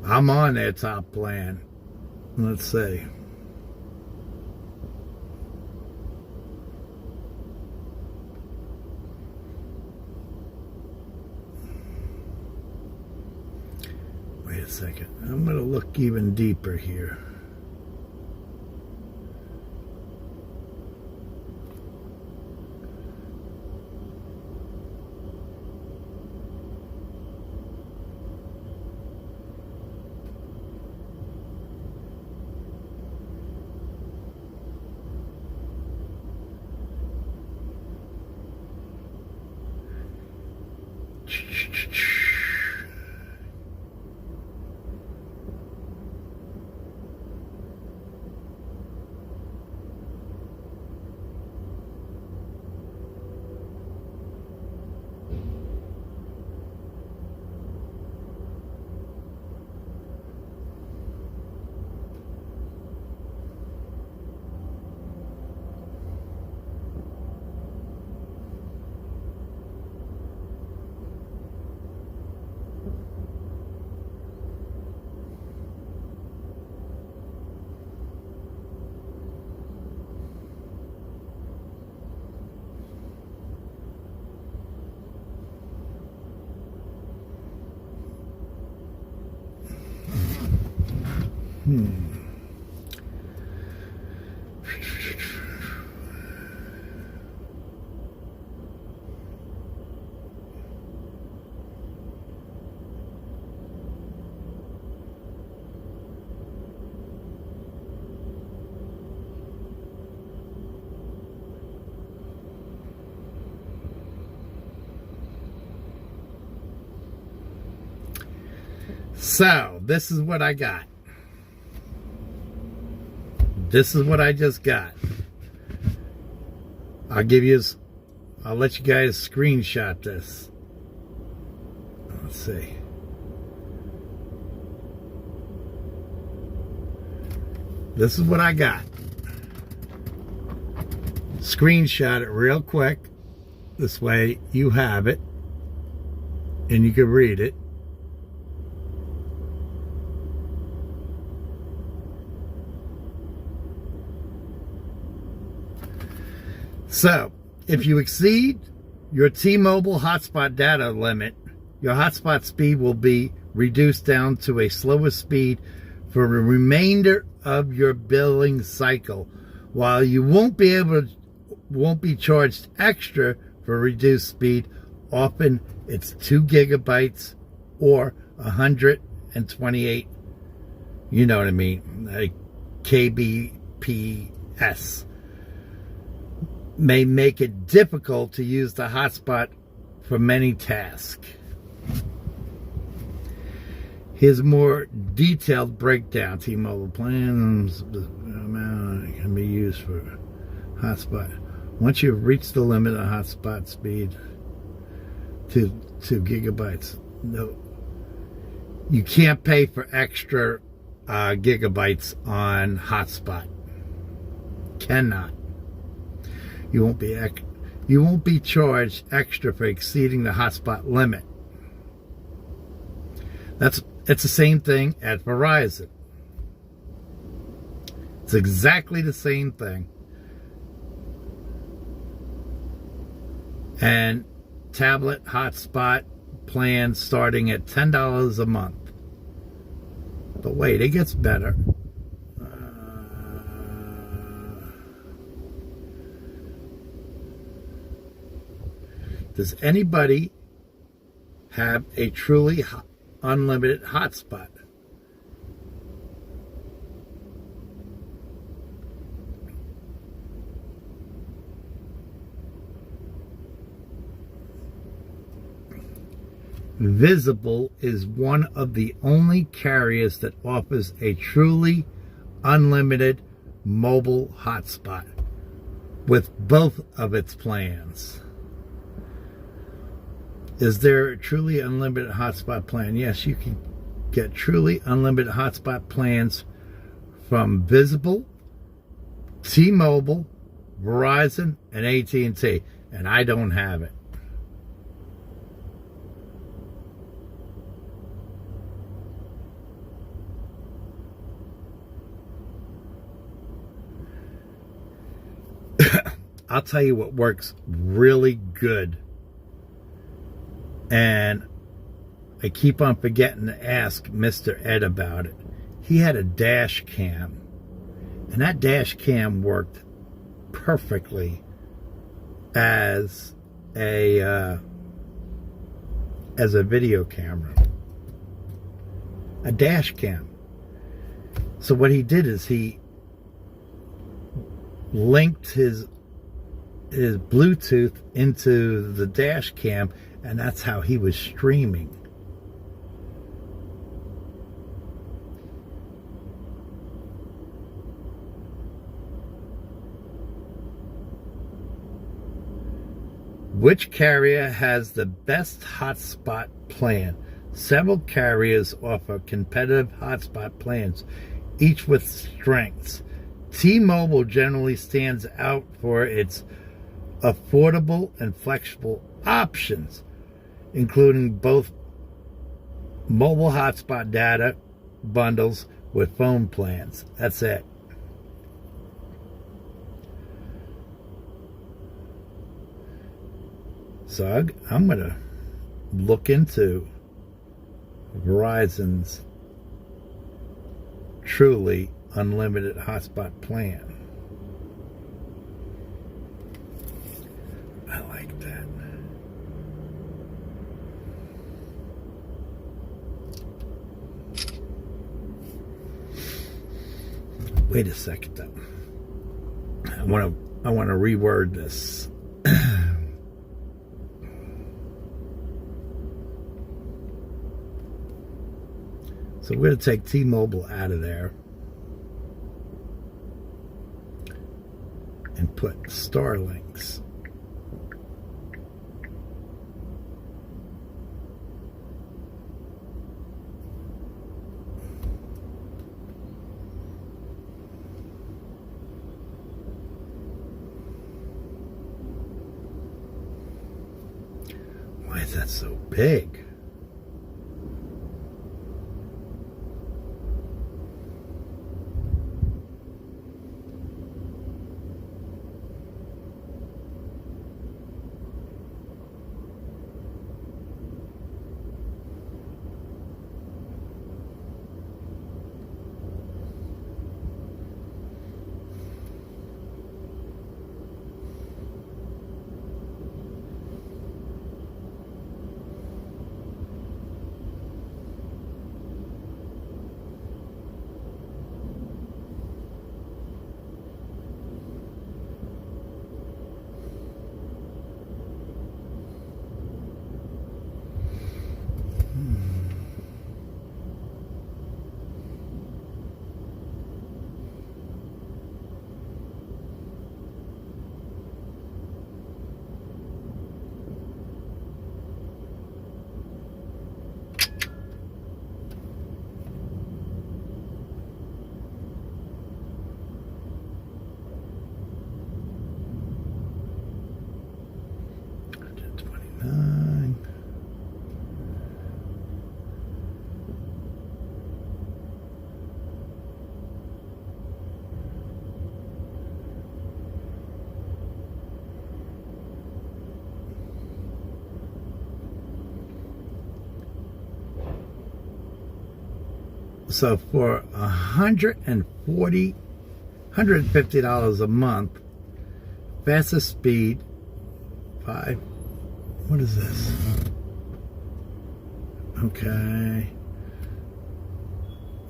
I'm on their top plan. Let's see. Wait a second. I'm going to look even deeper here. So, this is what I got. This is what I just got. I'll let you guys screenshot this. Let's see. This is what I got. Screenshot it real quick. This way you have it and you can read it. So, if you exceed your T-Mobile hotspot data limit, your hotspot speed will be reduced down to a slower speed for the remainder of your billing cycle. While you won't be charged extra for reduced speed, often it's 2 gigabytes or 128, you know what I mean, like kbps. May make it difficult to use the hotspot for many tasks. Here's a more detailed breakdown. T-Mobile plans can be used for hotspot. Once you've reached the limit of hotspot speed to 2 gigabytes, no, you can't pay for extra gigabytes on hotspot. Cannot. You won't be charged extra for exceeding the hotspot limit. It's the same thing at Verizon. It's exactly the same thing. And tablet hotspot plan starting at $10 a month. But wait, it gets better. Does anybody have a truly unlimited hotspot? Visible is one of the only carriers that offers a truly unlimited mobile hotspot with both of its plans. Is there a truly unlimited hotspot plan? Yes, you can get truly unlimited hotspot plans from Visible, T-Mobile, Verizon, and AT&T, and I don't have it. I'll tell you what works really good. And I keep on forgetting to ask Mr. Ed about it. He had a dash cam. And that dash cam worked perfectly as a video camera. A dash cam. So what he did is he linked his Bluetooth into the dash cam, and that's how he was streaming. Which carrier has the best hotspot plan? Several carriers offer competitive hotspot plans, each with strengths. T-Mobile generally stands out for its affordable and flexible options, including both mobile hotspot data bundles with phone plans. That's it. So I'm going to look into Verizon's truly unlimited hotspot plan. I like that. Wait a second though. I want to reword this. So we're going to take T-Mobile out of there and put Starlinks. Why is that so big? So for $150 a month, fastest speed, what is this? Okay.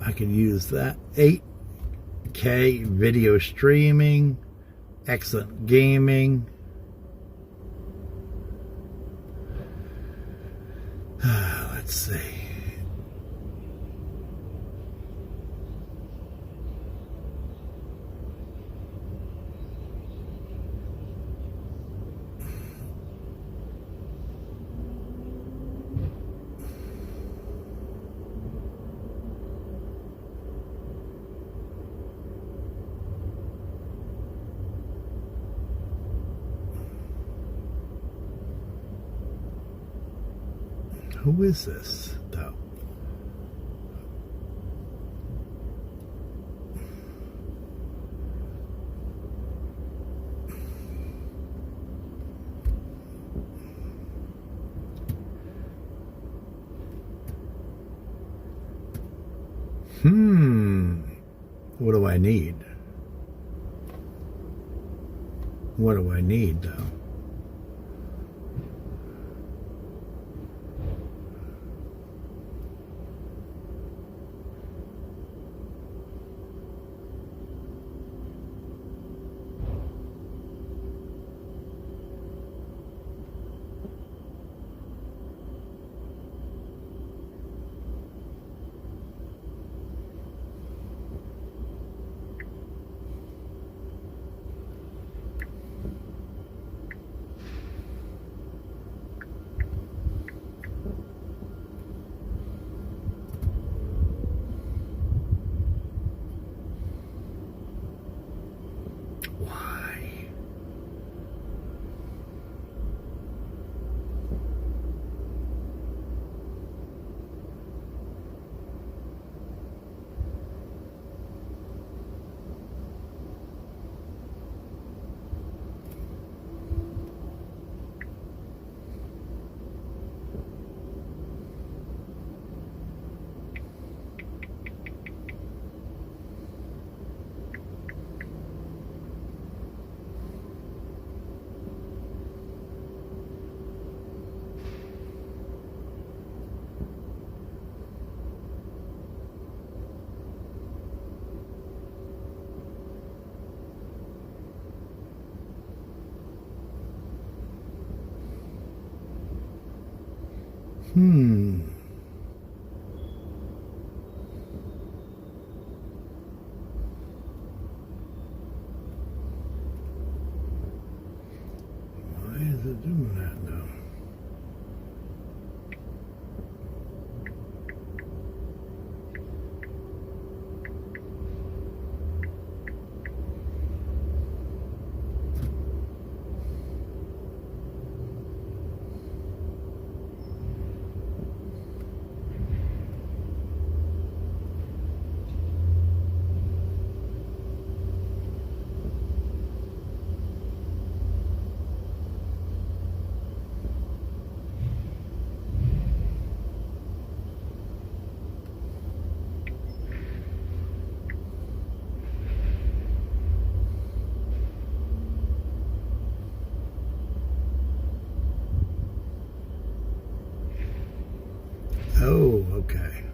I can use that. 8K video streaming, excellent gaming. Let's see. Who is this, though? What do I need? What do I need, though? Why? Why is it doing that, though? Oh, okay.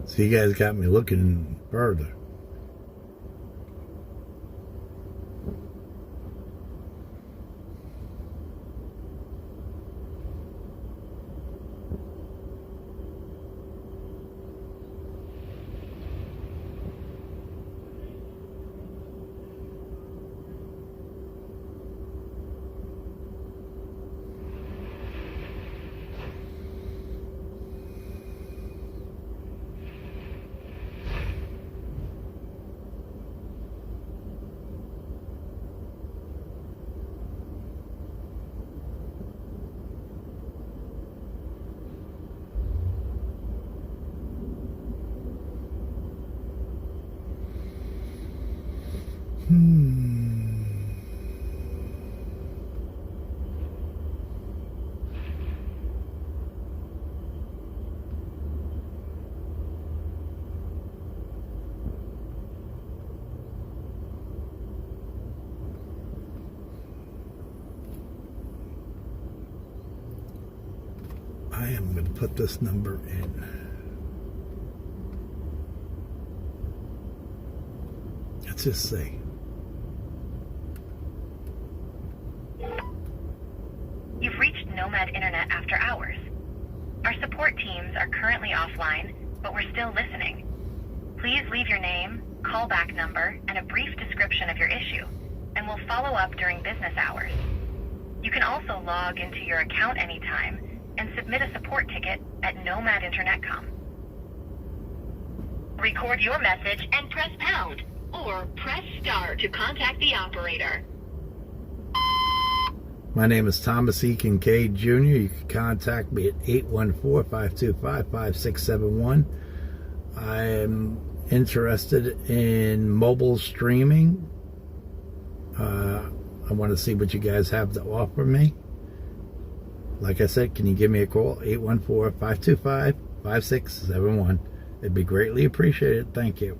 So you guys got me looking further. I am going to put this number in. Let's just say. You've reached Nomad Internet after hours. Our support teams are currently offline, but we're still listening. Please leave your name, callback number, and a brief description of your issue, and we'll follow up during business hours. You can also log into your account anytime and submit a support ticket at nomadinternet.com. Record your message and press pound, or press star to contact the operator. My name is Thomas E. Kincaid Jr. You can contact me at 814-525-5671. I am interested in mobile streaming. I want to see what you guys have to offer me. Like I said, can you give me a call? 814-525-5671. It'd be greatly appreciated. Thank you.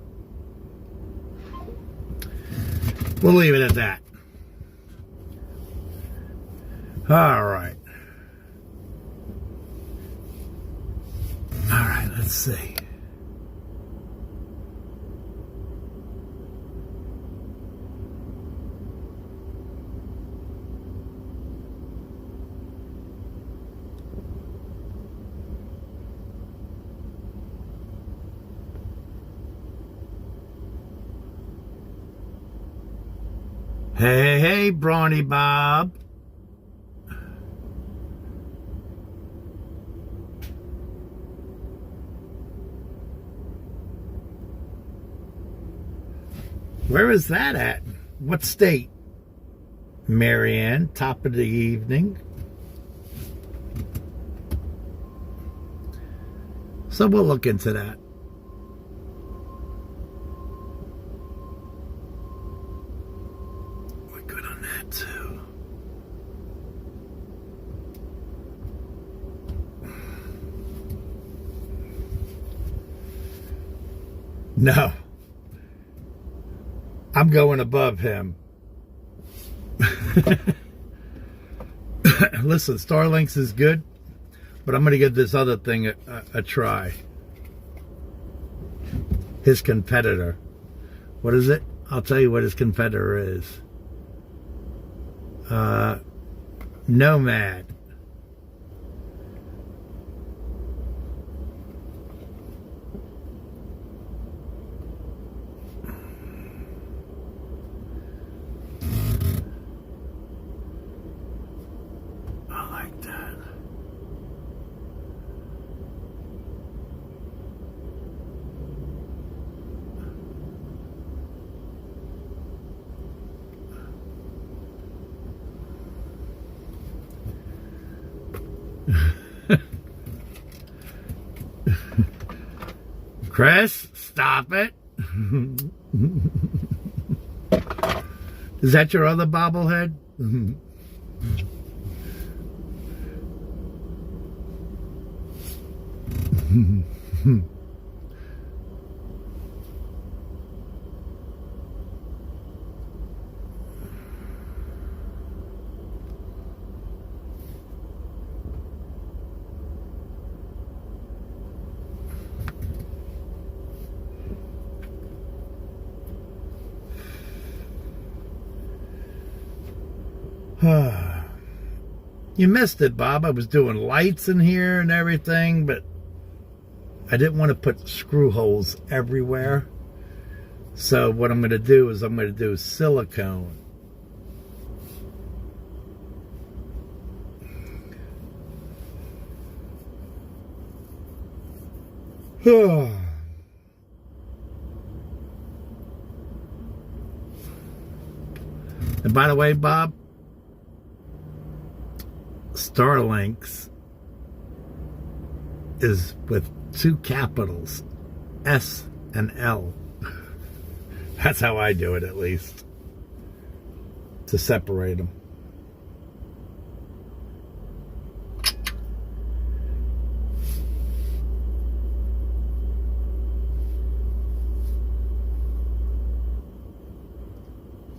We'll leave it at that. All right. All right, let's see. Hey, Brawny Bob. Where is that at? What state? Marianne, top of the evening. So we'll look into that. We're good on that too. No. I'm going above him. Listen, Starlinks is good, but I'm going to give this other thing a try. His competitor. What is it? I'll tell you what his competitor is. Nomad. Chris, stop it. Is that your other bobblehead? You missed it, Bob. I was doing lights in here and everything, but I didn't want to put screw holes everywhere. So what I'm going to do is I'm going to do silicone. And by the way, Bob, Starlinks is with two capitals, S and L. That's how I do it, at least, to separate them.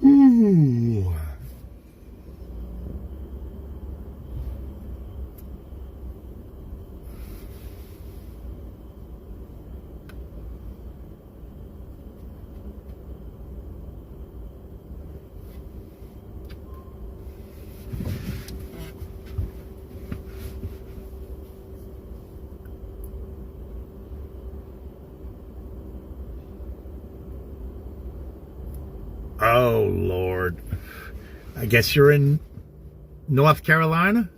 Ooh. Oh, Lord. I guess you're in North Carolina?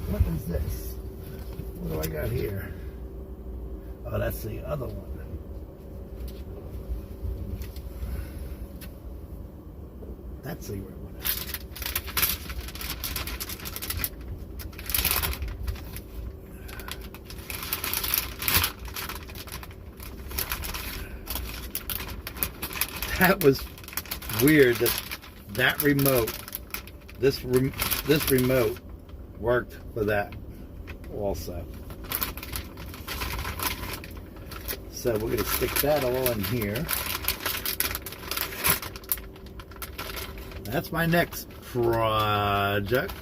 What is this? What do I got here? Oh, that's the other one. That's the right one. That was weird that remote, this remote worked for that also. So we're going to stick that all in here. That's my next project.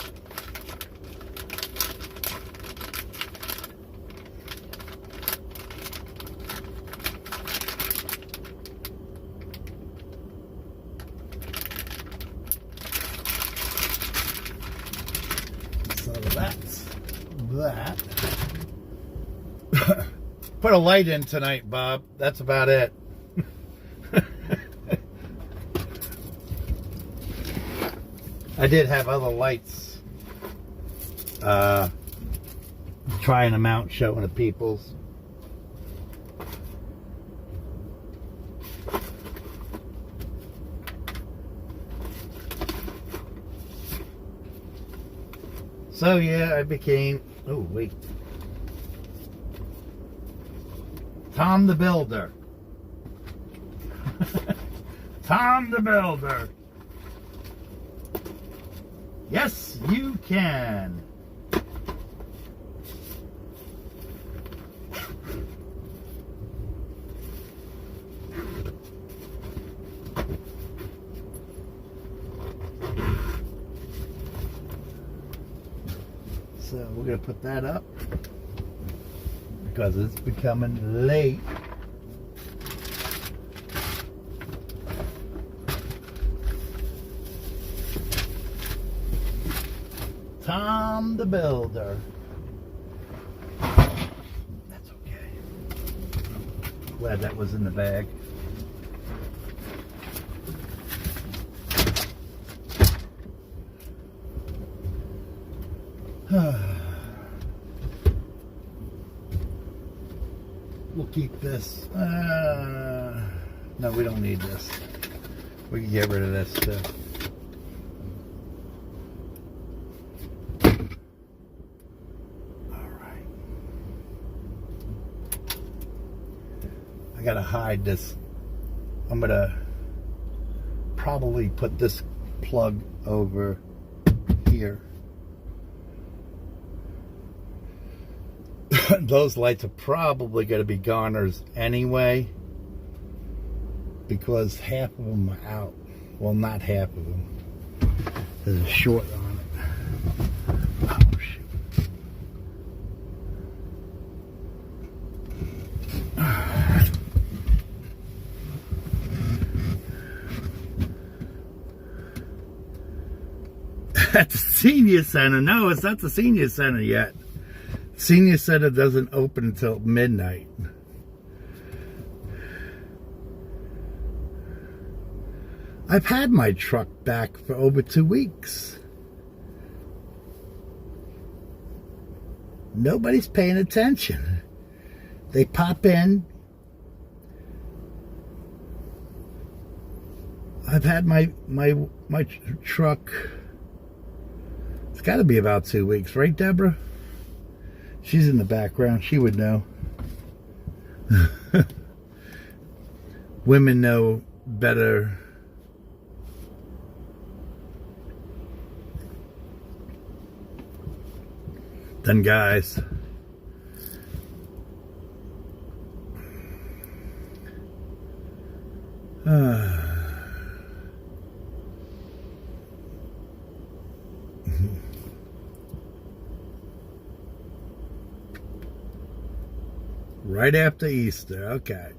So that's that. Put a light in tonight, Bob. That's about it. I did have other lights, trying them out, showing the peoples. So yeah, I became, oh wait, Tom the Builder. Tom the Builder. Yes, you can. So we're going to put that up because it's becoming late. Tom the Builder. That's okay. Glad that was in the bag. We'll keep this. No, we don't need this. We can get rid of this too. I gotta hide this. I'm gonna probably put this plug over here. Those lights are probably gonna be goners anyway, because half of them are out. Well, not half of them. There's a short on it. Oh, shoot. At the senior center. No, it's not the senior center yet. Senior center doesn't open until midnight. I've had my truck back for over 2 weeks. Nobody's paying attention. They pop in. I've had my truck. It's got to be about 2 weeks, right, Deborah? She's in the background. She would know. Women know better than guys. Right after Easter, okay.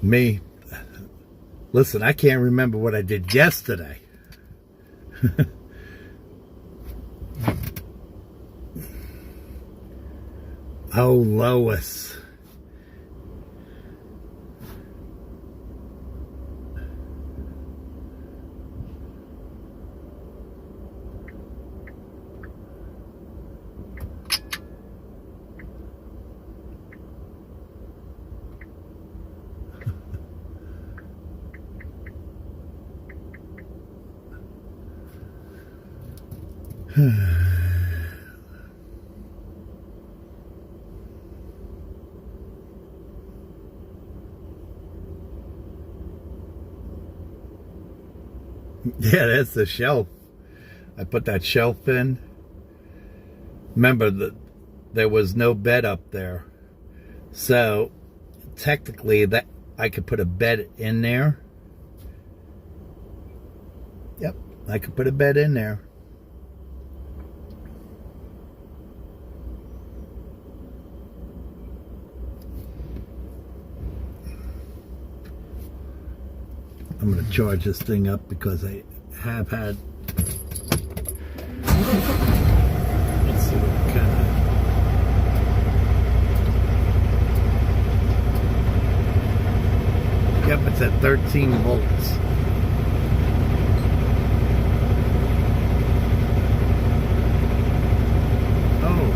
Me, listen, I can't remember what I did yesterday. Oh, Lois. Yeah, that's the shelf. I put that shelf in. Remember that there was no bed up there. So technically that I could put a bed in there. Yep, I could put a bed in there. I'm going to charge this thing up because I have had. Let's see what kind of. Yep, it's at 13 volts. Oh.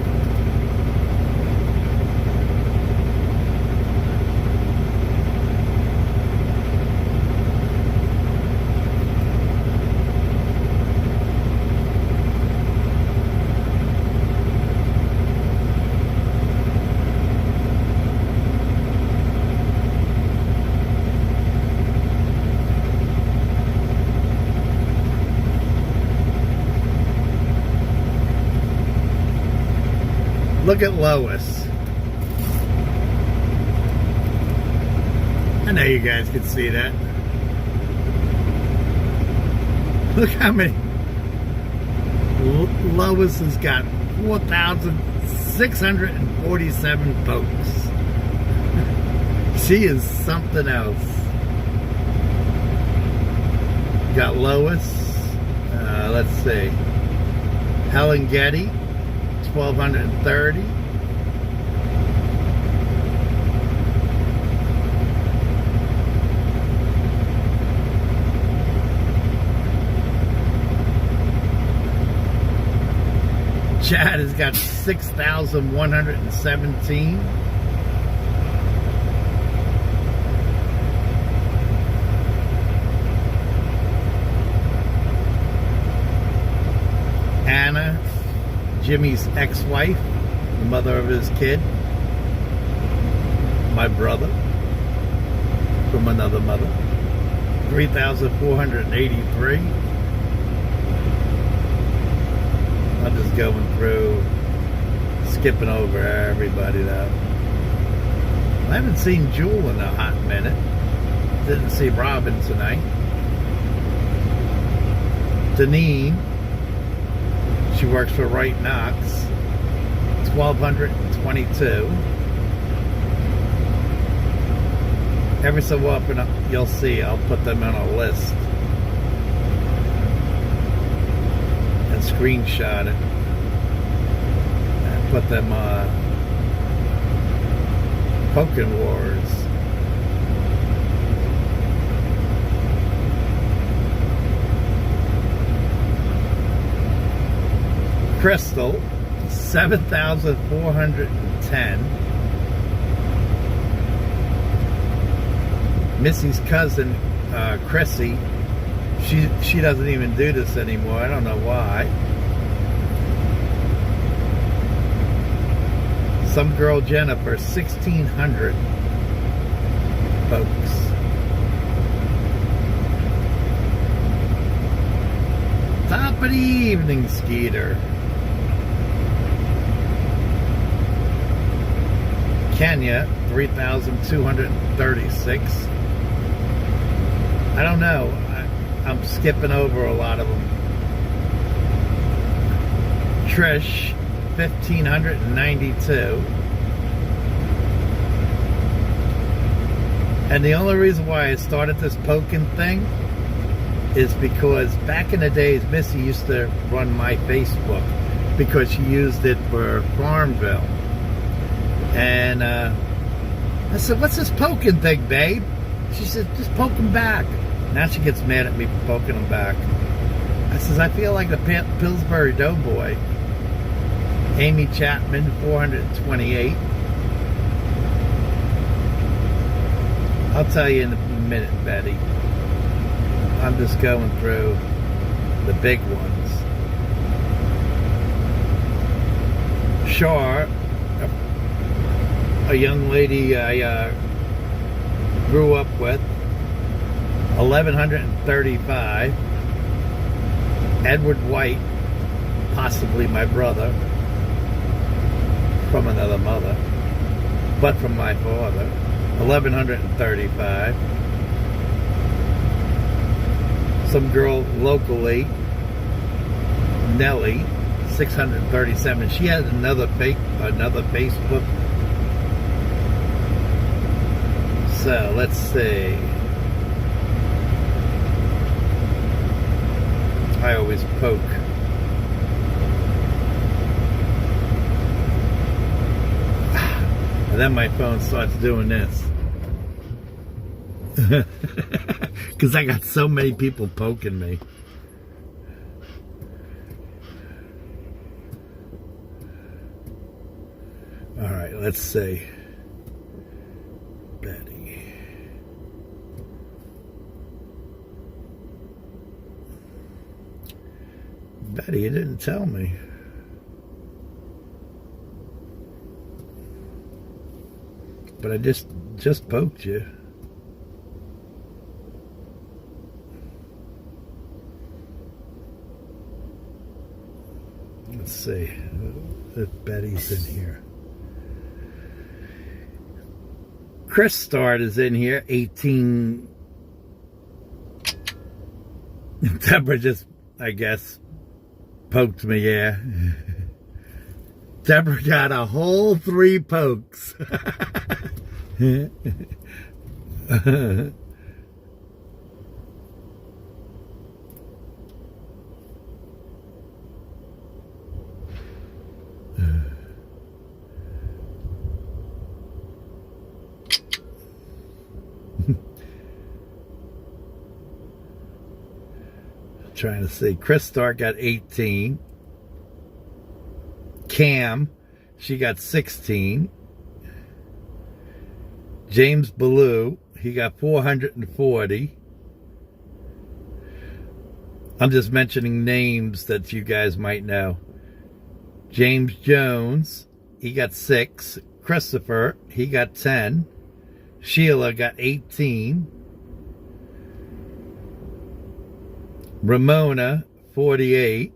Look at Lois. I know you guys can see that. Look how many. Lois has got 4,647 votes. She is something else. Got Lois. Let's see. Helen Getty. 1,230. Chad has got 6,117. Anna, Jimmy's ex-wife, the mother of his kid, my brother from another mother, 3,483. I'm just going through, skipping over everybody though. I haven't seen Jewel in a hot minute. Didn't see Robin tonight. Deneen. She works for Wright Knox. 1,222. Every so often you'll see I'll put them on a list. screenshot it and put them on. Poking Wars. Crystal, 7,410. Missy's cousin, Chrissy, she doesn't even do this anymore. I don't know why. Some girl, Jennifer, 1,600 folks. Top of the evening, Skeeter. Kenya, 3,236. I don't know. I'm skipping over a lot of them. Trish, 1,592. And the only reason why I started this poking thing is because back in the days, Missy used to run my Facebook because she used it for Farmville. And I said, "What's this poking thing, babe?" She said, "Just poke him back." Now she gets mad at me for poking him back. I says, "I feel like the Pillsbury Doughboy." Amy Chapman, 428. I'll tell you in a minute, Betty. I'm just going through the big ones. Shar, a young lady I grew up with, 1,135. Edward White, possibly my brother, from another mother, but from my father, 1,135. Some girl locally, Nellie, 637. She had another Facebook. So let's see. I always poke. And then my phone starts doing this. Because I got so many people poking me. All right, let's see. Betty. Betty, you didn't tell me. But I just poked you. Let's see if Betty's in here. Chris Start is in here, 18. Deborah just, I guess, poked me, yeah. Deborah got a whole 3 pokes. Trying to see. Chris Stark got 18. Cam, she got 16. James Ballou, he got 440. I'm just mentioning names that you guys might know. James Jones, he got 6. Christopher, he got 10. Sheila got 18. Ramona, 48.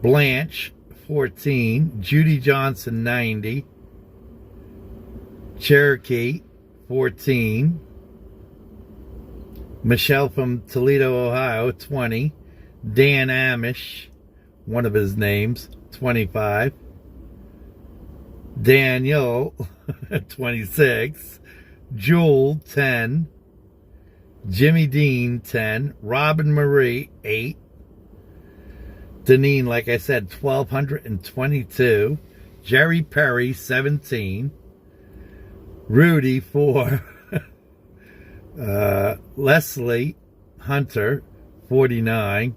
Blanche, 14. Judy Johnson, 90. Cherokee, 14. Michelle from Toledo, Ohio, 20. Dan Amish, one of his names, 25. Daniel, 26. Jewel, 10. Jimmy Dean, 10. Robin Marie, 8. Deneen, like I said, 1,222. Jerry Perry, 17. Rudy, 4. Leslie Hunter, 49.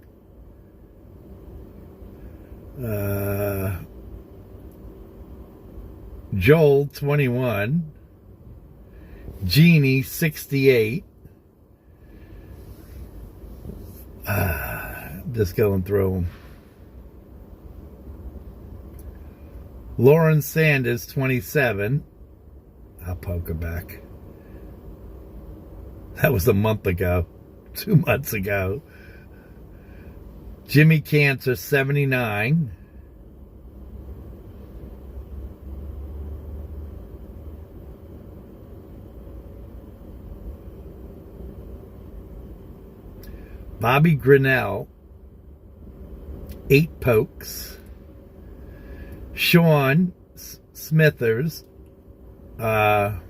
Joel, 21. Jeannie, 68. Just going through them. Lauren Sanders, 27. I'll poke her back. That was a month ago. 2 months ago. Jimmy Cantor, 79. Bobby Grinnell, 8 pokes. Sean Smithers, Sean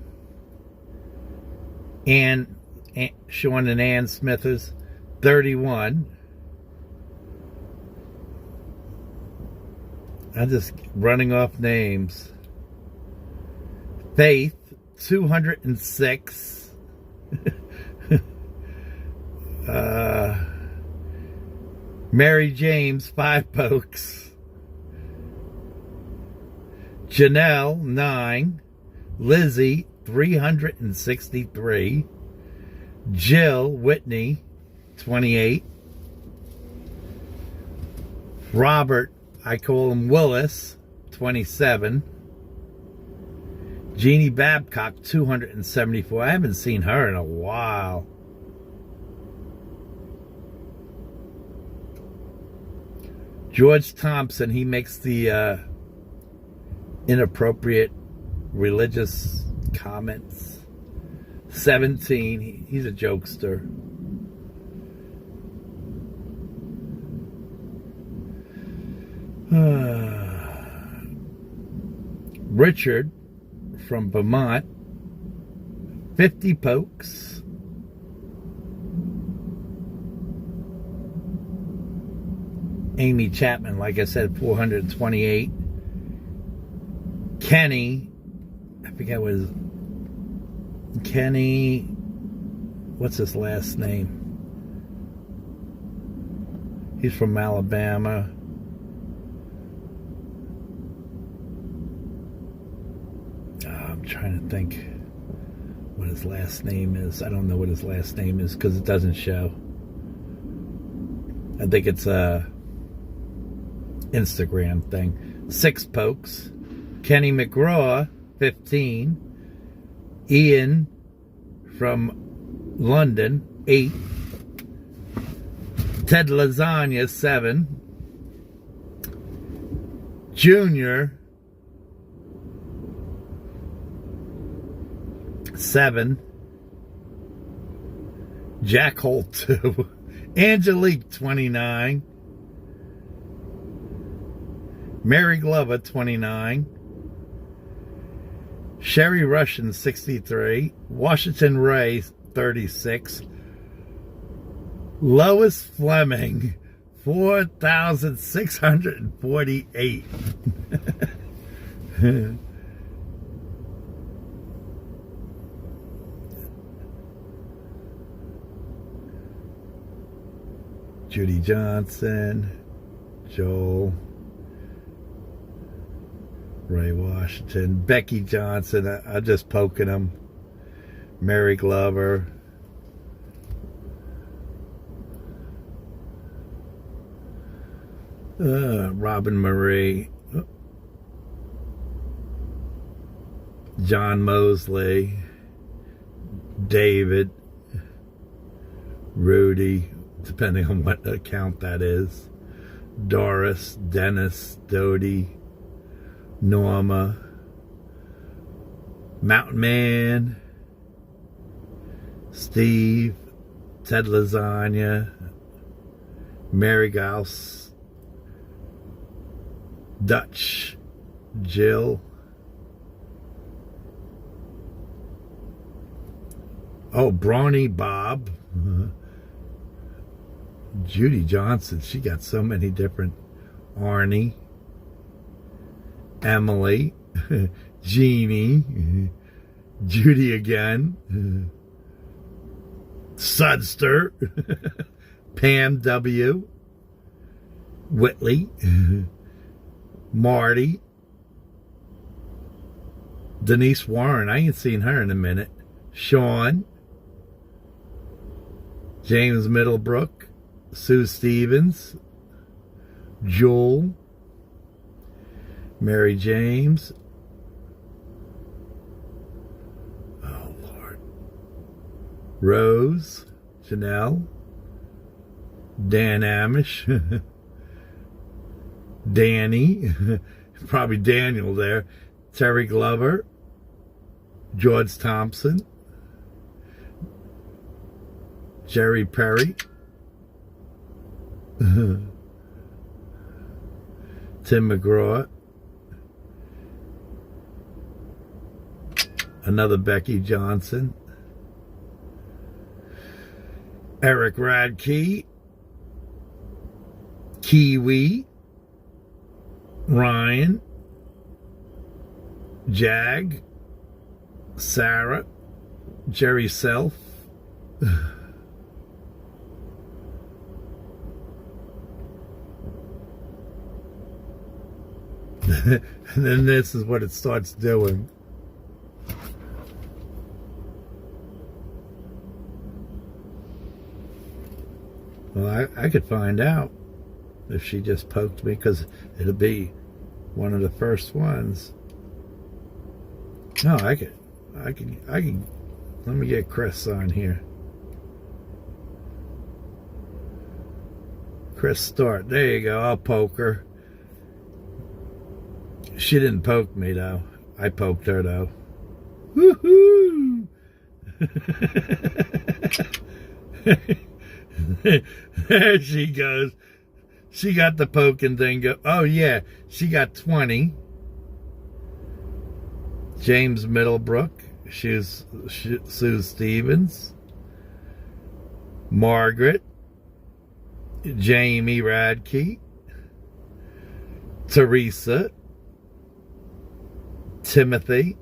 and Ann Smithers, 31. I'm just running off names. Faith, 206. Mary James, 5 pokes. Janelle, 9. Lizzie, 363. Jill Whitney, 28. Robert, I call him Willis, 27. Jeannie Babcock, 274. I haven't seen her in a while. George Thompson, he makes the inappropriate religious comments. 17. He's a jokester. Richard from Vermont, 50 pokes. Amy Chapman, like I said, 428. Kenny, I forget what his... Kenny... What's his last name? He's from Alabama. I'm trying to think what his last name is. I don't know what his last name is because it doesn't show. I think it's a Instagram thing. 6 pokes. Kenny McGraw, 15. Ian from London, 8. Ted Lasagna, 7. Junior, 7. Jack Holt, 2. Angelique, 29. Mary Glover, 29. Sherry Russian, 63. Washington Ray, 36. Lois Fleming, 4,648. Judy Johnson, Joel, Ray Washington, Becky Johnson, I'm just poking them. Mary Glover. Robin Marie. John Mosley. David. Rudy, depending on what account that is. Doris, Dennis, Dodie, Norma, Mountain Man, Steve, Ted Lasagna, Mary Gauss, Dutch, Jill, Brawny Bob, Judy Johnson. She got so many different Arnie, Emily, Jeannie, Judy again, Sudster, Pam W, Whitley, Marty, Denise Warren, I ain't seen her in a minute, Sean, James Middlebrook, Sue Stevens, Joel, Mary James, oh Lord, Rose, Janelle, Dan Amish, Danny, probably Daniel there, Terry Glover, George Thompson, Jerry Perry, Tim McGraw, another Becky Johnson, Eric Radke, Kiwi, Ryan, Jag, Sarah, Jerry Self, and then this is what it starts doing. Well, I could find out if she just poked me, because it'll be one of the first ones. No, I could, let me get Chris on here. Chris Start, there you go, I'll poke her. She didn't poke me though. I poked her though. Woohoo! There she goes. She got the poking thing go. Oh yeah, she got 20. James Middlebrook, Sue Stevens, Margaret, Jamie Radke, Teresa, Timothy,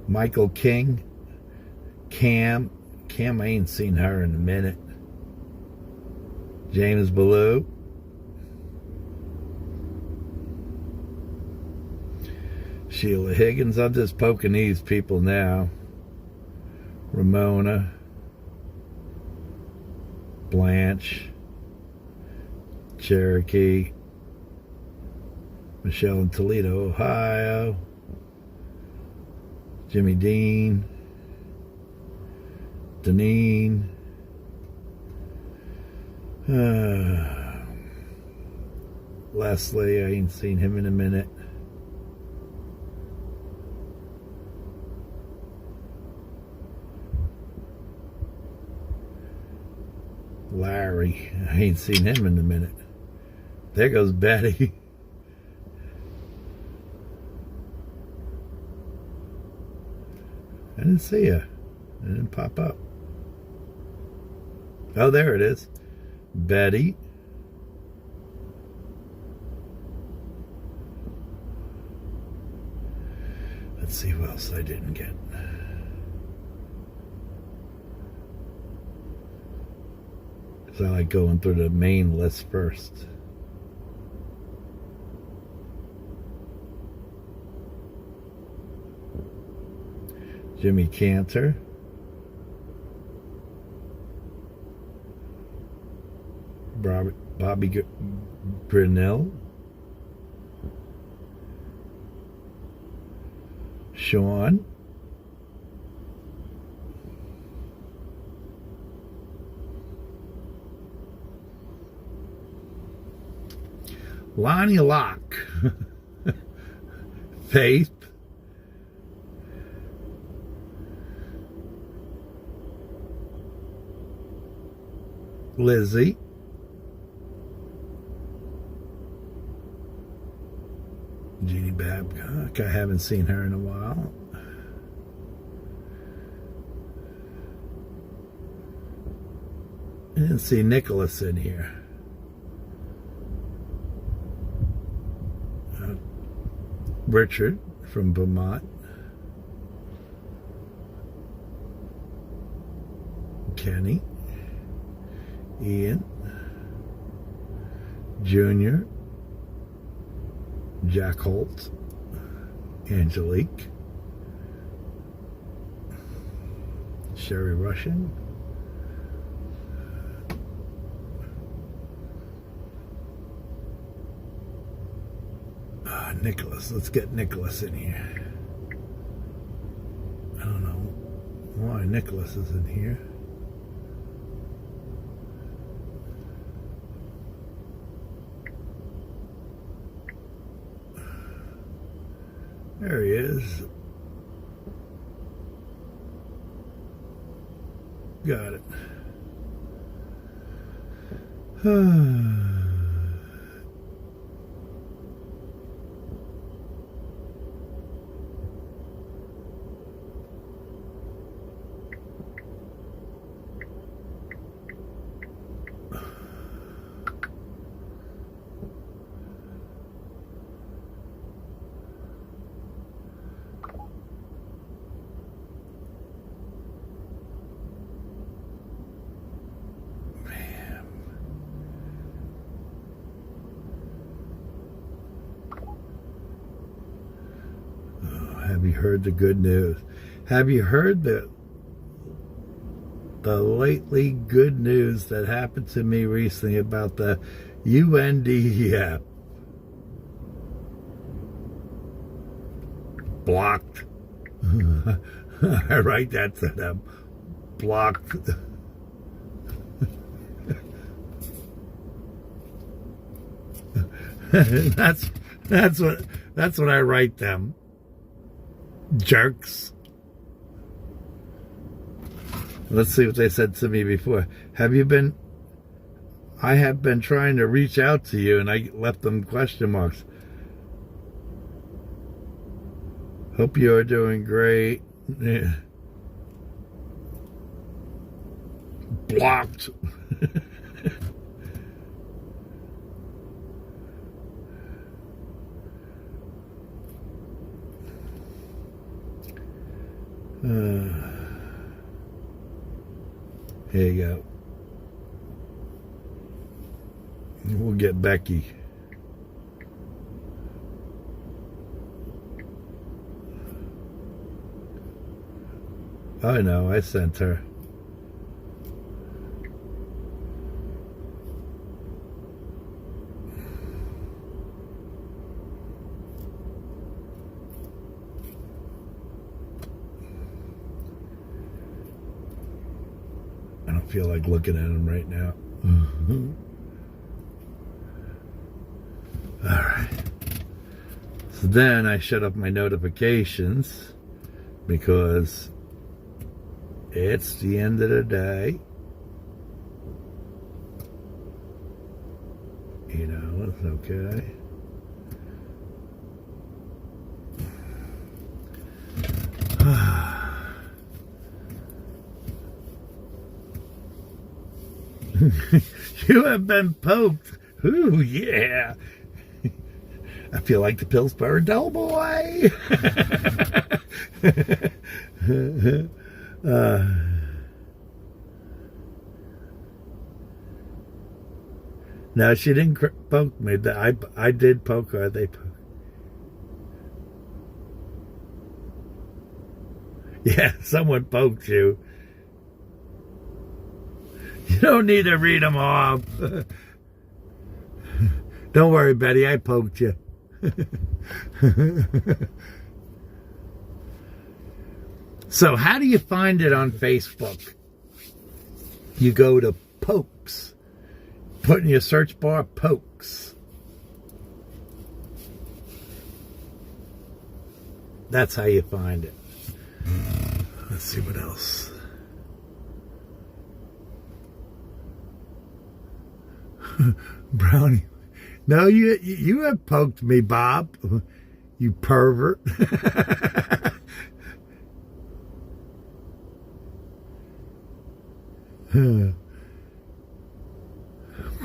Michael King, Cam, I ain't seen her in a minute, James Ballou, Sheila Higgins. I'm just poking these people now. Ramona, Blanche, Cherokee, Michelle in Toledo, Ohio, Jimmy Dean, Deneen, Leslie, I ain't seen him in a minute. Larry, I ain't seen him in a minute. There goes Betty. I didn't see her. It didn't pop up. Oh, there it is. Betty. Let's see who else I didn't get. So I like going through the main list first. Jimmy Cantor, Bobby Grinnell, Sean, Lonnie Locke, Faith, Lizzie, Jeannie Babcock, I haven't seen her in a while. I didn't see Nicholas in here. Richard from Vermont. Kenny. Ian. Junior. Jack Holt. Angelique. Sherry Rushing. Nicholas. Let's get Nicholas in here. I don't know why Nicholas is in here. There he is. Got it. Have you heard the good news? Have you heard the lately good news that happened to me recently about the UNDF? Blocked. I write that to them. Blocked. that's what I write them. Jerks. Let's see what they said to me before. I have been trying to reach out to you, and I left them question marks. Hope you are doing great. Yeah. Blocked. Here you go. We'll get Becky. Oh no, I sent her. I don't feel like looking at him right now. All right. So then I shut off my notifications because it's the end of the day. You know, it's okay. You have been poked. Ooh, yeah. I feel like the Pillsbury Doughboy. No, she didn't poke me. I did poke her. They poked. Yeah, someone poked you. You don't need to read them off. Don't worry, Betty. I poked you. So how do you find it on Facebook? You go to Pokes. Put in your search bar, Pokes. That's how you find it. Let's see what else. Brownie. No, you have poked me, Bob. You pervert.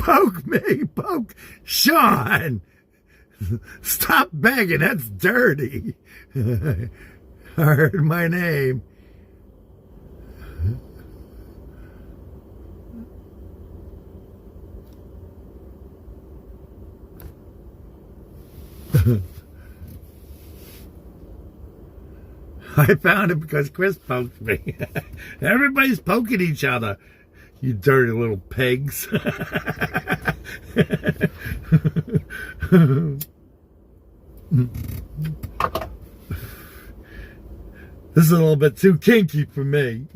Poke me. Poke. Sean. Stop begging. That's dirty. I heard my name. I found it because Chris poked me. Everybody's poking each other. You dirty little pigs. This is a little bit too kinky for me.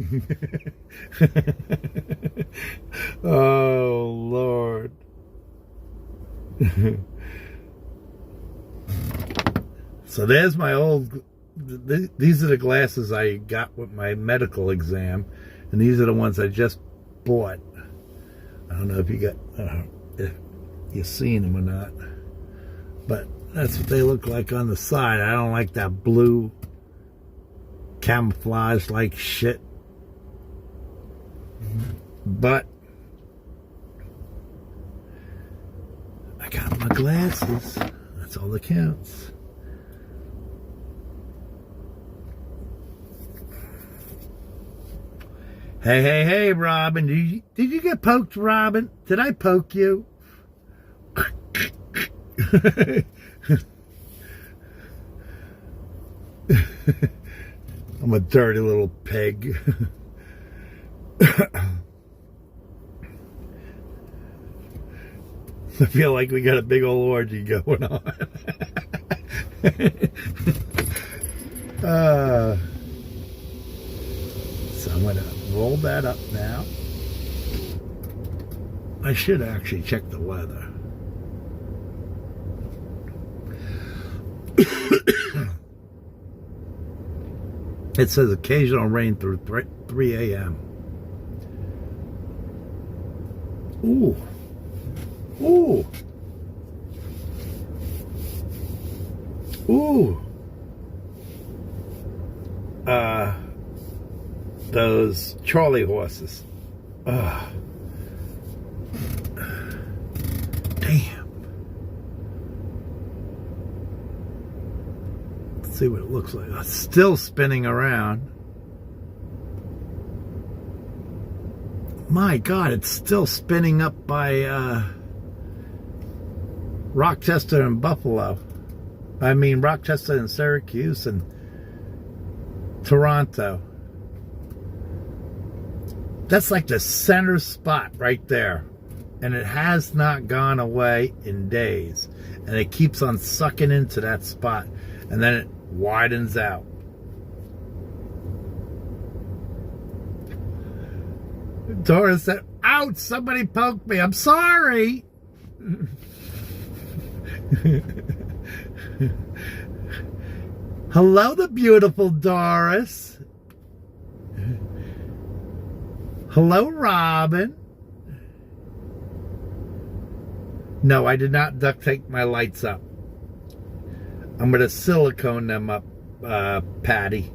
Oh, Lord. So there's my old... These are the glasses I got with my medical exam. And these are the ones I just bought. I don't know if you got... if you've seen them or not. But that's what they look like on the side. I don't like that blue camouflage like shit. But I got my glasses. That's all that counts. Hey, hey, hey, Robin. Did you get poked, Robin? Did I poke you? I'm a dirty little pig. I feel like we got a big old orgy going on. So I'm going to roll that up now. I should actually check the weather. It says occasional rain through 3 a.m. Ooh. Ooh. Ooh. Those Charlie horses. Damn. Let's see what it looks like. It's still spinning around. My God, it's still spinning up by Rochester and Buffalo. I mean, Rochester and Syracuse and Toronto. That's like the center spot right there. And it has not gone away in days. And it keeps on sucking into that spot. And then it widens out. Doris said, ouch, somebody poked me. I'm sorry. Hello, the beautiful Doris. Hello, Robin. No, I did not duct tape my lights up. I'm going to silicone them up, Patty.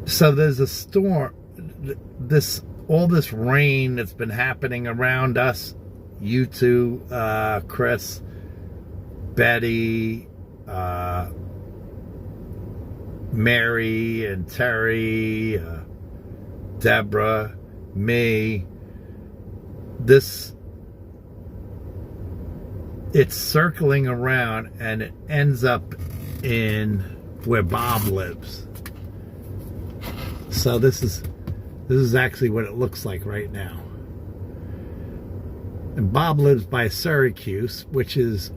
So there's a storm. All this rain that's been happening around us. You two, Chris, Betty, Mary and Terry, Deborah, me. It's circling around and it ends up in where Bob lives. So this is actually what it looks like right now. And Bob lives by Syracuse, which is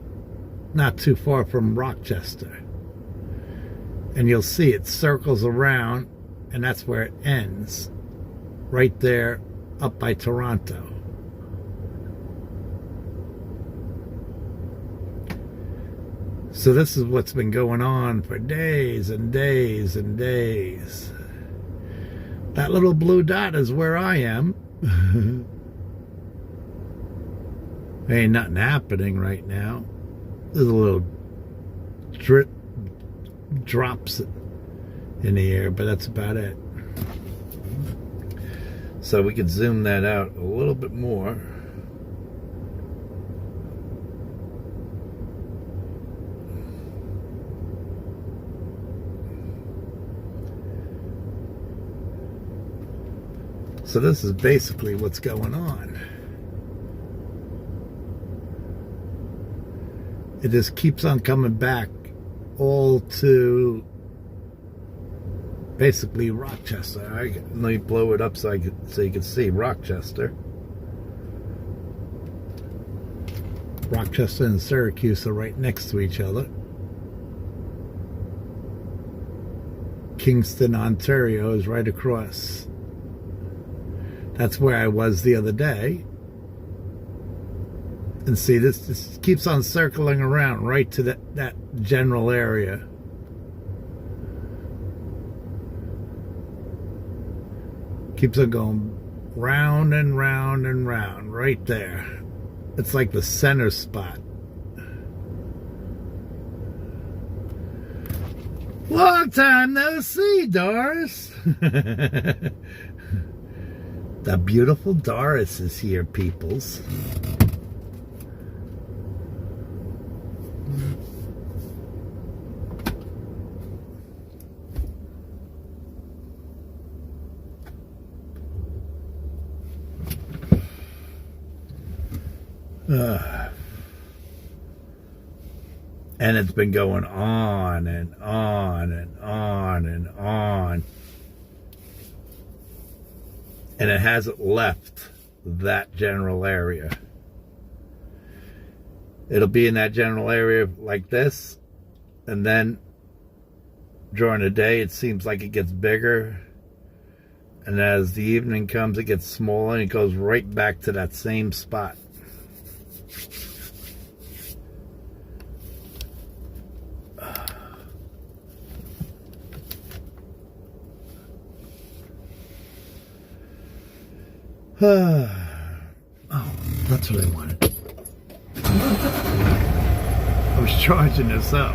not too far from Rochester. And you'll see it circles around, and that's where it ends. Right there, up by Toronto. So this is what's been going on for days and days and days. That little blue dot is where I am. There ain't nothing happening right now. There's a little drops in the air, but that's about it. So we could zoom that out a little bit more. So this is basically what's going on. It just keeps on coming back all to basically Rochester. Let me blow it up so you can see Rochester. Rochester and Syracuse are right next to each other. Kingston, Ontario is right across. That's where I was the other day. And see, this keeps on circling around right to that general area. Keeps on going round and round and round right there. It's like the center spot. Long time no see, Doris. The beautiful Doris is here, peoples. And it's been going on and on and on and on. And it hasn't left that general area. It'll be in that general area like this. And then during the day, it seems like it gets bigger. And as the evening comes, it gets smaller and it goes right back to that same spot. Oh, that's what I wanted. I was charging this up.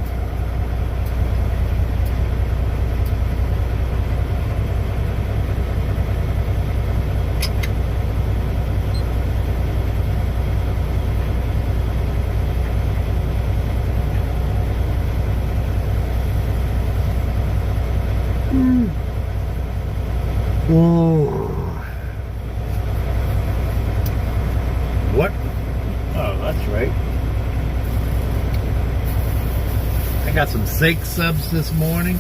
Whoa. What? Oh, that's right. I got some steak subs this morning.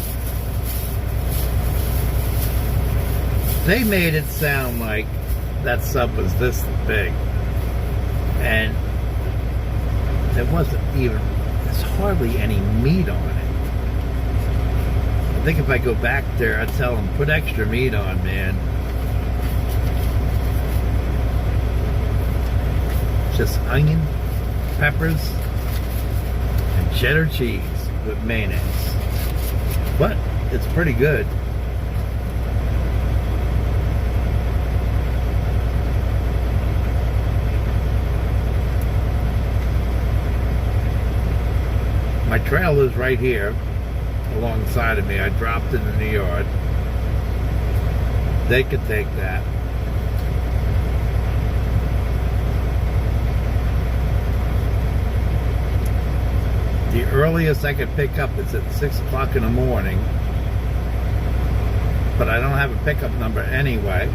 They made it sound like that sub was this big. And there wasn't even, there's hardly any meat on it. I think if I go back there, I'd tell them, put extra meat on, man. Just onion, peppers, and cheddar cheese with mayonnaise. But it's pretty good. My trailer's right here alongside of me. I dropped it in the yard. They could take that. The earliest I could pick up is at 6 o'clock in the morning. But I don't have a pickup number anyway.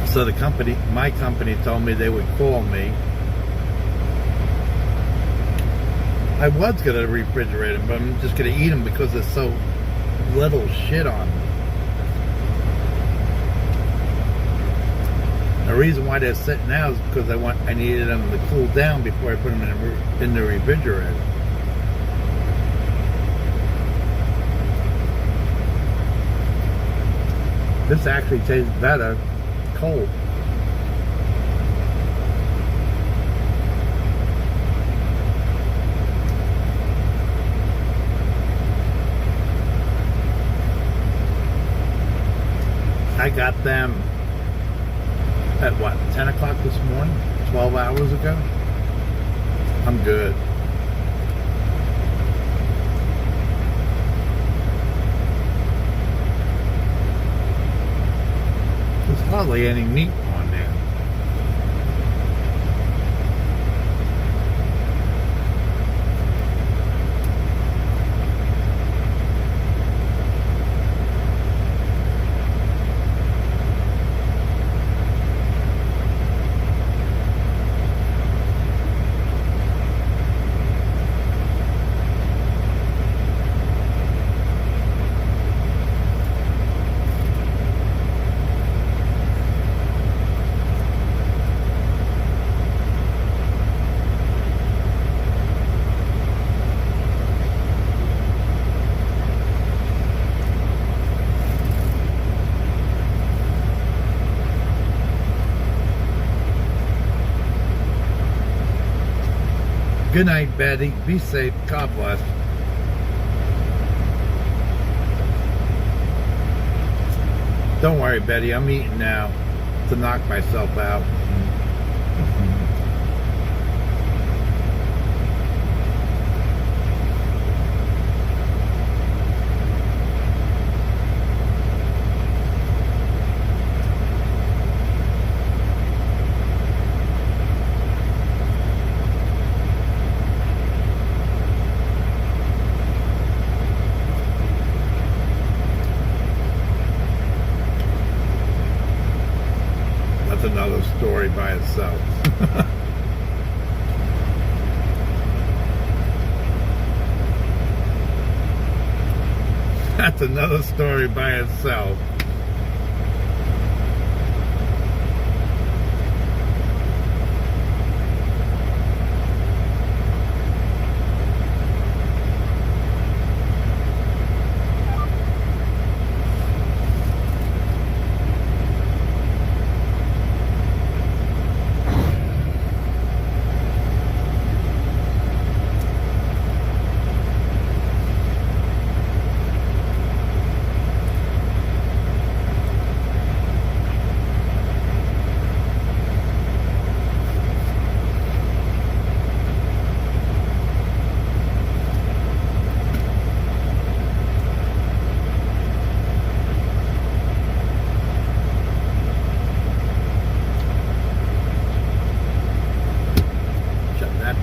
So the company, my company told me they would call me. I was going to refrigerate them, but I'm just going to eat them because there's so little shit on them. The reason why they're sitting now is because I needed them to cool down before I put them in the refrigerator. This actually tastes better cold. I got them at what, 10 o'clock this morning? 12 hours ago? I'm good. Hardly any meat on there. Good night, Betty. Be safe. God bless. Don't worry, Betty. I'm eating now to knock myself out. Another story by itself. That's another story by itself.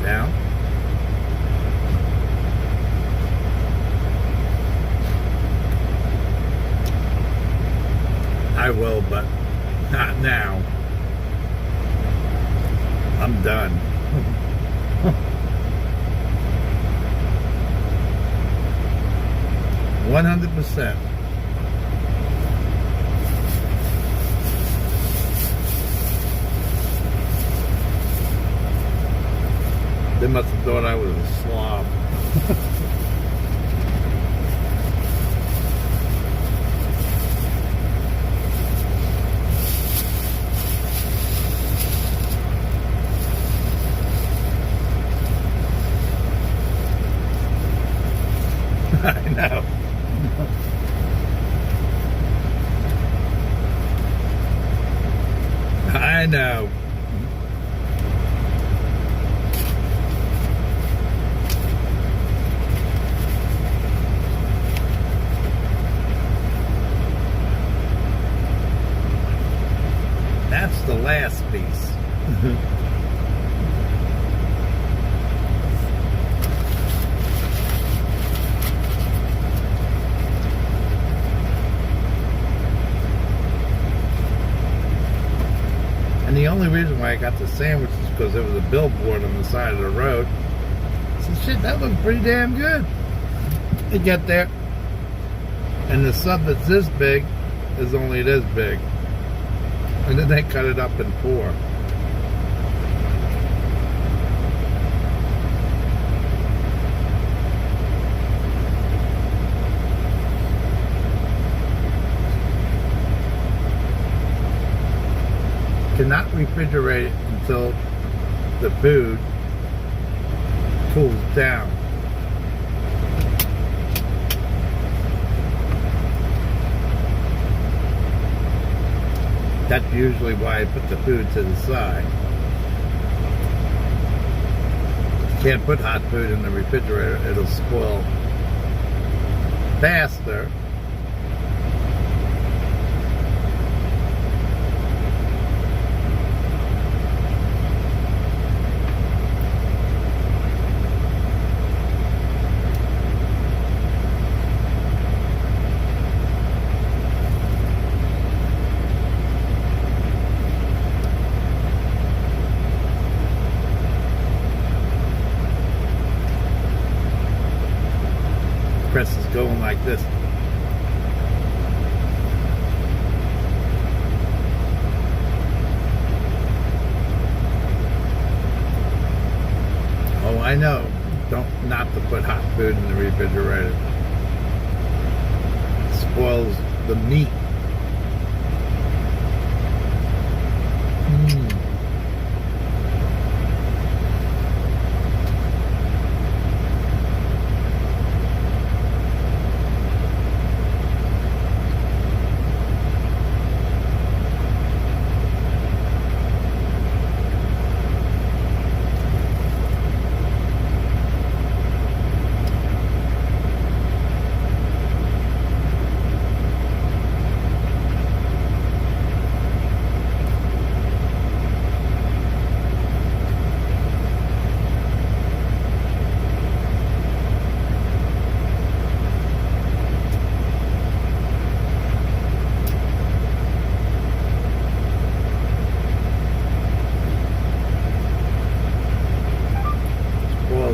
Down. I will, but not now. I'm done. 100%. They must have thought I was a slob. I know. I know. That's the last piece. And the only reason why I got the sandwich is because there was a billboard on the side of the road. I said, shit, that looks pretty damn good. You get there, and the sub that's this big is only this big. And then they cut it up in 4. Cannot refrigerate it until the food cools down. That's usually why I put the food to the side. You can't put hot food in the refrigerator, it'll spoil faster. I know. Not to put hot food in the refrigerator. It spoils the meat.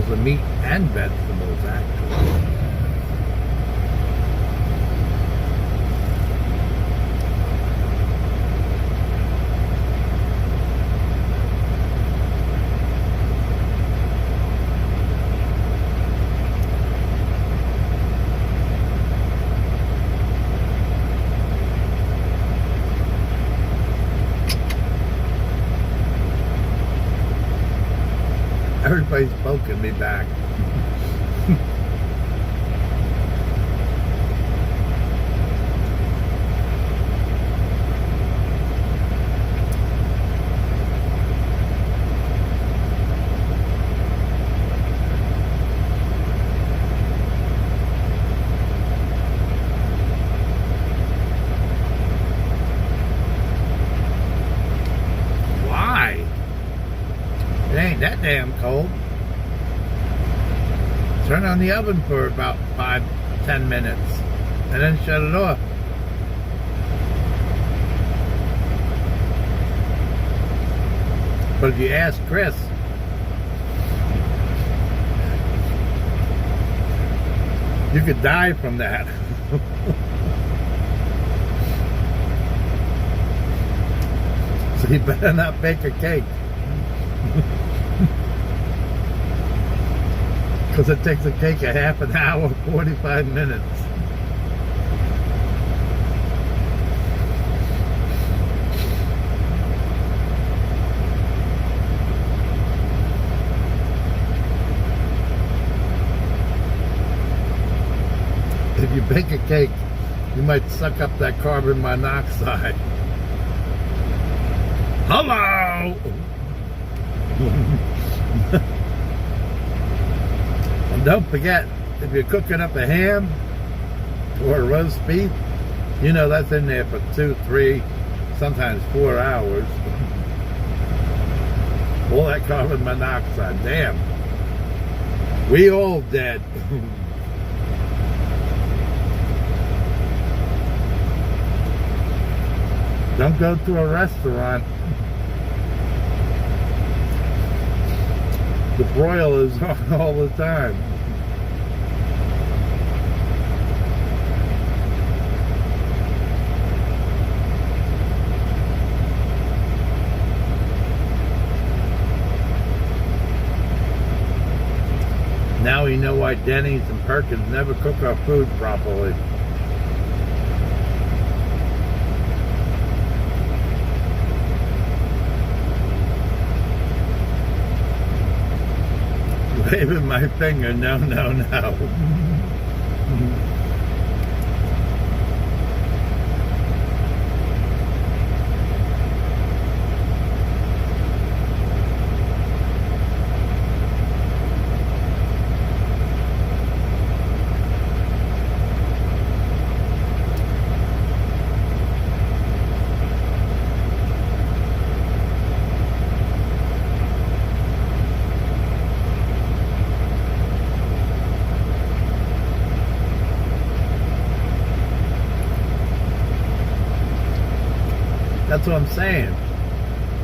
The meat and vegetables, actually. Everybody's poking me back. Why? It ain't that damn cold. Turn on the oven for about 5-10 minutes and then shut it off. But if you ask Chris, you could die from that. So you better not bake a cake. Because it takes a cake a half an hour, 45 minutes. If you bake a cake, you might suck up that carbon monoxide. Hello! And don't forget, if you're cooking up a ham or a roast beef, you know that's in there for 2, 3, sometimes 4 hours. All that carbon monoxide, damn. We all dead. Don't go to a restaurant. The broiler is on all the time. Now we know why Denny's and Perkins never cook our food properly. Waving my finger, no, no, no. That's what I'm saying.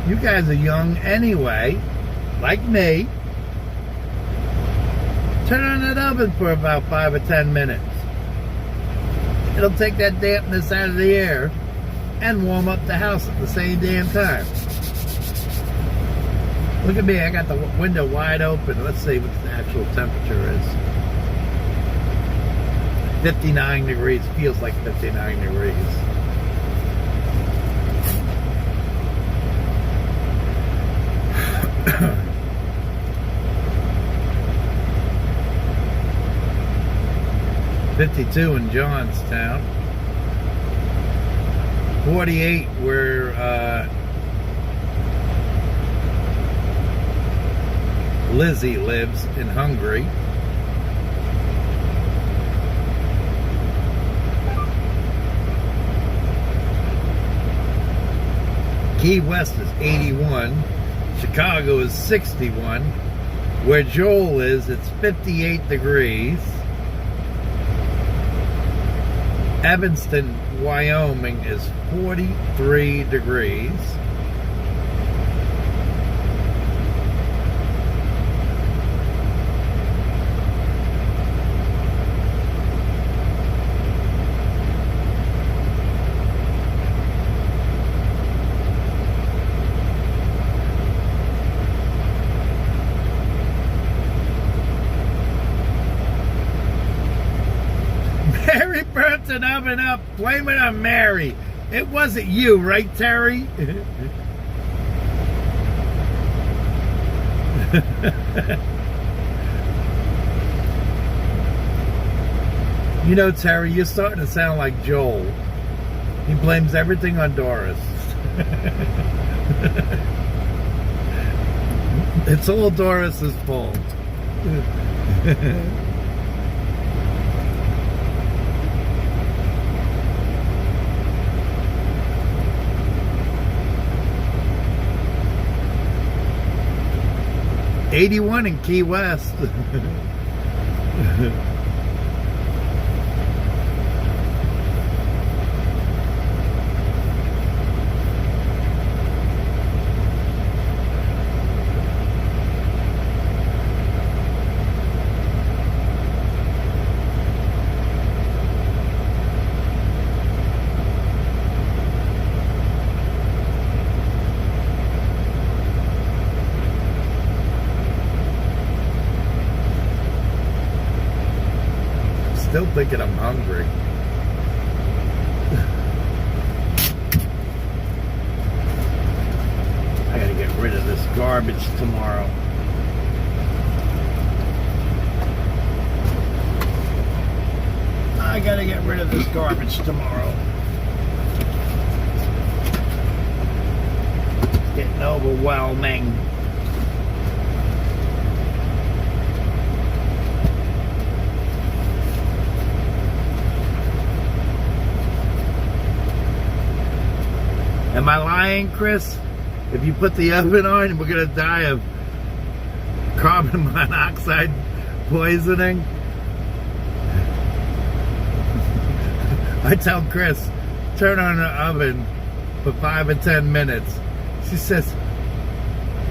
You guys are young anyway, like me. Turn on that oven for about 5 or 10 minutes. It'll take that dampness out of the air and warm up the house at the same damn time. Look at me, I got the window wide open. Let's see what the actual temperature is. 59 degrees. Feels like 59 degrees. .52 in Johnstown. 48 where Lizzie lives in Hungary. Key West is 81. Chicago is 61. Where Joel is, it's 58 degrees. Evanston, Wyoming is 43 degrees. Mary burnt an oven up. Blame it on Mary. It wasn't you, right, Terry? You know, Terry, you're starting to sound like Joel. He blames everything on Doris. It's all Doris's fault. 81 in Key West. Still thinking I'm hungry. I gotta get rid of this garbage tomorrow. I gotta get rid of this garbage tomorrow. It's getting overwhelming. Am I lying, Chris? If you put the oven on, we're going to die of carbon monoxide poisoning? I tell Chris, turn on the oven for 5 or 10 minutes. She says,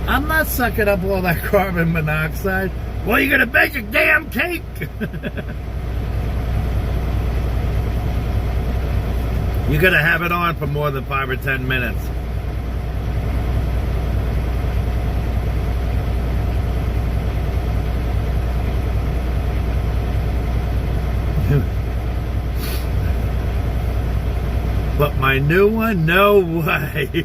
I'm not sucking up all that carbon monoxide. Well, you're going to bake a damn cake? You gotta have it on for more than 5 or 10 minutes. But my new one, no way.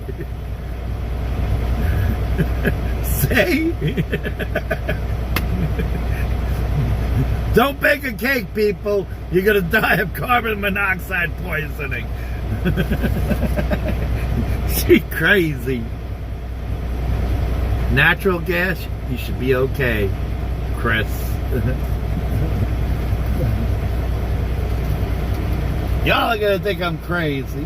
See? Don't bake a cake, people. You're gonna die of carbon monoxide poisoning. She crazy. Natural gas, you should be okay, Chris. Y'all are gonna think I'm crazy.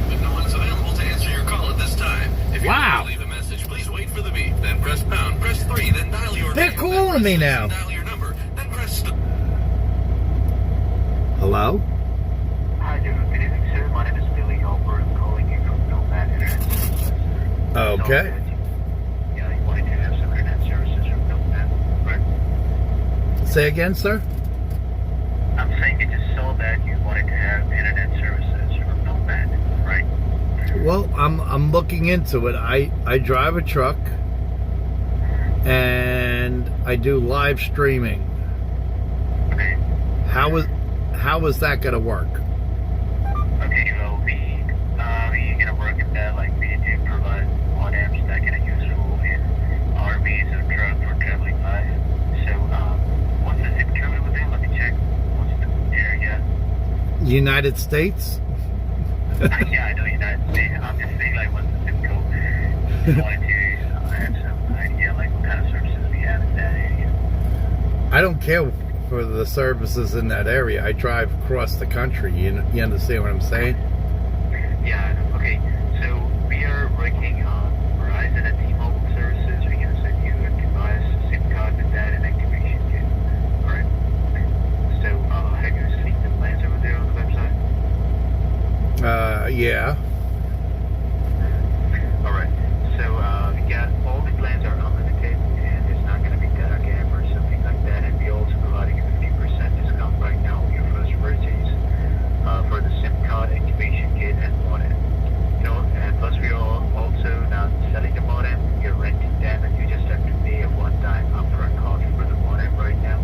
But no one is available to answer your call at this time. If you're Wow. going to leave a message, please wait for the beep, then press pound, press 3, then dial your They're name, calling then press me 6, now. then dial your number, then press Hello? Hi there. Good evening, sir. My name is Billy Halper. I'm calling you from Nomad Internet Services. Okay. Yeah, you wanted to have some internet services from Nomad, right? Say again, sir? I'm saying it is so that you wanted to have Well, I'm looking into it. I drive a truck and I do live streaming. Okay. How is that gonna work? Okay, well, we gonna work at that, like, we do provide modems that gonna useful in RVs or truck for traveling live. So, what's the zip code over there? Let me check. What's the area? United States? Yeah, I know United States. I'm just saying, like, what's the zip code? Just wanted to have some idea, like, what kind of services we have in that area. I don't care for the services in that area. I drive across the country. You understand what I'm saying? Yeah, okay. So we are working on Verizon and T-Mobile services. We're going to send you a device, SIM card with that, and activation kit. Alright? So, have you seen the plans over there on the website? Yeah. Alright. So, we got all the plans are unlimited, and it's not going to be data gap or something like that. And we're also providing a 50% discount right now on your first purchase for the SIM card, activation kit, and modem. You know, and plus we are also not selling the modem. You're renting them, and you just have to pay a one-time upfront cost for the modem right now.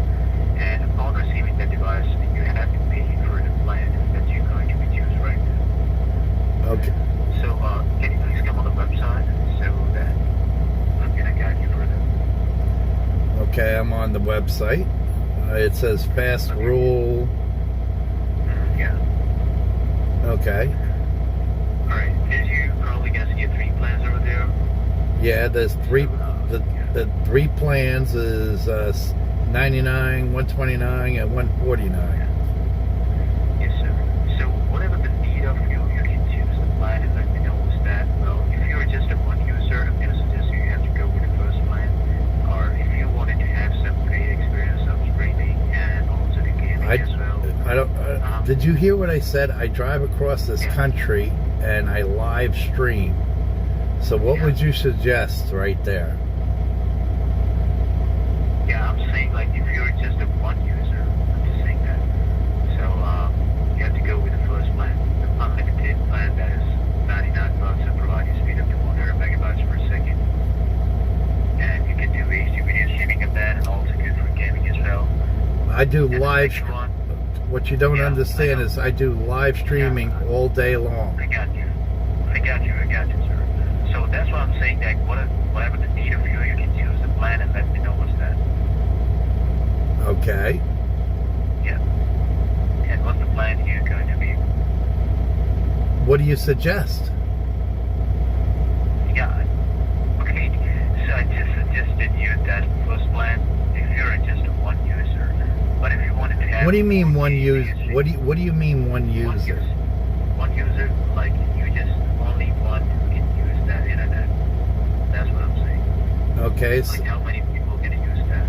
And upon receiving the device, you have to pay for the plan that you're going to choose right now. Okay. So, can you please come on the website so that I'm going to guide you further? Okay, I'm on the website. It says fast rule. Yeah. Okay. Alright, did you probably going to see your 3 plans over there? Yeah, there's three. The 3 plans is $99, $129, and $149. Yes, sir. So, whatever the need of you, you can choose the plan and let me know what's that. Well, if you're just a one user, I'm going to suggest you have to go with the first plan. Or if you wanted to have some great experience of streaming and also the gaming as well. Did you hear what I said? I drive across this country and I live stream. So what would you suggest right there? Yeah, I'm saying, like, if you're just a one user, I'm just saying that. So, you have to go with the first plan, the unlimited plan that is $99 and provide you speed up to 100 megabytes per second. And you can do HD video streaming of that, and also good for gaming as well. I do And live. the second one, What you don't Yeah, understand I know. is I do live streaming all day long. I got you, sir. So that's why I'm saying that whatever the need of you, you can choose the plan and let me know what's that. Okay. Yeah. And what's the plan here going to be? What do you suggest? Yeah. Okay. So I just suggested you that first plan if you're just a one user. But if you wanted to have What do you mean one user? user? What do you mean one user? One user, like you just only one who can use that internet. That's what I'm saying. Okay. Like how many people can use that?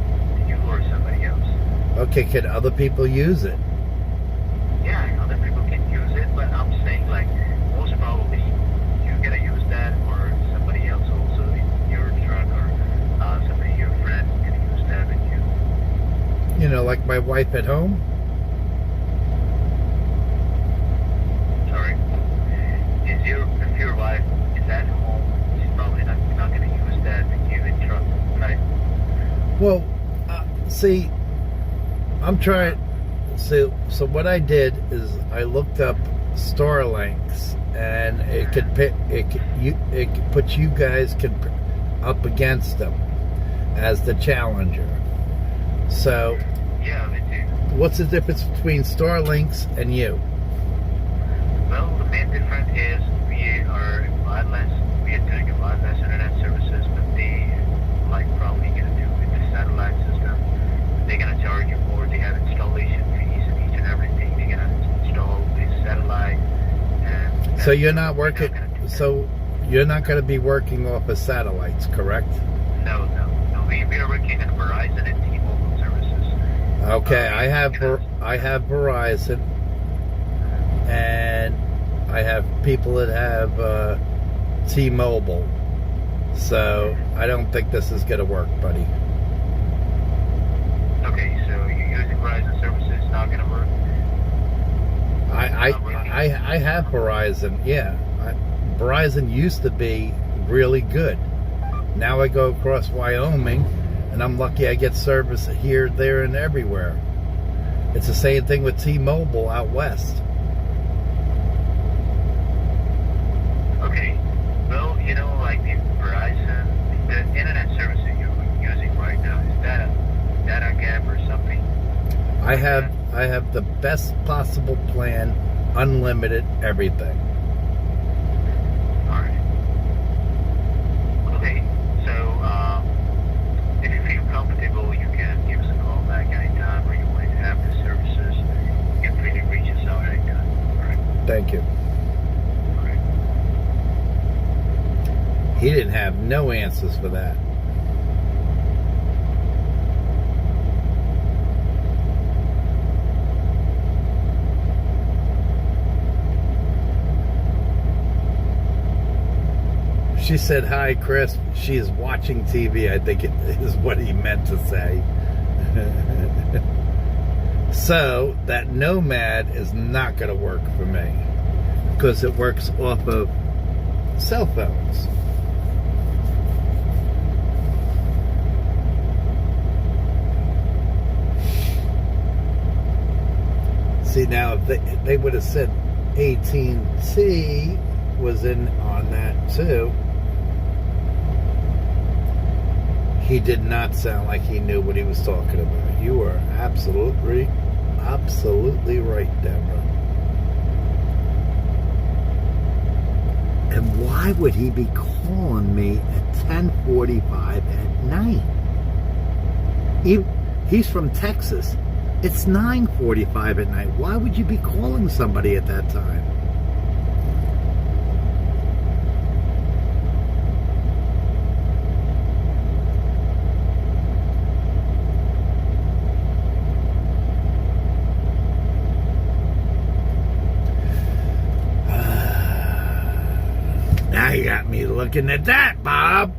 You or somebody else? Okay. Can other people use it? Yeah, other people can use it, but I'm saying like most probably you're gonna use that or somebody else also in your truck or somebody your friend can use that with you. You know, like my wife at home. Sorry. If your wife is at home, she's probably not gonna use that with you in truck, right? Well, see, I'm trying. So what I did is I looked up Starlinks, and it could put you guys up against them as the challenger. So, Yeah, me too. what's the difference between Starlinks and you? Well, the main difference is we are doing a wireless internet services, but they like probably gonna do with the satellite system. They're gonna charge you more. They have installation fees and each and everything. They're gonna install the satellite. And So you're not working. gonna do that. So you're not going to be working off of satellites, correct? No. We are working on Verizon and T-Mobile services. Okay, I have Verizon, and I have people that have T-Mobile. So I don't think this is going to work, buddy. Okay, so you're using Verizon services, not gonna work. I have Verizon, yeah, Verizon used to be really good. Now I go across Wyoming, and I'm lucky I get service here, there, and everywhere. It's the same thing with T-Mobile out west. Okay. Well, you know, like the Verizon, the internet service that you're using right now, is that a data gap or something? I have the best possible plan, unlimited everything. All right. Okay. So, if you feel comfortable, you can give us a call back anytime, or you want to have the services, you can freely reach us out anytime. All right. Thank you. All right. He didn't have no answers for that. She said, "Hi, Chris." She is watching TV. I think it is what he meant to say. So that Nomad is not going to work for me because it works off of cell phones. See, now if they would have said AT&T was in on that too. He did not sound like he knew what he was talking about. You are absolutely right, Deborah. And why would he be calling me at 10:45 at night? He's from Texas. It's 9:45 at night. Why would you be calling somebody at that time? Now you got me looking at that, Bob.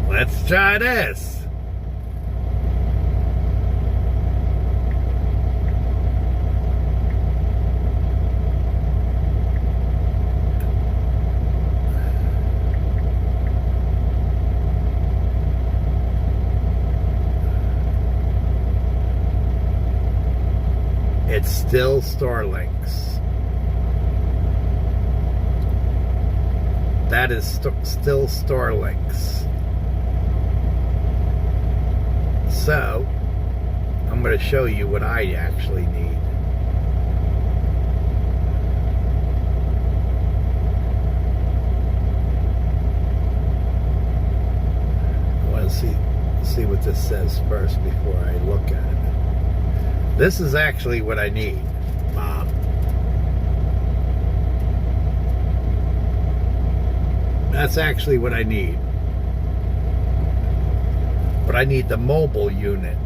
Let's try this. It's still Starlinks. That is still Starlinks. So, I'm going to show you what I actually need. I want to see what this says first before I look at it. This is actually what I need, Bob. That's actually what I need. But I need the mobile unit.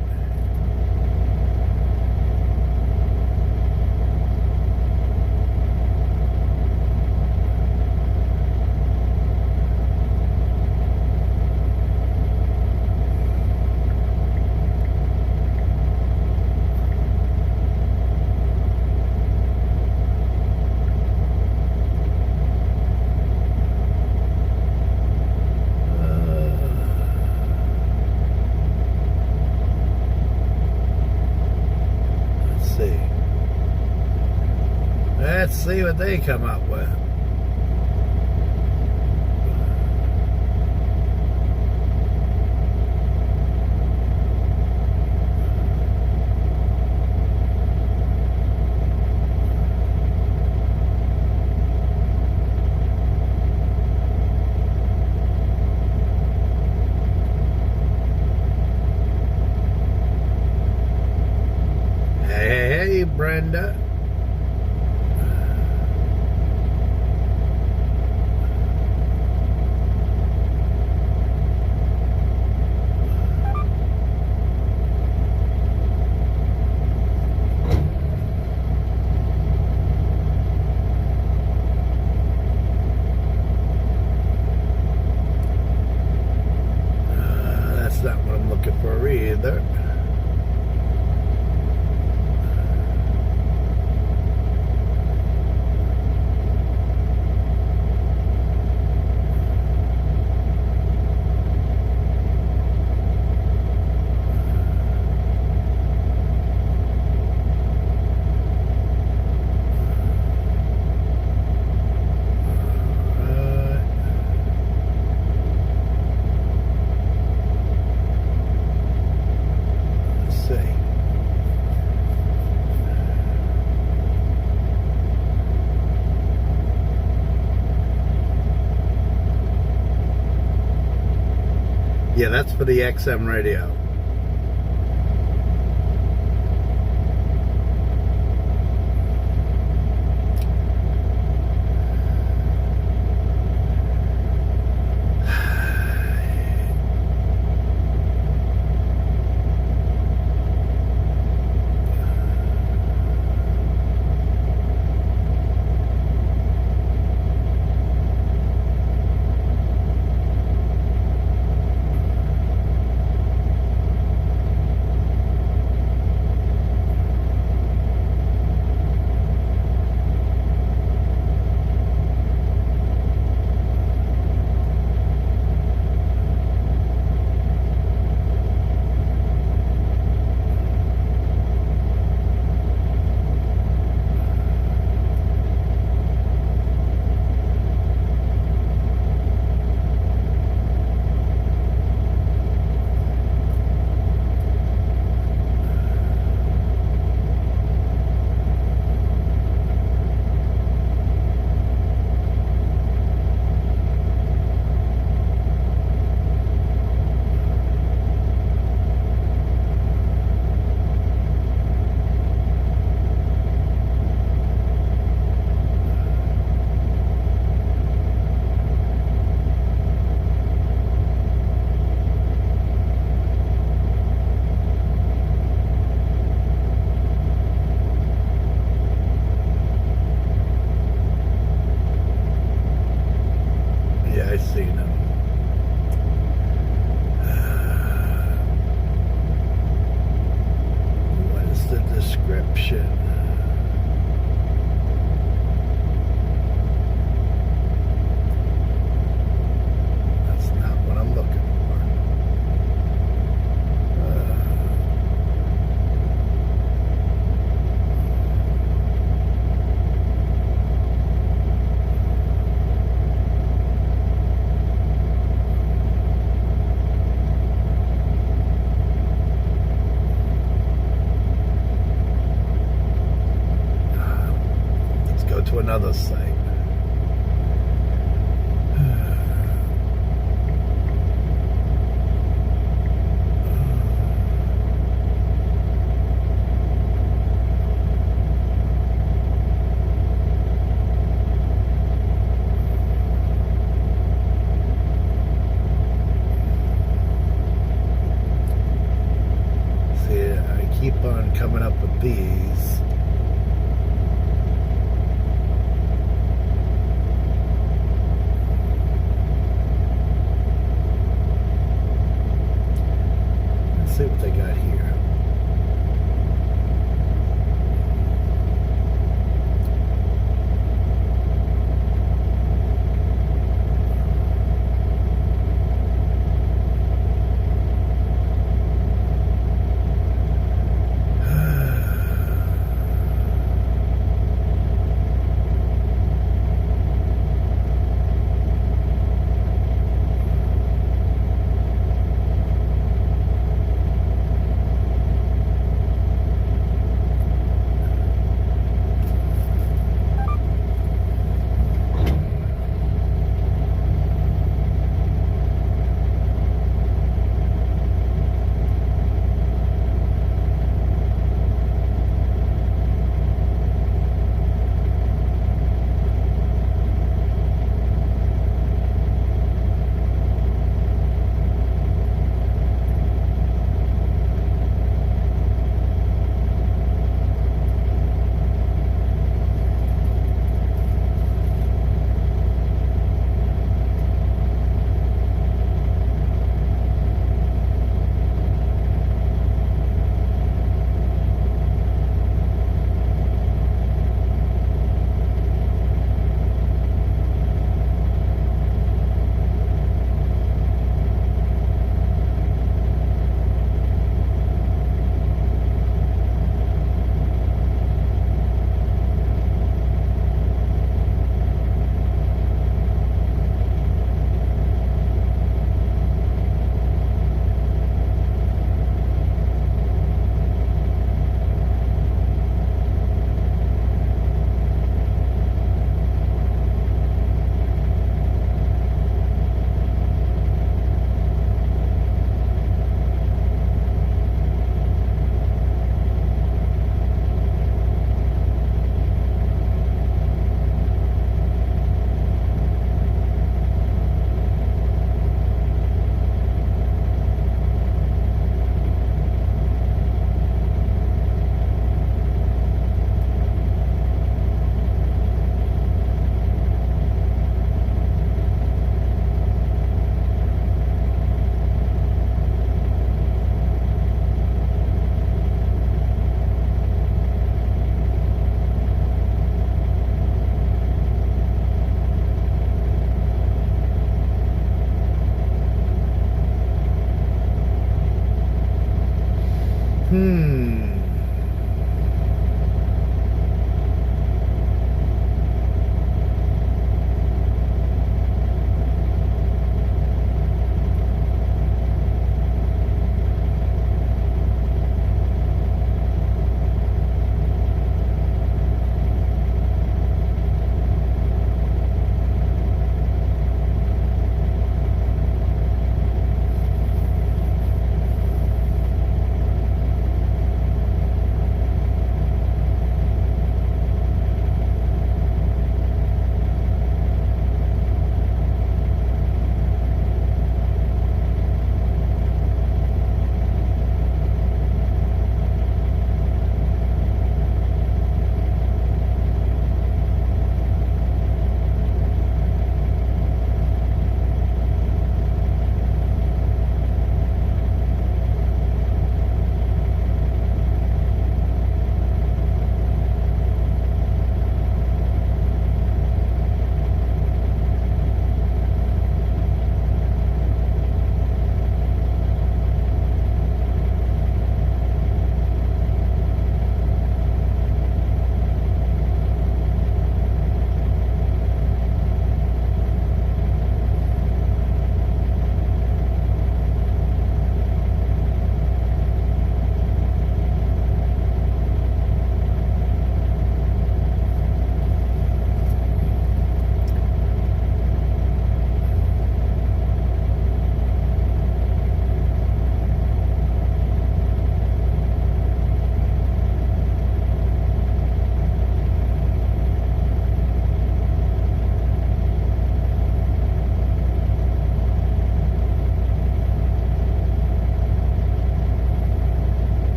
Let's see what they come up with. Hey, Brenda. Not what I'm looking for either. that's for the XM radio. I see them. What is the description? That's not what I'm looking to another site. See, I keep on coming up with these. See what they got here.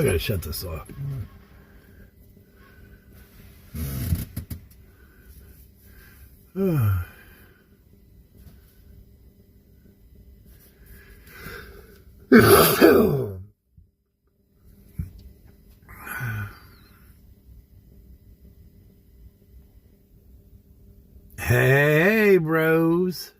I gotta shut this off. Hey, bros.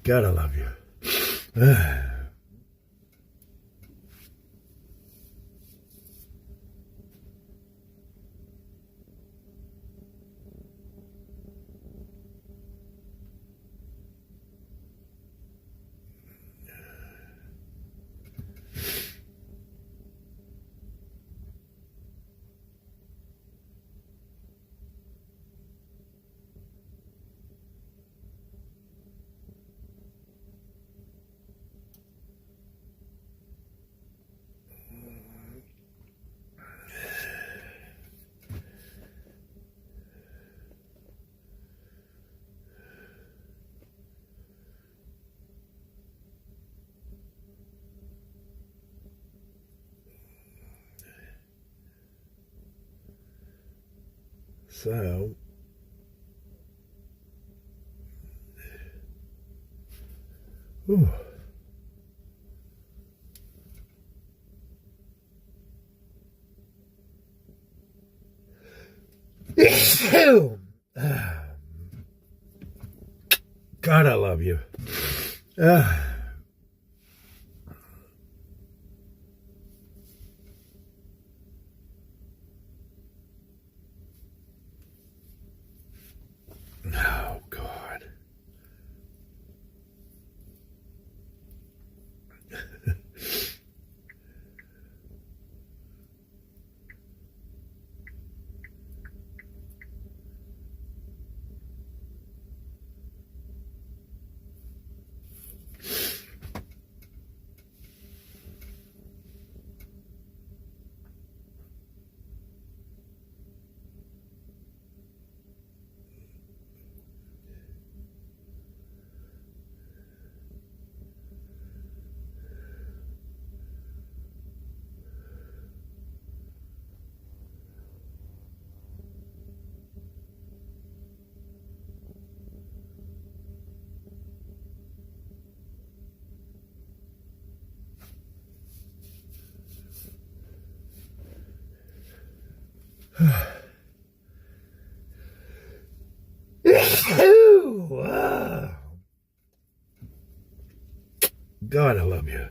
Gotta love you. So, ooh. God, I love you. God, I love you.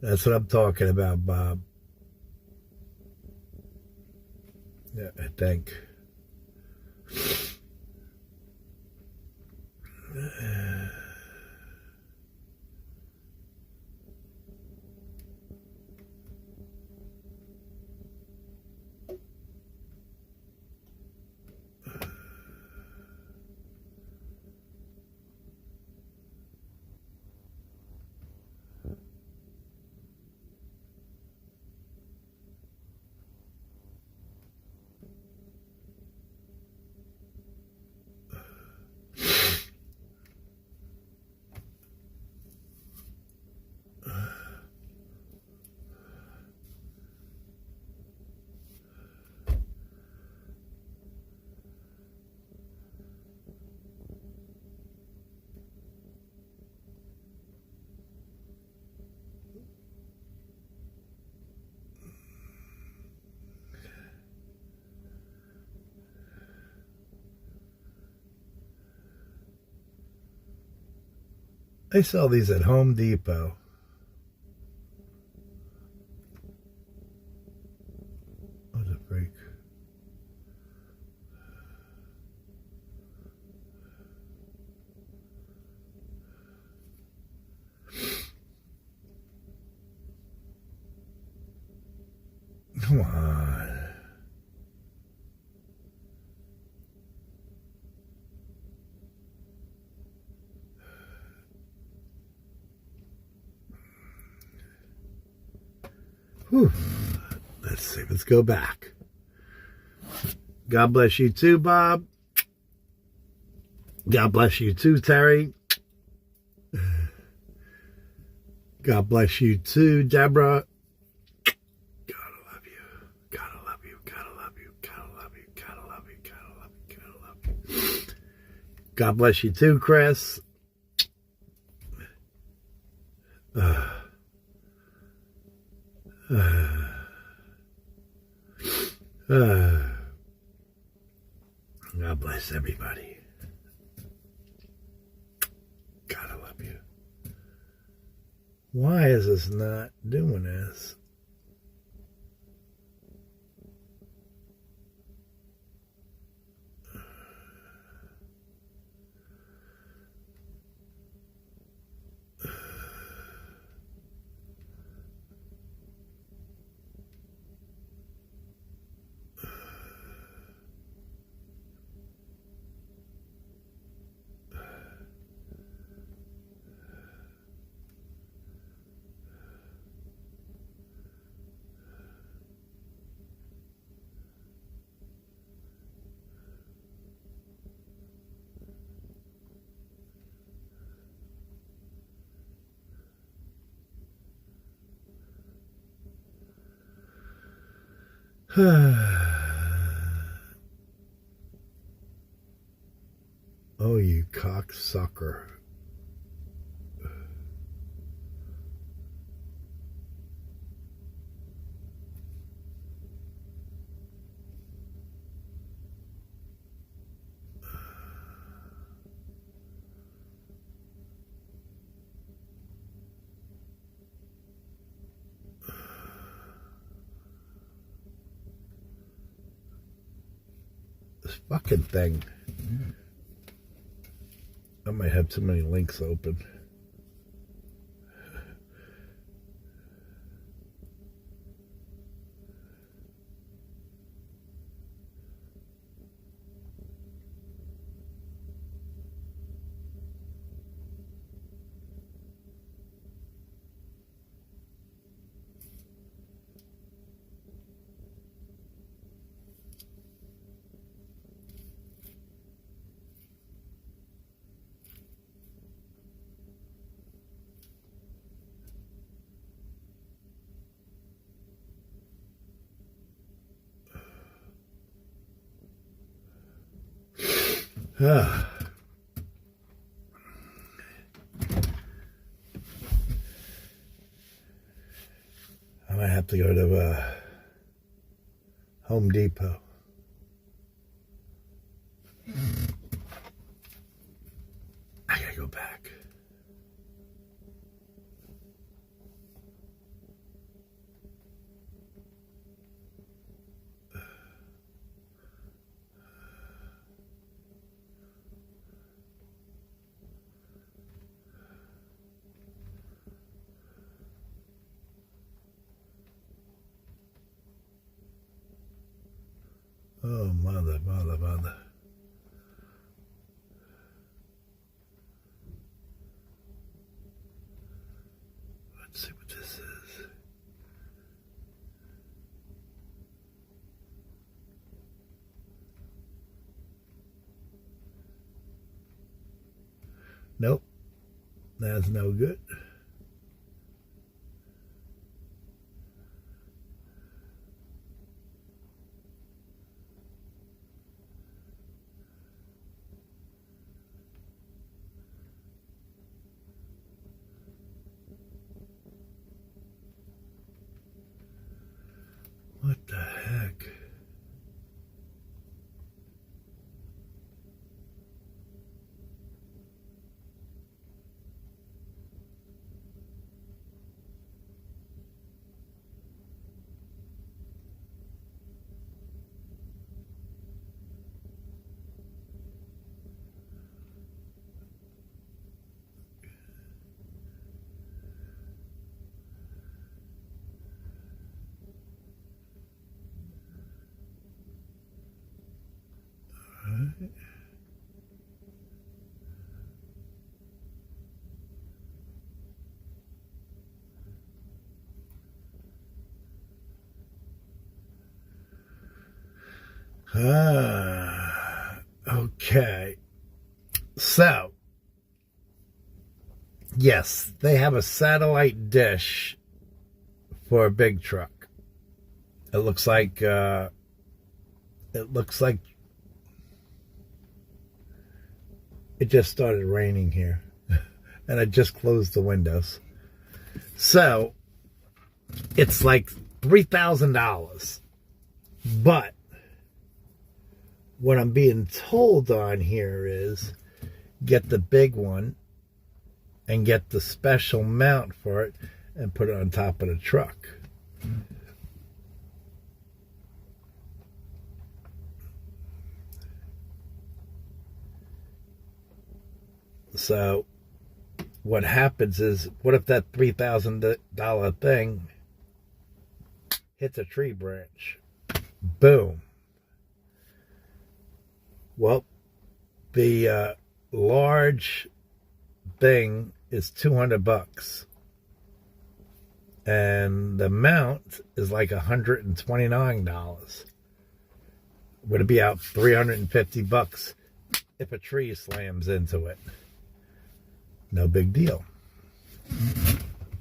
That's what I'm talking about, Bob. Yeah, I think. They sell these at Home Depot. What a freak. Come on. Whew. Let's see. Let's go back. God bless you too, Bob. God bless you too, Terry. God bless you too, Deborah. Gotta love you. Gotta love you. Gotta love you. Gotta love you. Gotta love you. Gotta love you. Gotta love you. God bless you too, Chris. God bless everybody. Gotta love you. Why is this not doing this? Oh, you cocksucker. fucking thing. I might have too many links open. I might have to go to Home Depot. I gotta go back. Oh, mother. Let's see what this is. Nope. That's no good. What the heck? Okay. So, yes, they have a satellite dish for a big truck. It looks like it just started raining here. And I just closed the windows. So, it's like $3,000. But what I'm being told on here is get the big one and get the special mount for it and put it on top of the truck. So what happens is, what if that $3,000 thing hits a tree branch? Boom. Well, the large thing is $200, and the mount is like $129. Would it be out $350 if a tree slams into it? No big deal.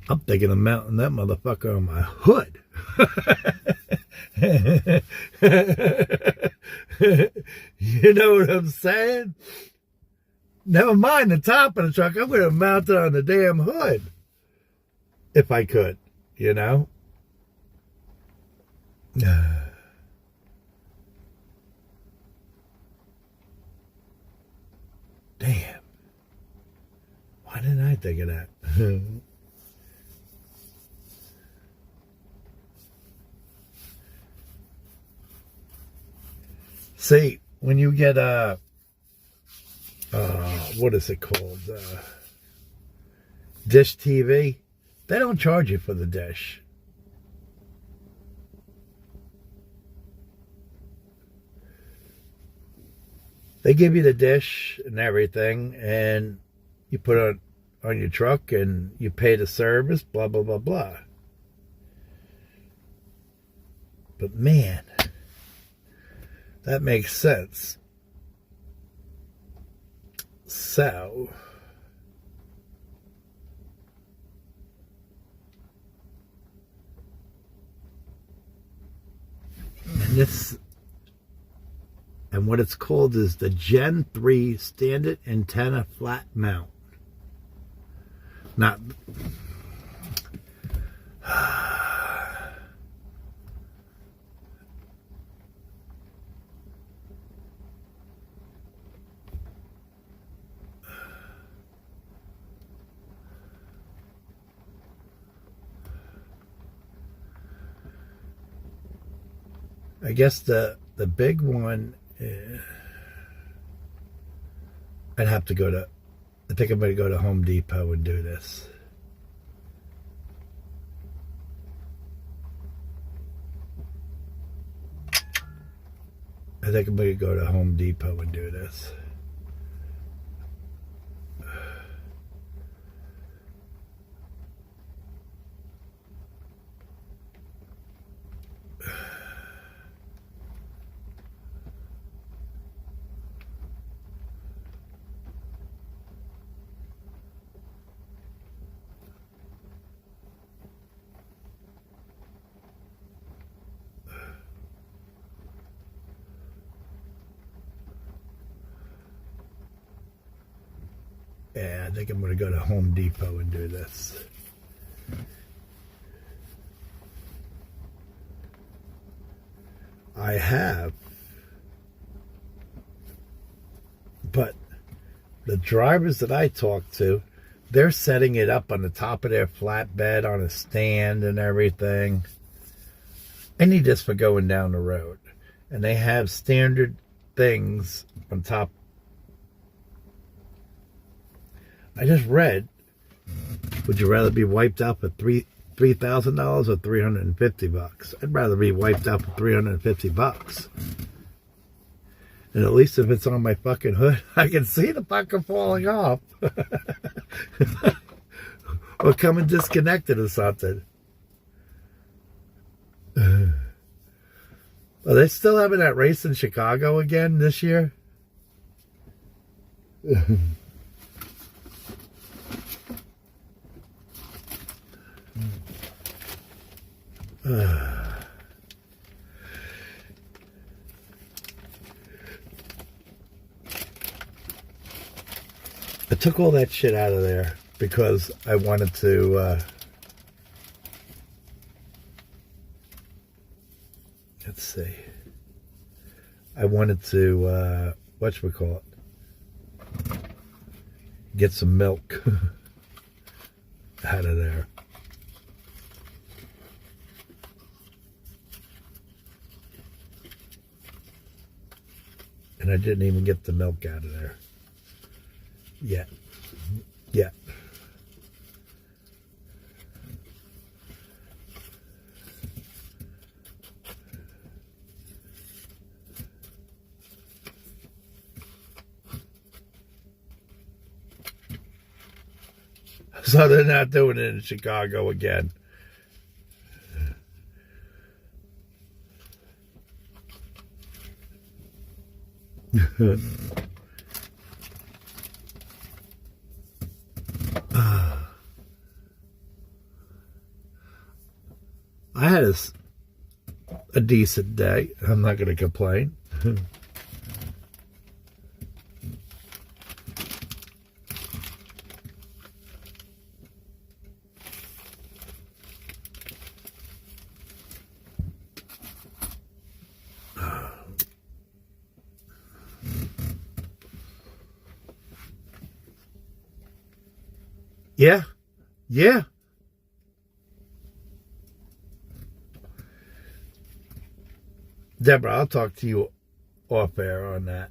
I'm thinking of mounting that motherfucker on my hood. You know what I'm saying? Never mind the top of the truck. I'm going to mount it on the damn hood. If I could, you know? Damn. Why didn't I think of that? See, when you get a, what is it called? Dish TV, they don't charge you for the dish. They give you the dish and everything, and you put it on your truck, and you pay the service, blah, blah, blah, blah. But man, that makes sense. So, and what it's called is the Gen 3 Standard Antenna Flat Mount. Not... I guess the big one, I'd have to go to, I think I'm going to go to Home Depot and do this. I think I'm going to go to Home Depot and do this. Yeah, I think I'm going to go to Home Depot and do this. I have. But the drivers that I talk to, they're setting it up on the top of their flatbed on a stand and everything. I need this for going down the road. And they have standard things on top. I just read, would you rather be wiped out for $3,000 or $350? I'd rather be wiped out for $350. And at least if it's on my fucking hood, I can see the fucker falling off. Or coming disconnected or something. Are they still having that race in Chicago again this year? I took all that shit out of there because I wanted to let's see, I wanted to whatchamacallit, get some milk out of there. And I didn't even get the milk out of there yet. Yet. So they're not doing it in Chicago again. I had a decent day. I'm not going to complain. Yeah. Yeah. Deborah, I'll talk to you off air on that.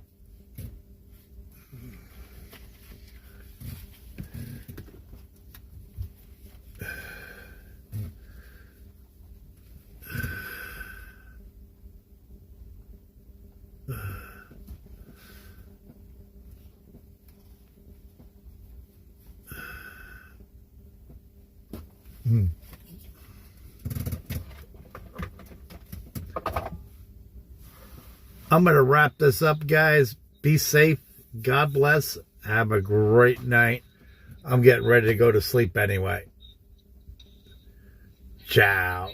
I'm going to wrap this up, guys. Be safe. God bless. Have a great night. I'm getting ready to go to sleep anyway. Ciao.